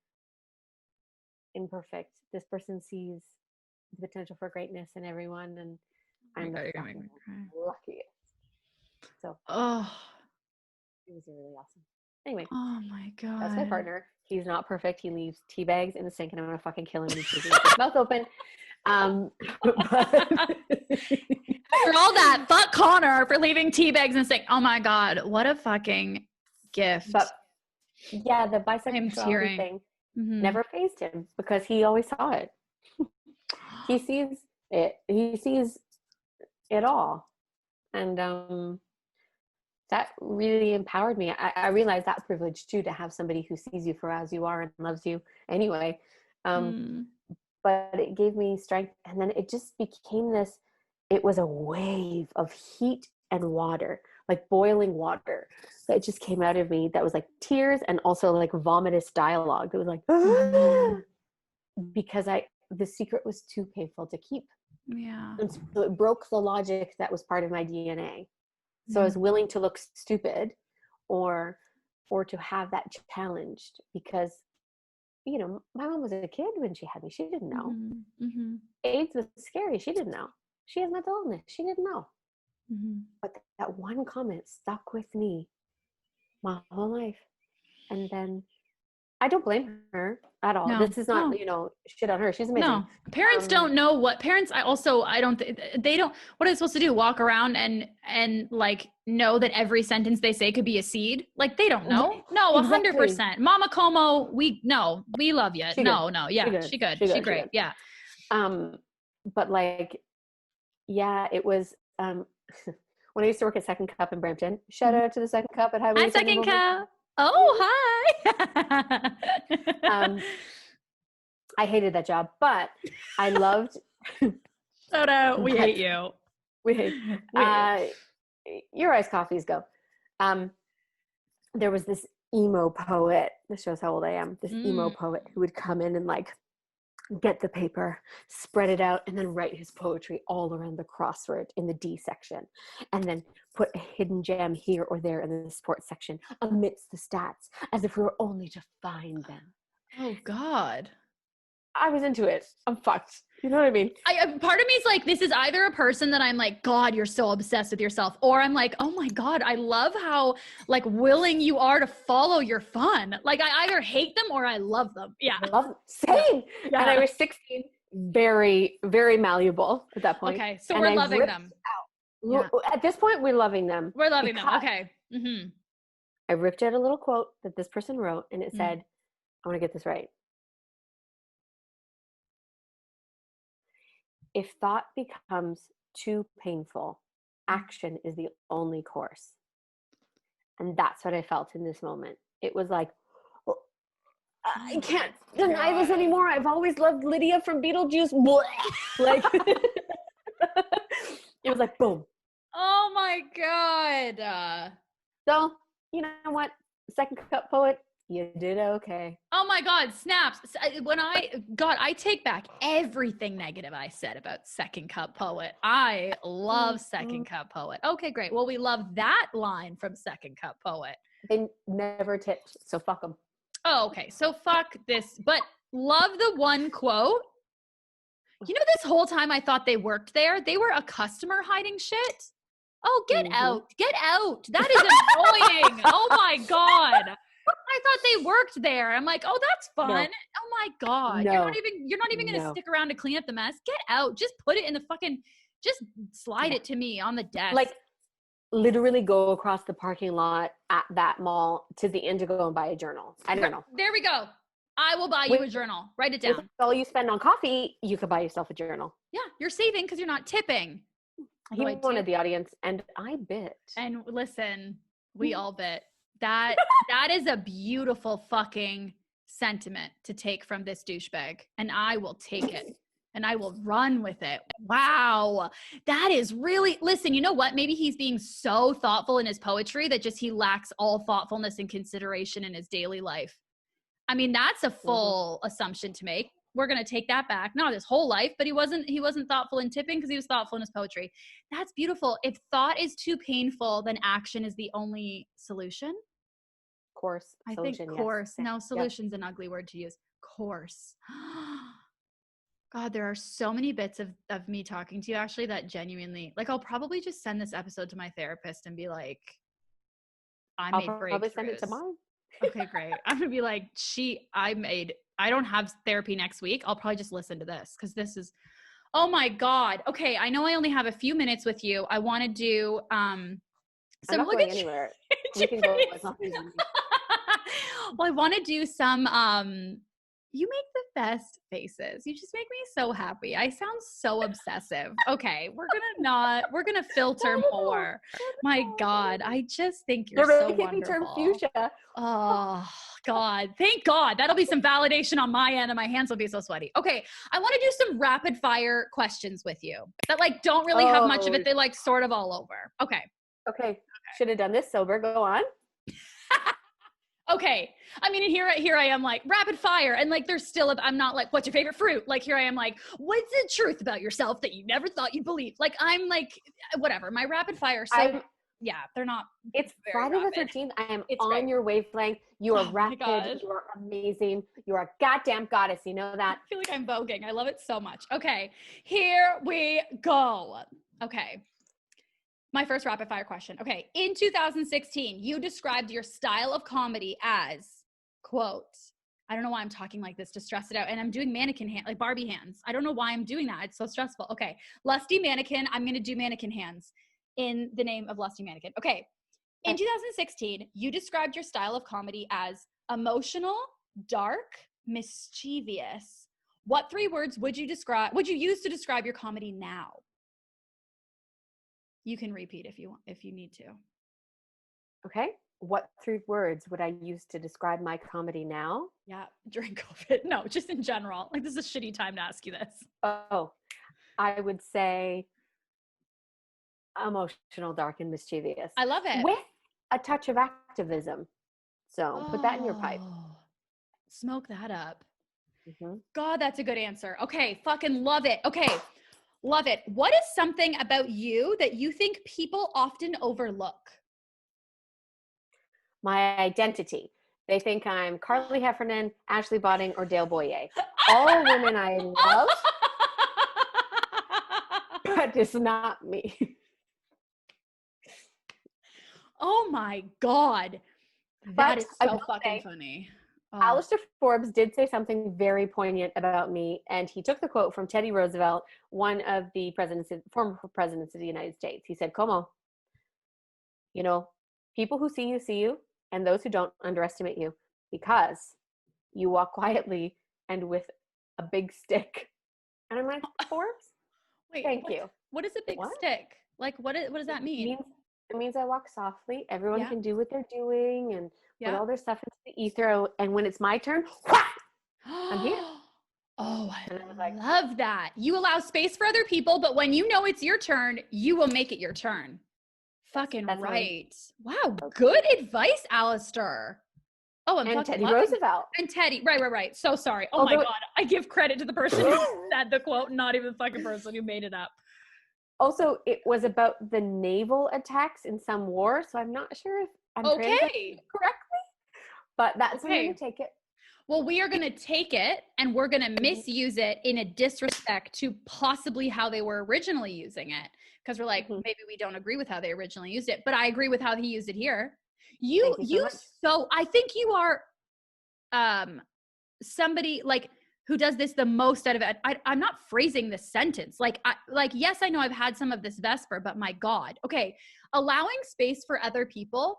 Speaker 2: imperfect. This person sees the potential for greatness in everyone, and I'm the luckiest. So, it was really awesome. Anyway,
Speaker 1: oh my God,
Speaker 2: that's my partner. He's not perfect. He leaves tea bags in the sink, and I'm gonna fucking kill him when he sees his mouth open. But
Speaker 1: for all that, fuck Connor for leaving tea bags in the sink. Oh my God, what a fucking gift.
Speaker 2: But yeah, the bisexuality thing never fazed him, because he always saw it. He sees He sees it all. And that really empowered me. I realized that privilege too, to have somebody who sees you for as you are and loves you anyway. But it gave me strength. And then it just became this, it was a wave of heat and water, like boiling water, that just came out of me. That was like tears and also like vomitous dialogue. It was like, because the secret was too painful to keep.
Speaker 1: Yeah.
Speaker 2: And so it broke the logic that was part of my DNA. So I was willing to look stupid or to have that challenged, because, you know, my mom was a kid when she had me. She didn't know. AIDS was scary. She didn't know. She has mental illness. She didn't know. But that one comment stuck with me my whole life. And then I don't blame her at all. This is not, you know, shit on her. She's amazing.
Speaker 1: No, parents don't know what parents. They don't. What are they supposed to do? Walk around and like know that every sentence they say could be a seed? Like they don't know. No, 100%. Mama Comeau, we love you. Yeah, she good. She great. Yeah.
Speaker 2: But like, yeah, it was. When I used to work at Second Cup in Brampton. Shout out to the Second Cup at Highway.
Speaker 1: Hi, Second Cup. Oh, hi.
Speaker 2: I hated that job, but I loved.
Speaker 1: Shout out. We hate you.
Speaker 2: We hate your iced coffees go. There was this emo poet. This shows how old I am. This emo poet who would come in and like get the paper, spread it out, and then write his poetry all around the crossword in the D section, and then put a hidden gem here or there in the sports section amidst the stats, as if we were only to find them.
Speaker 1: Oh God.
Speaker 2: I was into it. I'm fucked. You know what I mean?
Speaker 1: Part of me is like, this is either a person that I'm like, God, you're so obsessed with yourself, or I'm like, oh my God, I love how like willing you are to follow your fun. Like I either hate them or I love them. Yeah.
Speaker 2: I love them. Same. Yeah. And I was 16, very, very malleable at that point.
Speaker 1: Okay. So we're loving them.
Speaker 2: Yeah. At this point, we're loving them.
Speaker 1: We're loving them. Okay.
Speaker 2: I ripped out a little quote that this person wrote, and it said, I want to get this right. If thought becomes too painful, action is the only course. And that's what I felt in this moment. It was like, well, I can't deny this anymore. I've always loved Lydia from Beetlejuice. Like, it was like, boom.
Speaker 1: Oh my God.
Speaker 2: So, you know what? Second Cup poet, you did okay.
Speaker 1: Oh my God, snaps. I take back everything negative I said about Second Cup poet. I love Second Cup poet. Okay, great. Well, we love that line from Second Cup poet.
Speaker 2: They never tipped, so fuck them.
Speaker 1: Oh, okay. So fuck this, but love the one quote. You know, this whole time I thought they worked there. They were a customer hiding shit. Oh, get out. Get out. That is annoying. Oh my God. I thought they worked there. I'm like, oh, that's fun. No. Oh my God. No. You're not even going to stick around to clean up the mess. Get out. Just put it in the just slide it to me on the desk.
Speaker 2: Like literally go across the parking lot at that mall to the end to go and buy a journal. I don't know.
Speaker 1: There we go. I will buy you a journal. Write it down.
Speaker 2: With all you spend on coffee, you could buy yourself a journal.
Speaker 1: Yeah. You're saving because you're not tipping.
Speaker 2: He wanted the audience, and I bit.
Speaker 1: And listen, we all bit. That is a beautiful fucking sentiment to take from this douchebag, and I will take it and I will run with it. Wow. That is really, listen, you know what? Maybe he's being so thoughtful in his poetry that just he lacks all thoughtfulness and consideration in his daily life. I mean, that's a full assumption to make. We're going to take that back. Not his whole life, but he wasn't thoughtful in tipping because he was thoughtful in his poetry. That's beautiful. If thought is too painful, then action is the only solution.
Speaker 2: Course.
Speaker 1: I think course. Yes. No, solution's an ugly word to use. Course. God, there are so many bits of me talking to you, Ashley, that genuinely, like, I'll probably just send this episode to my therapist and be like, I'll probably send it to mine. Okay, great. I'm going to be like, I don't have therapy next week. I'll probably just listen to this because this is, oh my God. Okay. I know I only have a few minutes with you. I want to do,
Speaker 2: I'm not going anywhere. We can go.
Speaker 1: Well, I want to do some, you make the best faces. You just make me so happy. I sound so obsessive. Okay, we're gonna filter more. My God, I just think you're so wonderful.
Speaker 2: Fuchsia.
Speaker 1: Oh God, thank God. That'll be some validation on my end and my hands will be so sweaty. Okay, I want to do some rapid fire questions with you that like don't really have much of it. They're like sort of all over. Okay.
Speaker 2: Should have done this sober. Go on.
Speaker 1: Okay. I mean, and here I am like rapid fire and like there's still, I'm not like, what's your favorite fruit? Like here I am like, what's the truth about yourself that you never thought you'd believe? Like I'm like, whatever, my rapid fire. So yeah, they're not.
Speaker 2: It's Friday the 13th. I am on your wavelength. You are rapid. You are amazing. You are a goddamn goddess. You know that?
Speaker 1: I feel like I'm voguing. I love it so much. Okay. Here we go. Okay. My first rapid fire question. Okay. In 2016, you described your style of comedy as, quote, I don't know why I'm talking like this to stress it out. And I'm doing mannequin hand, like Barbie hands. I don't know why I'm doing that. It's so stressful. Okay. Lusty Mannequin. I'm going to do mannequin hands in the name of Lusty Mannequin. Okay. In 2016, you described your style of comedy as emotional, dark, mischievous. What 3 words would you use to describe your comedy now? You can repeat if you need to.
Speaker 2: Okay. What 3 words would I use to describe my comedy now?
Speaker 1: Yeah, during COVID. No, just in general. Like this is a shitty time to ask you this.
Speaker 2: Oh, I would say emotional, dark, and mischievous.
Speaker 1: I love it.
Speaker 2: With a touch of activism. So put that in your pipe.
Speaker 1: Smoke that up.
Speaker 2: Mm-hmm.
Speaker 1: God, that's a good answer. Okay, fucking love it. Okay. Love it. What is something about you that you think people often overlook?
Speaker 2: My identity. They think I'm Carly Heffernan, Ashley Botting, or Dale Boyer. All women I love, but it's not me.
Speaker 1: Oh my God. That is so fucking funny.
Speaker 2: Alistair Forbes did say something very poignant about me, and he took the quote from Teddy Roosevelt, one of the former presidents of the United States. He said, Como, people who see you, and those who don't underestimate you, because you walk quietly and with a big stick. And I'm like, Forbes? Thank you.
Speaker 1: What is a big stick? Like, what does that mean?
Speaker 2: It means I walk softly. Everyone can do what they're doing and put all their stuff into the ether. And when it's my turn, I'm here.
Speaker 1: Oh, I love that. You allow space for other people, but when you know it's your turn, you will make it your turn. Fucking right. Wow. Good advice, Alistair. Oh, and
Speaker 2: Teddy Roosevelt.
Speaker 1: And Teddy. Right. So sorry. Oh my God. I give credit to the person who said the quote, not even the fucking person who made it up.
Speaker 2: Also, it was about the naval attacks in some war, so I'm not sure if I'm translating correctly, but that's where I'm going to take it.
Speaker 1: Well, we are going to take it and we're going to misuse it in a disrespect to possibly how they were originally using it. Because we're like, maybe we don't agree with how they originally used it, but I agree with how he used it here. I think you are somebody like who does this the most out of it. I'm not phrasing this sentence. Yes, I know I've had some of this Vesper, but my God. Okay. Allowing space for other people.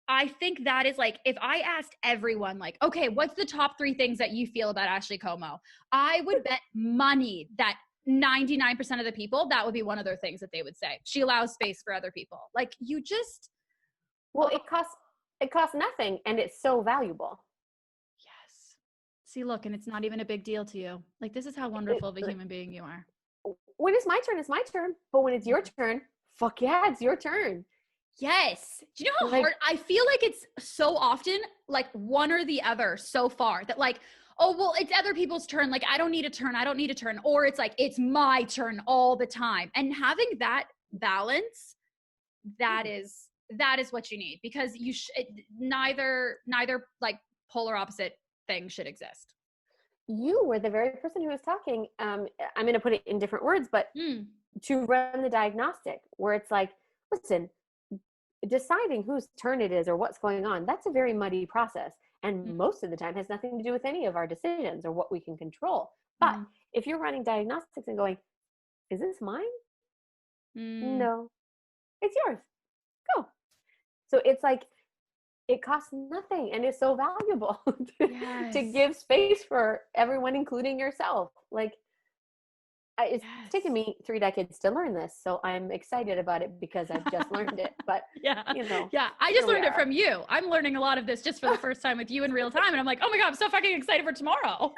Speaker 1: I think that is like, if I asked everyone like, okay, what's the top 3 things that you feel about Ashley Comeau? I would bet money that 99% of the people, that would be one of their things that they would say. She allows space for other people. Like you just.
Speaker 2: Well, it costs nothing and it's so valuable.
Speaker 1: Yes. See, look, and it's not even a big deal to you. Like this is how wonderful of a human being you are.
Speaker 2: When it's my turn, it's my turn. But when it's your turn, fuck yeah, it's your turn.
Speaker 1: Yes. Do you know how hard I feel like it's so often like one or the other so far that like, oh, well, it's other people's turn. Like I don't need a turn. Or it's like, it's my turn all the time. And having that balance, that is what you need because neither like polar opposite thing should exist.
Speaker 2: You were the very person who was talking. I'm going to put it in different words, but to run the diagnostic where it's like, listen, deciding whose turn it is or what's going on, that's a very muddy process. And most of the time has nothing to do with any of our decisions or what we can control. But if you're running diagnostics and going, is this mine? No, it's yours. Go. So it's like, it costs nothing and is so valuable
Speaker 1: Yes.
Speaker 2: to give space for everyone, including yourself. Like, it's taken me 3 decades to learn this, so I'm excited about it because I've just learned it. But
Speaker 1: I just learned it from you. I'm learning a lot of this just for the first time with you in real time, and I'm like, oh my god, I'm so fucking excited for tomorrow.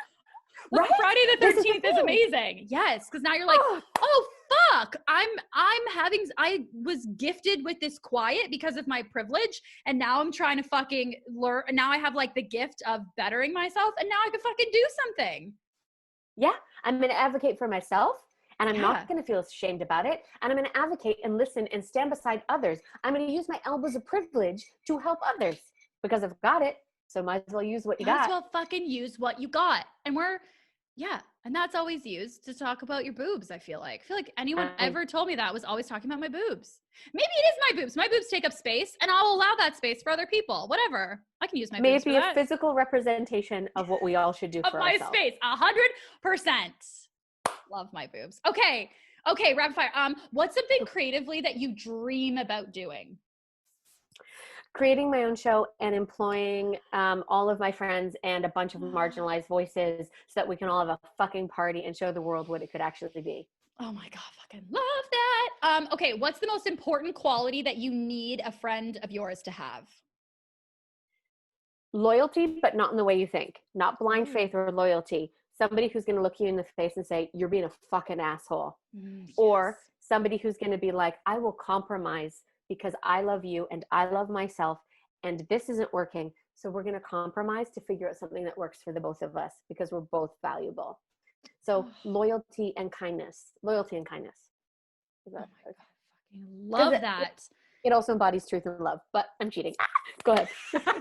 Speaker 1: Right? Friday the 13th is amazing. Yes, because now you're like, oh fuck, I was gifted with this quiet because of my privilege, and now I'm trying to fucking learn. Now I have like the gift of bettering myself, and now I can fucking do something.
Speaker 2: Yeah, I'm going to advocate for myself, and I'm not going to feel ashamed about it. And I'm going to advocate and listen and stand beside others. I'm going to use my elbows of privilege to help others because I've got it. So might as well use what you got.
Speaker 1: Might as well fucking use what you got. And and that's always used to talk about your boobs, I feel like. Anyone ever told me that was always talking about my boobs. Maybe it is my boobs. My boobs take up space, and I'll allow that space for other people. Whatever. I can use my boobs for that.
Speaker 2: Maybe a physical representation of what we all should do for ourselves.
Speaker 1: Of my space, 100%. Love my boobs. Okay, rapid fire. What's something creatively that you dream about doing?
Speaker 2: Creating my own show and employing all of my friends and a bunch of marginalized voices so that we can all have a fucking party and show the world what it could actually be.
Speaker 1: Oh my God, fucking love that. Okay, what's the most important quality that you need a friend of yours to have?
Speaker 2: Loyalty, but not in the way you think. Not blind faith or loyalty. Somebody who's going to look you in the face and say, you're being a fucking asshole. Yes. Or somebody who's going to be like, I will compromise because I love you and I love myself and this isn't working. So we're going to compromise to figure out something that works for the both of us because we're both valuable. So loyalty and kindness. Loyalty and kindness.
Speaker 1: Oh my God, fucking love that.
Speaker 2: It also embodies truth and love, but I'm cheating. Go ahead.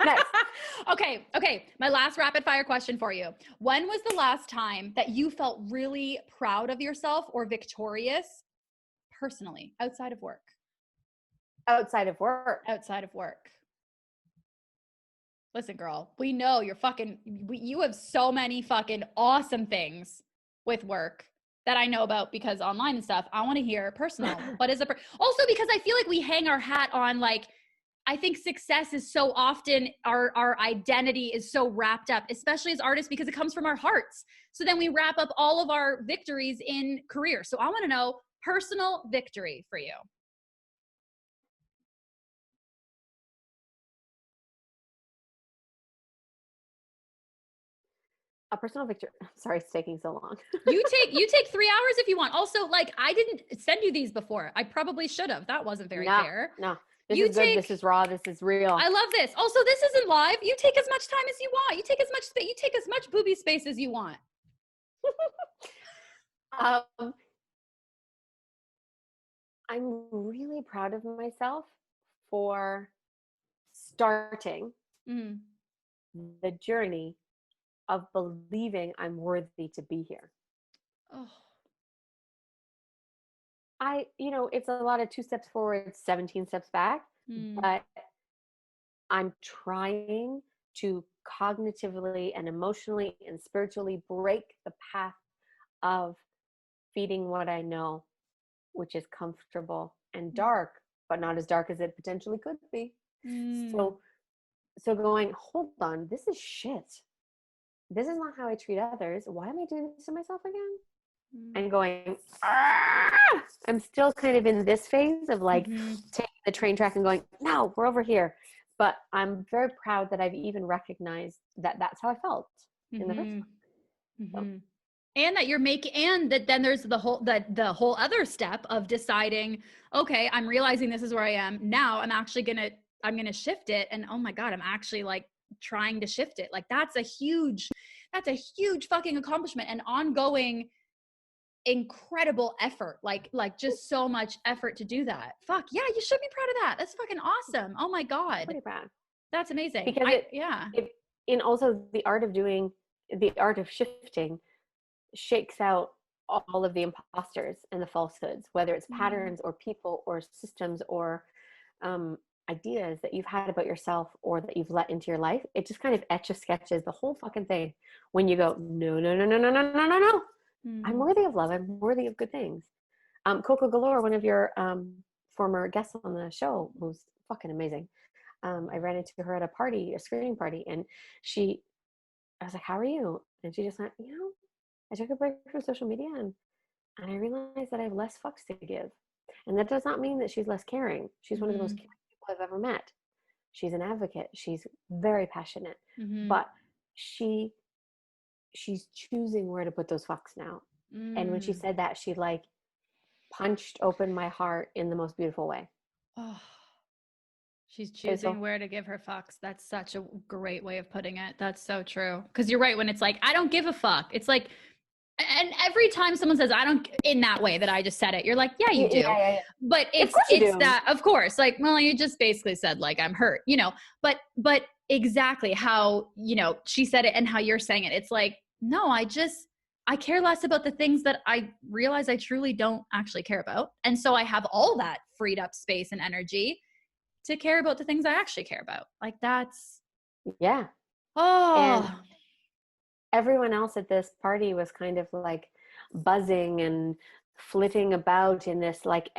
Speaker 2: Next.
Speaker 1: Okay. My last rapid fire question for you. When was the last time that you felt really proud of yourself or victorious personally, outside of work?
Speaker 2: Outside of work.
Speaker 1: Outside of work. Listen, girl, we know you have so many fucking awesome things with work that I know about because online and stuff. I want to hear personal. What is also because I feel like we hang our hat on, like, I think success is so often our identity is so wrapped up, especially as artists, because it comes from our hearts. So then we wrap up all of our victories in career. So I want to know personal victory for you.
Speaker 2: A personal victory. Sorry, it's taking so long.
Speaker 1: You take 3 hours if you want. Also, like, I didn't send you these before. I probably should have. That wasn't very fair.
Speaker 2: No. This is good. This is raw. This is real.
Speaker 1: I love this. Also, this isn't live. You take as much time as you want. You take as much booby space as you want.
Speaker 2: I'm really proud of myself for starting the journey of believing I'm worthy to be here.
Speaker 1: Oh.
Speaker 2: It's a lot of 2 steps forward, 17 steps back, but I'm trying to cognitively and emotionally and spiritually break the path of feeding what I know, which is comfortable and dark, but not as dark as it potentially could be. So going, hold on, this is shit. This is not how I treat others. Why am I doing this to myself again? And going, I'm still kind of in this phase of like taking the train track and going, no, we're over here. But I'm very proud that I've even recognized that that's how I felt in the first one. So.
Speaker 1: And that you're making, and that then there's the whole other step of deciding, okay, I'm realizing this is where I am now. I'm actually I'm gonna shift it, and oh my God, I'm actually like trying to shift it. Like that's a huge fucking accomplishment and ongoing incredible effort. Like just so much effort to do that. Fuck yeah, you should be proud of that. That's fucking awesome. Oh my God,
Speaker 2: I'm pretty proud.
Speaker 1: That's amazing.
Speaker 2: Because in also the art of shifting shakes out all of the imposters and the falsehoods, whether it's patterns or people or systems or ideas that you've had about yourself or that you've let into your life. It just kind of etch-a-sketches the whole fucking thing when you go, no. I'm worthy of love. I'm worthy of good things. Coco Galore, one of your former guests on the show, who's fucking amazing, I ran into her at a screening party, and I was like, how are you? And she just went, I took a break from social media and I realized that I have less fucks to give. And that does not mean that she's less caring. She's one of the most caring people I've ever met. She's an advocate. She's very passionate, but she's choosing where to put those fucks now. And when she said that, she like punched open my heart in the most beautiful way.
Speaker 1: Oh, she's choosing where to give her fucks. That's such a great way of putting it. That's so true. Because you're right. When it's like, I don't give a fuck. It's like, and every time someone says, I don't, in that way that I just said it, you're like, yeah, you do. Yeah. But it's that, of course, like, well, you just basically said like, I'm hurt, but exactly how, she said it and how you're saying it. It's like, no, I care less about the things that I realize I truly don't actually care about. And so I have all that freed up space and energy to care about the things I actually care about. Like that's.
Speaker 2: Yeah.
Speaker 1: Oh.
Speaker 2: And everyone else at this party was kind of like buzzing and flitting about in this, like,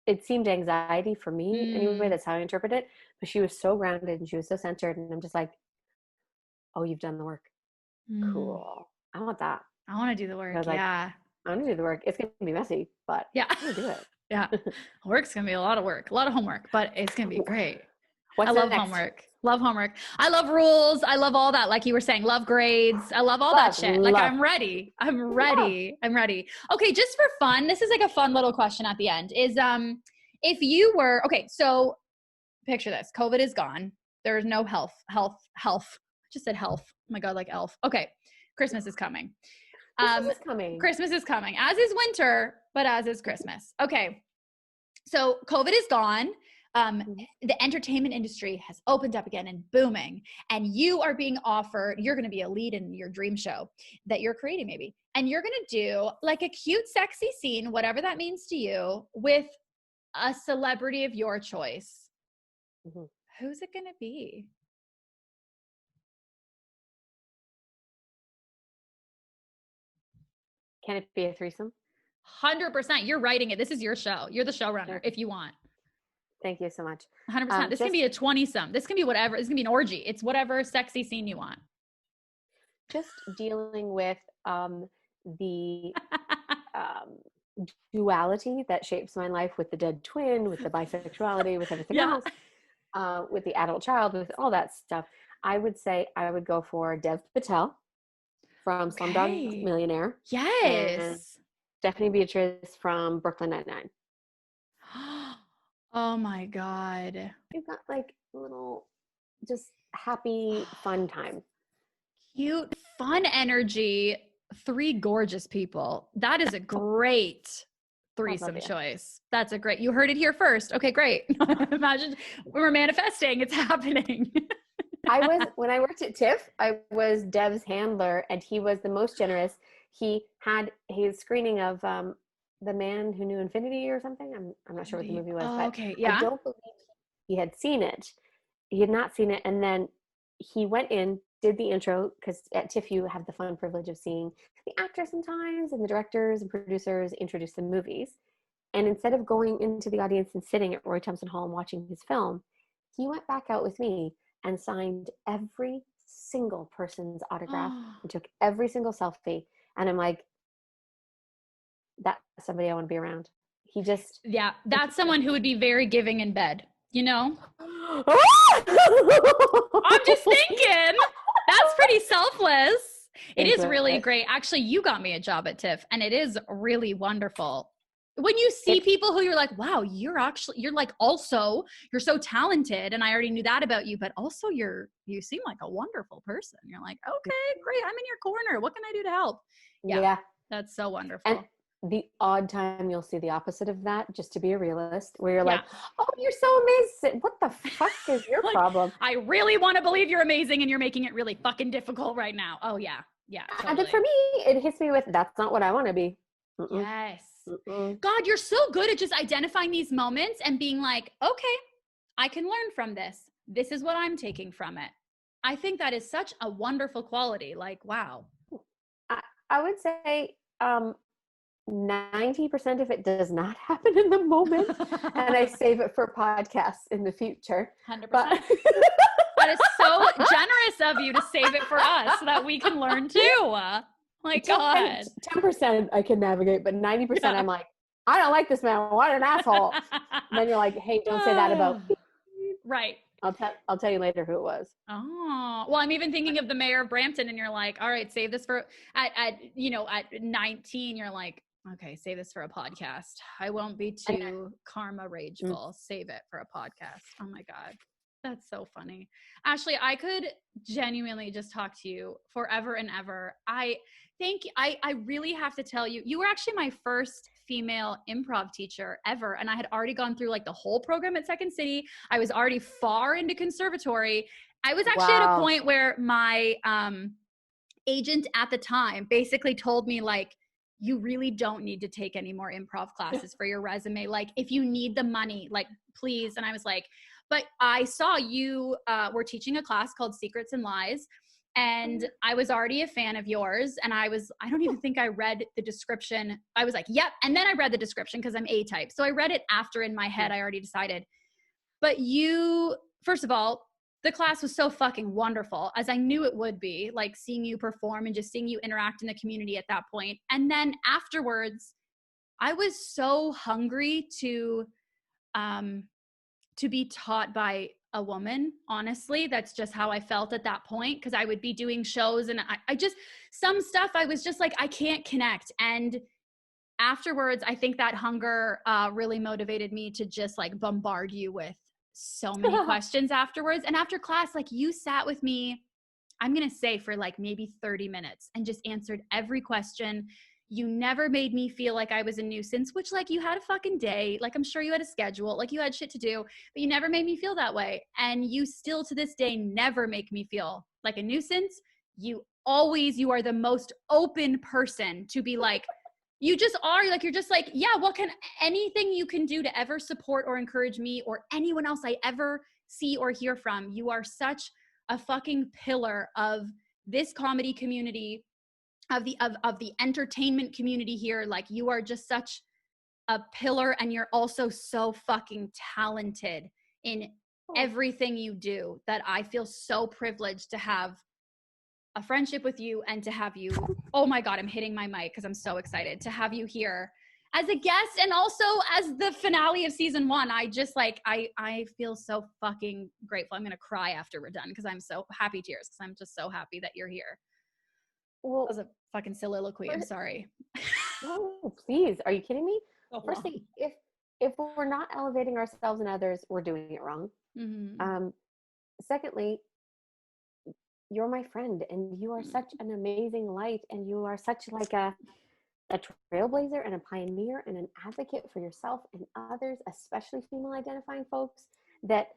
Speaker 2: it seemed anxiety for me anyway. That's how I interpret it. But she was so grounded and she was so centered. And I'm just like, oh, you've done the work. Cool. I want that.
Speaker 1: I want to do the work.
Speaker 2: I want to do the work. It's going to be messy, but I'm going to do it.
Speaker 1: Yeah. Work's going to be a lot of work, a lot of homework, but it's going to be great.
Speaker 2: I
Speaker 1: love homework. Love homework. I love rules. I love all that. Like you were saying, love grades. I love all that shit. Like I'm ready. I'm ready. Okay. Just for fun. This is like a fun little question at the end is, if you were, okay, so picture this, COVID is gone. There's no health. I just said health. Oh my God, like elf. Okay. Christmas is coming. Christmas is coming, as is winter, but as is Christmas. Okay. So COVID is gone. The entertainment industry has opened up again and booming, and you are being offered, you're going to be a lead in your dream show that you're creating maybe. And you're going to do like a cute, sexy scene, whatever that means to you, with a celebrity of your choice. Who's it going to be?
Speaker 2: Can it be a threesome?
Speaker 1: 100%. You're writing it. This is your show. You're the showrunner if you want.
Speaker 2: Thank you so much.
Speaker 1: 100%. This can be a 20-some. This can be whatever. This can be an orgy. It's whatever sexy scene you want.
Speaker 2: Just dealing with the duality that shapes my life, with the dead twin, with the bisexuality, with everything else, with the adult child, with all that stuff. I would say I would go for Dev Patel from Slumdog Millionaire.
Speaker 1: Yes.
Speaker 2: And Stephanie Beatrice from Brooklyn Nine-Nine.
Speaker 1: Oh my God.
Speaker 2: You've got like a little just happy, fun time.
Speaker 1: Cute, fun energy. 3 gorgeous people. That is a great threesome choice. That's a great, you heard it here first. Okay, great. Imagine we're manifesting. It's happening.
Speaker 2: When I worked at TIFF, I was Dev's handler, and he was the most generous. He had his screening of The Man Who Knew Infinity or something. I'm not sure what the movie was, but
Speaker 1: okay. Yeah.
Speaker 2: I don't believe he had seen it. He had not seen it. And then he went in, did the intro, because at TIFF you have the fun privilege of seeing the actors sometimes and the directors and producers introduce the movies. And instead of going into the audience and sitting at Roy Thompson Hall and watching his film, he went back out with me and signed every single person's autograph and took every single selfie. And I'm like, that's somebody I want to be around. He just... Yeah,
Speaker 1: that's someone who would be very giving in bed, I'm just thinking, that's pretty selfless. It is really great. Actually, you got me a job at TIFF, and it is really wonderful. When you see people who you're like, wow, you're like, also, you're so talented, and I already knew that about you, but also you seem like a wonderful person. You're like, okay, great, I'm in your corner. What can I do to help? Yeah. That's so wonderful.
Speaker 2: And the odd time you'll see the opposite of that, just to be a realist, where you're like, oh, you're so amazing. What the fuck is your problem?
Speaker 1: I really want to believe you're amazing, and you're making it really fucking difficult right now. Oh, yeah. Yeah. Totally.
Speaker 2: And then for me, it hits me with, that's not what I want to be.
Speaker 1: Yes. God, you're so good at just identifying these moments and being like, okay, I can learn from this. This is what I'm taking from it. I think that is such a wonderful quality. Like, wow.
Speaker 2: I would say 90% of it does not happen in the moment, and I save it for podcasts in the future.
Speaker 3: 100%.
Speaker 2: But
Speaker 3: That is so generous of you to save it for us so that we can learn too. My God.
Speaker 2: 10% I can navigate, but 90% I'm like, I don't like this man. What an asshole. And then you're like, hey, don't say that about me.
Speaker 3: Right.
Speaker 2: I'll tell you later who it was.
Speaker 3: Oh, well, I'm even thinking of the mayor of Brampton, and you're like, all right, save this for at 19, you're like, okay, save this for a podcast. I won't be too karma rageful. Save it for a podcast. Oh my God. That's so funny. Ashley, I could genuinely just talk to you forever and ever. I think I really have to tell you, you were actually my first female improv teacher ever. And I had already gone through like the whole program at Second City. I was already far into conservatory. I was actually at a point where my agent at the time basically told me like, you really don't need to take any more improv classes for your resume. Like if you need the money, like please. And I was like, but I saw you were teaching a class called Secrets and Lies. And I was already a fan of yours. And I don't even think I read the description. I was like, yep. And then I read the description because I'm A-type. So I read it after in my head, I already decided. But you, first of all, the class was so fucking wonderful, as I knew it would be, like seeing you perform and just seeing you interact in the community at that point. And then afterwards, I was so hungry to be taught by a woman. Honestly, that's just how I felt at that point. Cause I would be doing shows and I just, some stuff I was just like, I can't connect. And afterwards, I think that hunger really motivated me to just like bombard you with so many questions afterwards. And after class, like you sat with me, I'm going to say for like maybe 30 minutes and just answered every question. You never made me feel like I was a nuisance, which like you had a fucking day. Like I'm sure you had a schedule, like you had shit to do, but you never made me feel that way. And you still to this day never make me feel like a nuisance. You are the most open person to be like, you just are like, you're just like, yeah, what can anything you can do to ever support or encourage me or anyone else I ever see or hear from. You are such a fucking pillar of this comedy community, of the entertainment community here. Like you are just such a pillar, and you're also so fucking talented in everything you do that I feel so privileged to have a friendship with you and to have you, oh my God, I'm hitting my mic because I'm so excited to have you here as a guest and also as the finale of season 1. I just like, I feel so fucking grateful. I'm going to cry after we're done because I'm so happy tears because I'm just so happy that you're here. Well, that was a fucking soliloquy. I'm sorry.
Speaker 2: No, please. Are you kidding me? Firstly, if we're not elevating ourselves and others, we're doing it wrong. Mm-hmm. Secondly, you're my friend and you are such an amazing light and you are such like a trailblazer and a pioneer and an advocate for yourself and others, especially female identifying folks, that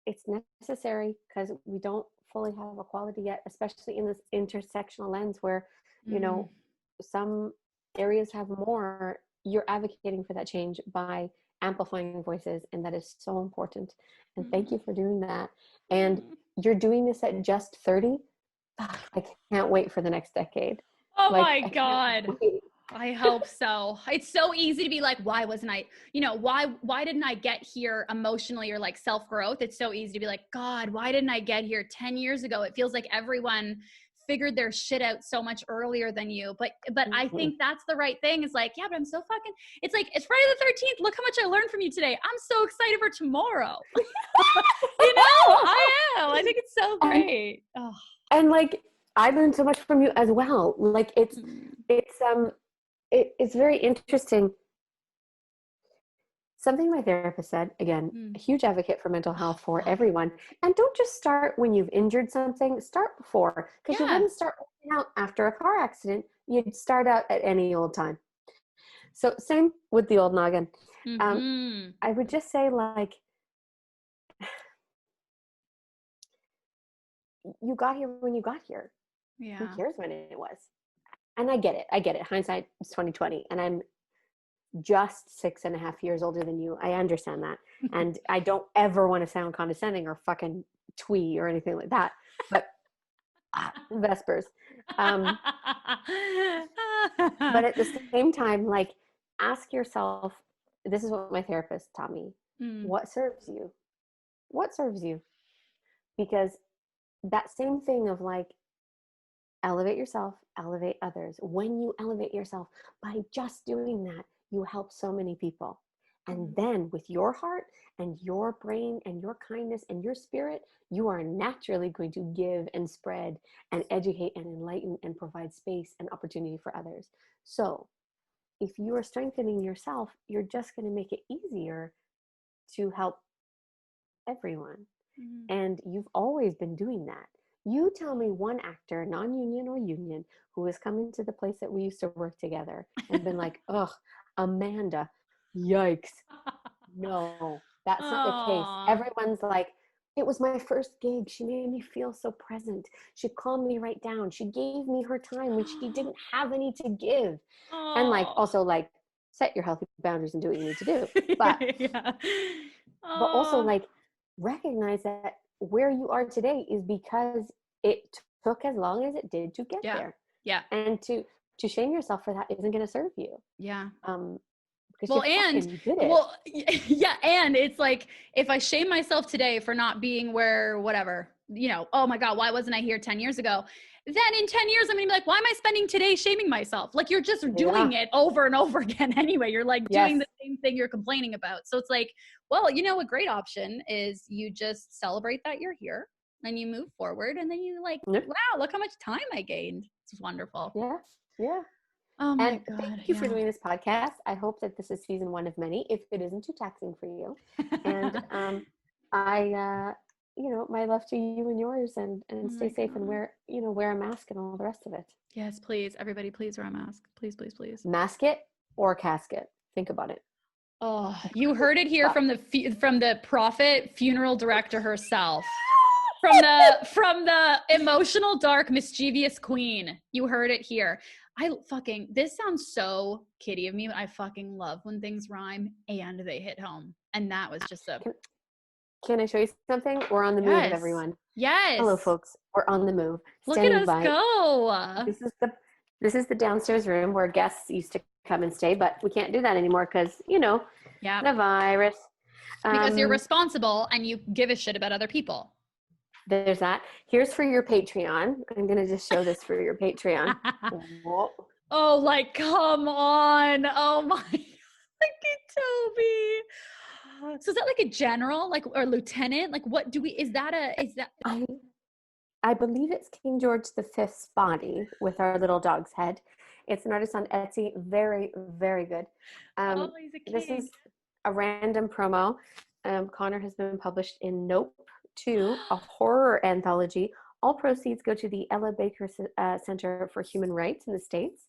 Speaker 2: it's necessary because we don't fully have equality yet, especially in this intersectional lens where, you know, some areas have more. You're advocating for that change by amplifying voices, and that is so important. And thank you for doing that. And you're doing this at just 30. I can't wait for the next decade.
Speaker 3: Oh like, my God. I hope so. It's so easy to be like, why wasn't I, why didn't I get here emotionally or like self-growth? It's so easy to be like, God, why didn't I get here 10 years ago? It feels like everyone figured their shit out so much earlier than you. But I think that's the right thing. It's like, yeah, but I'm so fucking, it's like, it's Friday the 13th. Look how much I learned from you today. I'm so excited for tomorrow. I am. I think it's so great.
Speaker 2: And like, I learned so much from you as well. Like it's very interesting. Something my therapist said, again, a huge advocate for mental health for everyone. And don't just start when you've injured something, start before. Because you wouldn't start working out after a car accident. You'd start out at any old time. So same with the old noggin. I would just say like, you got here when you got here. Yeah. Who cares when it was? And I get it. Hindsight is 20/20. And I'm just 6.5 years older than you. I understand that. And I don't ever want to sound condescending or fucking twee or anything like that. But Vespers. But at the same time, like, ask yourself, this is what my therapist taught me. What serves you? What serves you? Because that same thing of like, elevate yourself, elevate others. When you elevate yourself, by just doing that, you help so many people. And then with your heart and your brain and your kindness and your spirit, you are naturally going to give and spread and educate and enlighten and provide space and opportunity for others. So if you are strengthening yourself, you're just going to make it easier to help everyone. And you've always been doing that. You tell me one actor, non-union or union, who has come into the place that we used to work together and been like, ugh, Amanda, yikes. No, that's not the case. Everyone's like, it was my first gig. She made me feel so present. She calmed me right down. She gave me her time when she didn't have any to give. And like, also like, set your healthy boundaries and do what you need to do. But, but also like, recognize that where you are today is because it took as long as it did to get there.
Speaker 3: Yeah.
Speaker 2: And to shame yourself for that isn't going to serve you.
Speaker 3: Yeah.
Speaker 2: Because you did it.
Speaker 3: And it's like, if I shame myself today for not being where, whatever, you know, oh my God, why wasn't I here 10 years ago? Then in 10 years, I'm going to be like, why am I spending today shaming myself? Like, you're just doing it over and over again anyway. You're like doing the same thing you're complaining about. So it's like, well, you know, a great option is you just celebrate that you're here and you move forward. And then you like, wow, look how much time I gained. It's wonderful.
Speaker 2: Yeah. Yeah.
Speaker 3: Oh my God.
Speaker 2: Thank you for doing this podcast. I hope that this is season 1 of many, if it isn't too taxing for you. And you know, my love to you and yours, and stay safe and wear a mask and all the rest of it.
Speaker 3: Yes, please. Everybody, please wear a mask. Please, please, please.
Speaker 2: Mask it or casket. Think about it.
Speaker 3: Oh, you heard it here from the prophet funeral director herself. From the emotional, dark, mischievous queen. You heard it here. This sounds so kiddie of me, but I fucking love when things rhyme and they hit home. And that was just
Speaker 2: Can I show you something? We're on the move, everyone.
Speaker 3: Yes.
Speaker 2: Hello, folks. We're on the move.
Speaker 3: Look at us go.
Speaker 2: This is the downstairs room where guests used to come and stay, but we can't do that anymore because, you know, the virus.
Speaker 3: Because you're responsible and you give a shit about other people.
Speaker 2: There's that. Here's for your Patreon. I'm going to just show this for your Patreon.
Speaker 3: Oh, like, come on. Oh my, look at Toby. So is that like a general, like, or lieutenant? Like, what do we, is that?
Speaker 2: I believe it's King George V's body with our little dog's head. It's an artist on Etsy. Very, very good.
Speaker 3: He's a king.
Speaker 2: This is a random promo. Connor has been published in Nope 2, a horror anthology. All proceeds go to the Ella Baker Center for Human Rights in the States.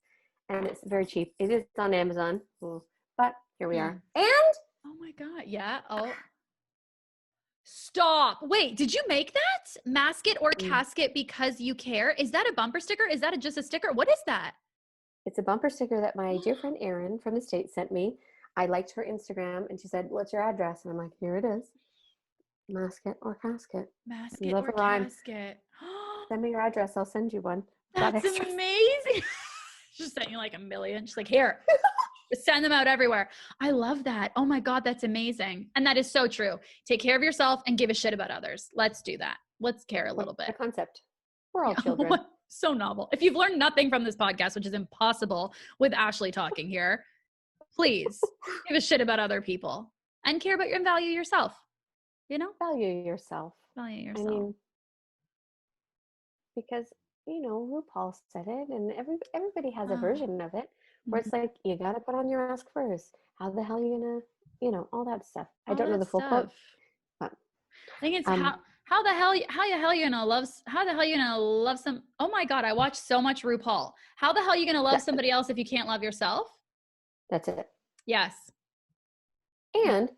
Speaker 2: And it's very cheap. It is on Amazon. But here we are. And
Speaker 3: oh my God. Yeah. Oh, stop. Wait, did you make that? Mask it or casket because you care? Is that a bumper sticker? Is that just a sticker? What is that?
Speaker 2: It's a bumper sticker that my dear friend Erin from the States sent me. I liked her Instagram and she said, what's your address? And I'm like, here it is. Mask it or casket.
Speaker 3: Mask it or casket.
Speaker 2: Send me your address. I'll send you one.
Speaker 3: That's amazing. She's sending you like a million. She's like, here. Send them out everywhere. I love that. Oh my God, that's amazing. And that is so true. Take care of yourself and give a shit about others. Let's do that. Let's care a little bit.
Speaker 2: The concept. We're all children.
Speaker 3: So novel. If you've learned nothing from this podcast, which is impossible with Ashley talking here, please give a shit about other people and care about and value yourself. You know?
Speaker 2: Value yourself.
Speaker 3: Value yourself.
Speaker 2: I mean, because, you know, RuPaul said it and everybody has a version of it. Where it's like, you got to put on your mask first. How the hell are you going to, you know, all that stuff. I don't know the full quote. But,
Speaker 3: I think it's how the hell you gonna love some, oh my God, I watch so much RuPaul. How the hell are you gonna love somebody else if you can't love yourself?
Speaker 2: That's it.
Speaker 3: Yes.
Speaker 2: And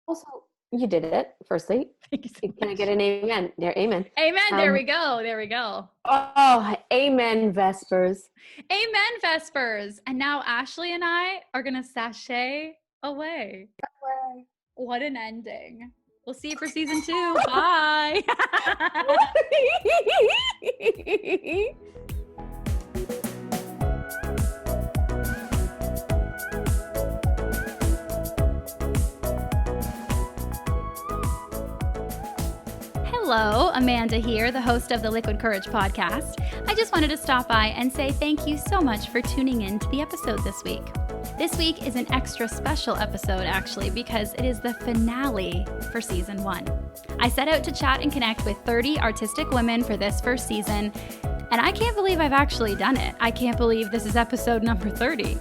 Speaker 2: also, you did it, firstly. Can I get an amen? There, amen.
Speaker 3: Amen. There we go. There we go.
Speaker 2: Oh, amen, Vespers.
Speaker 3: Amen, Vespers. And now Ashley and I are going to sashay away. What an ending.
Speaker 1: We'll see you for season 2. Bye. Hello, Amanda here, the host of the Liquid Courage podcast. I just wanted to stop by and say thank you so much for tuning in to the episode this week. This week is an extra special episode, actually, because it is the finale for season 1. I set out to chat and connect with 30 artistic women for this first season, and I can't believe I've actually done it. I can't believe this is episode number 30.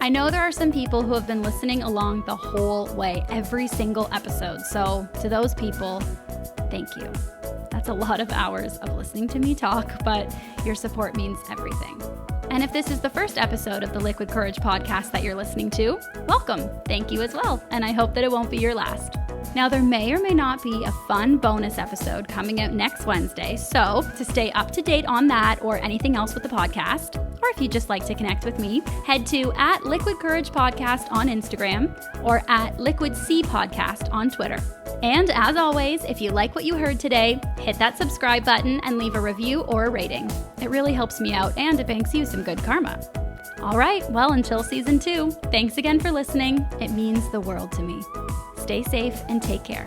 Speaker 1: I know there are some people who have been listening along the whole way, every single episode, so to those people, thank you. That's a lot of hours of listening to me talk, but your support means everything. And if this is the first episode of the Liquid Courage podcast that you're listening to, welcome. Thank you as well, and I hope that it won't be your last. Now, there may or may not be a fun bonus episode coming out next Wednesday, so to stay up to date on that or anything else with the podcast, or if you'd just like to connect with me, head to @LiquidCouragePodcast on Instagram or @LiquidC Podcast on Twitter. And as always, if you like what you heard today, hit that subscribe button and leave a review or a rating. It really helps me out and it banks you some good karma. All right, well, until season 2, thanks again for listening. It means the world to me. Stay safe and take care.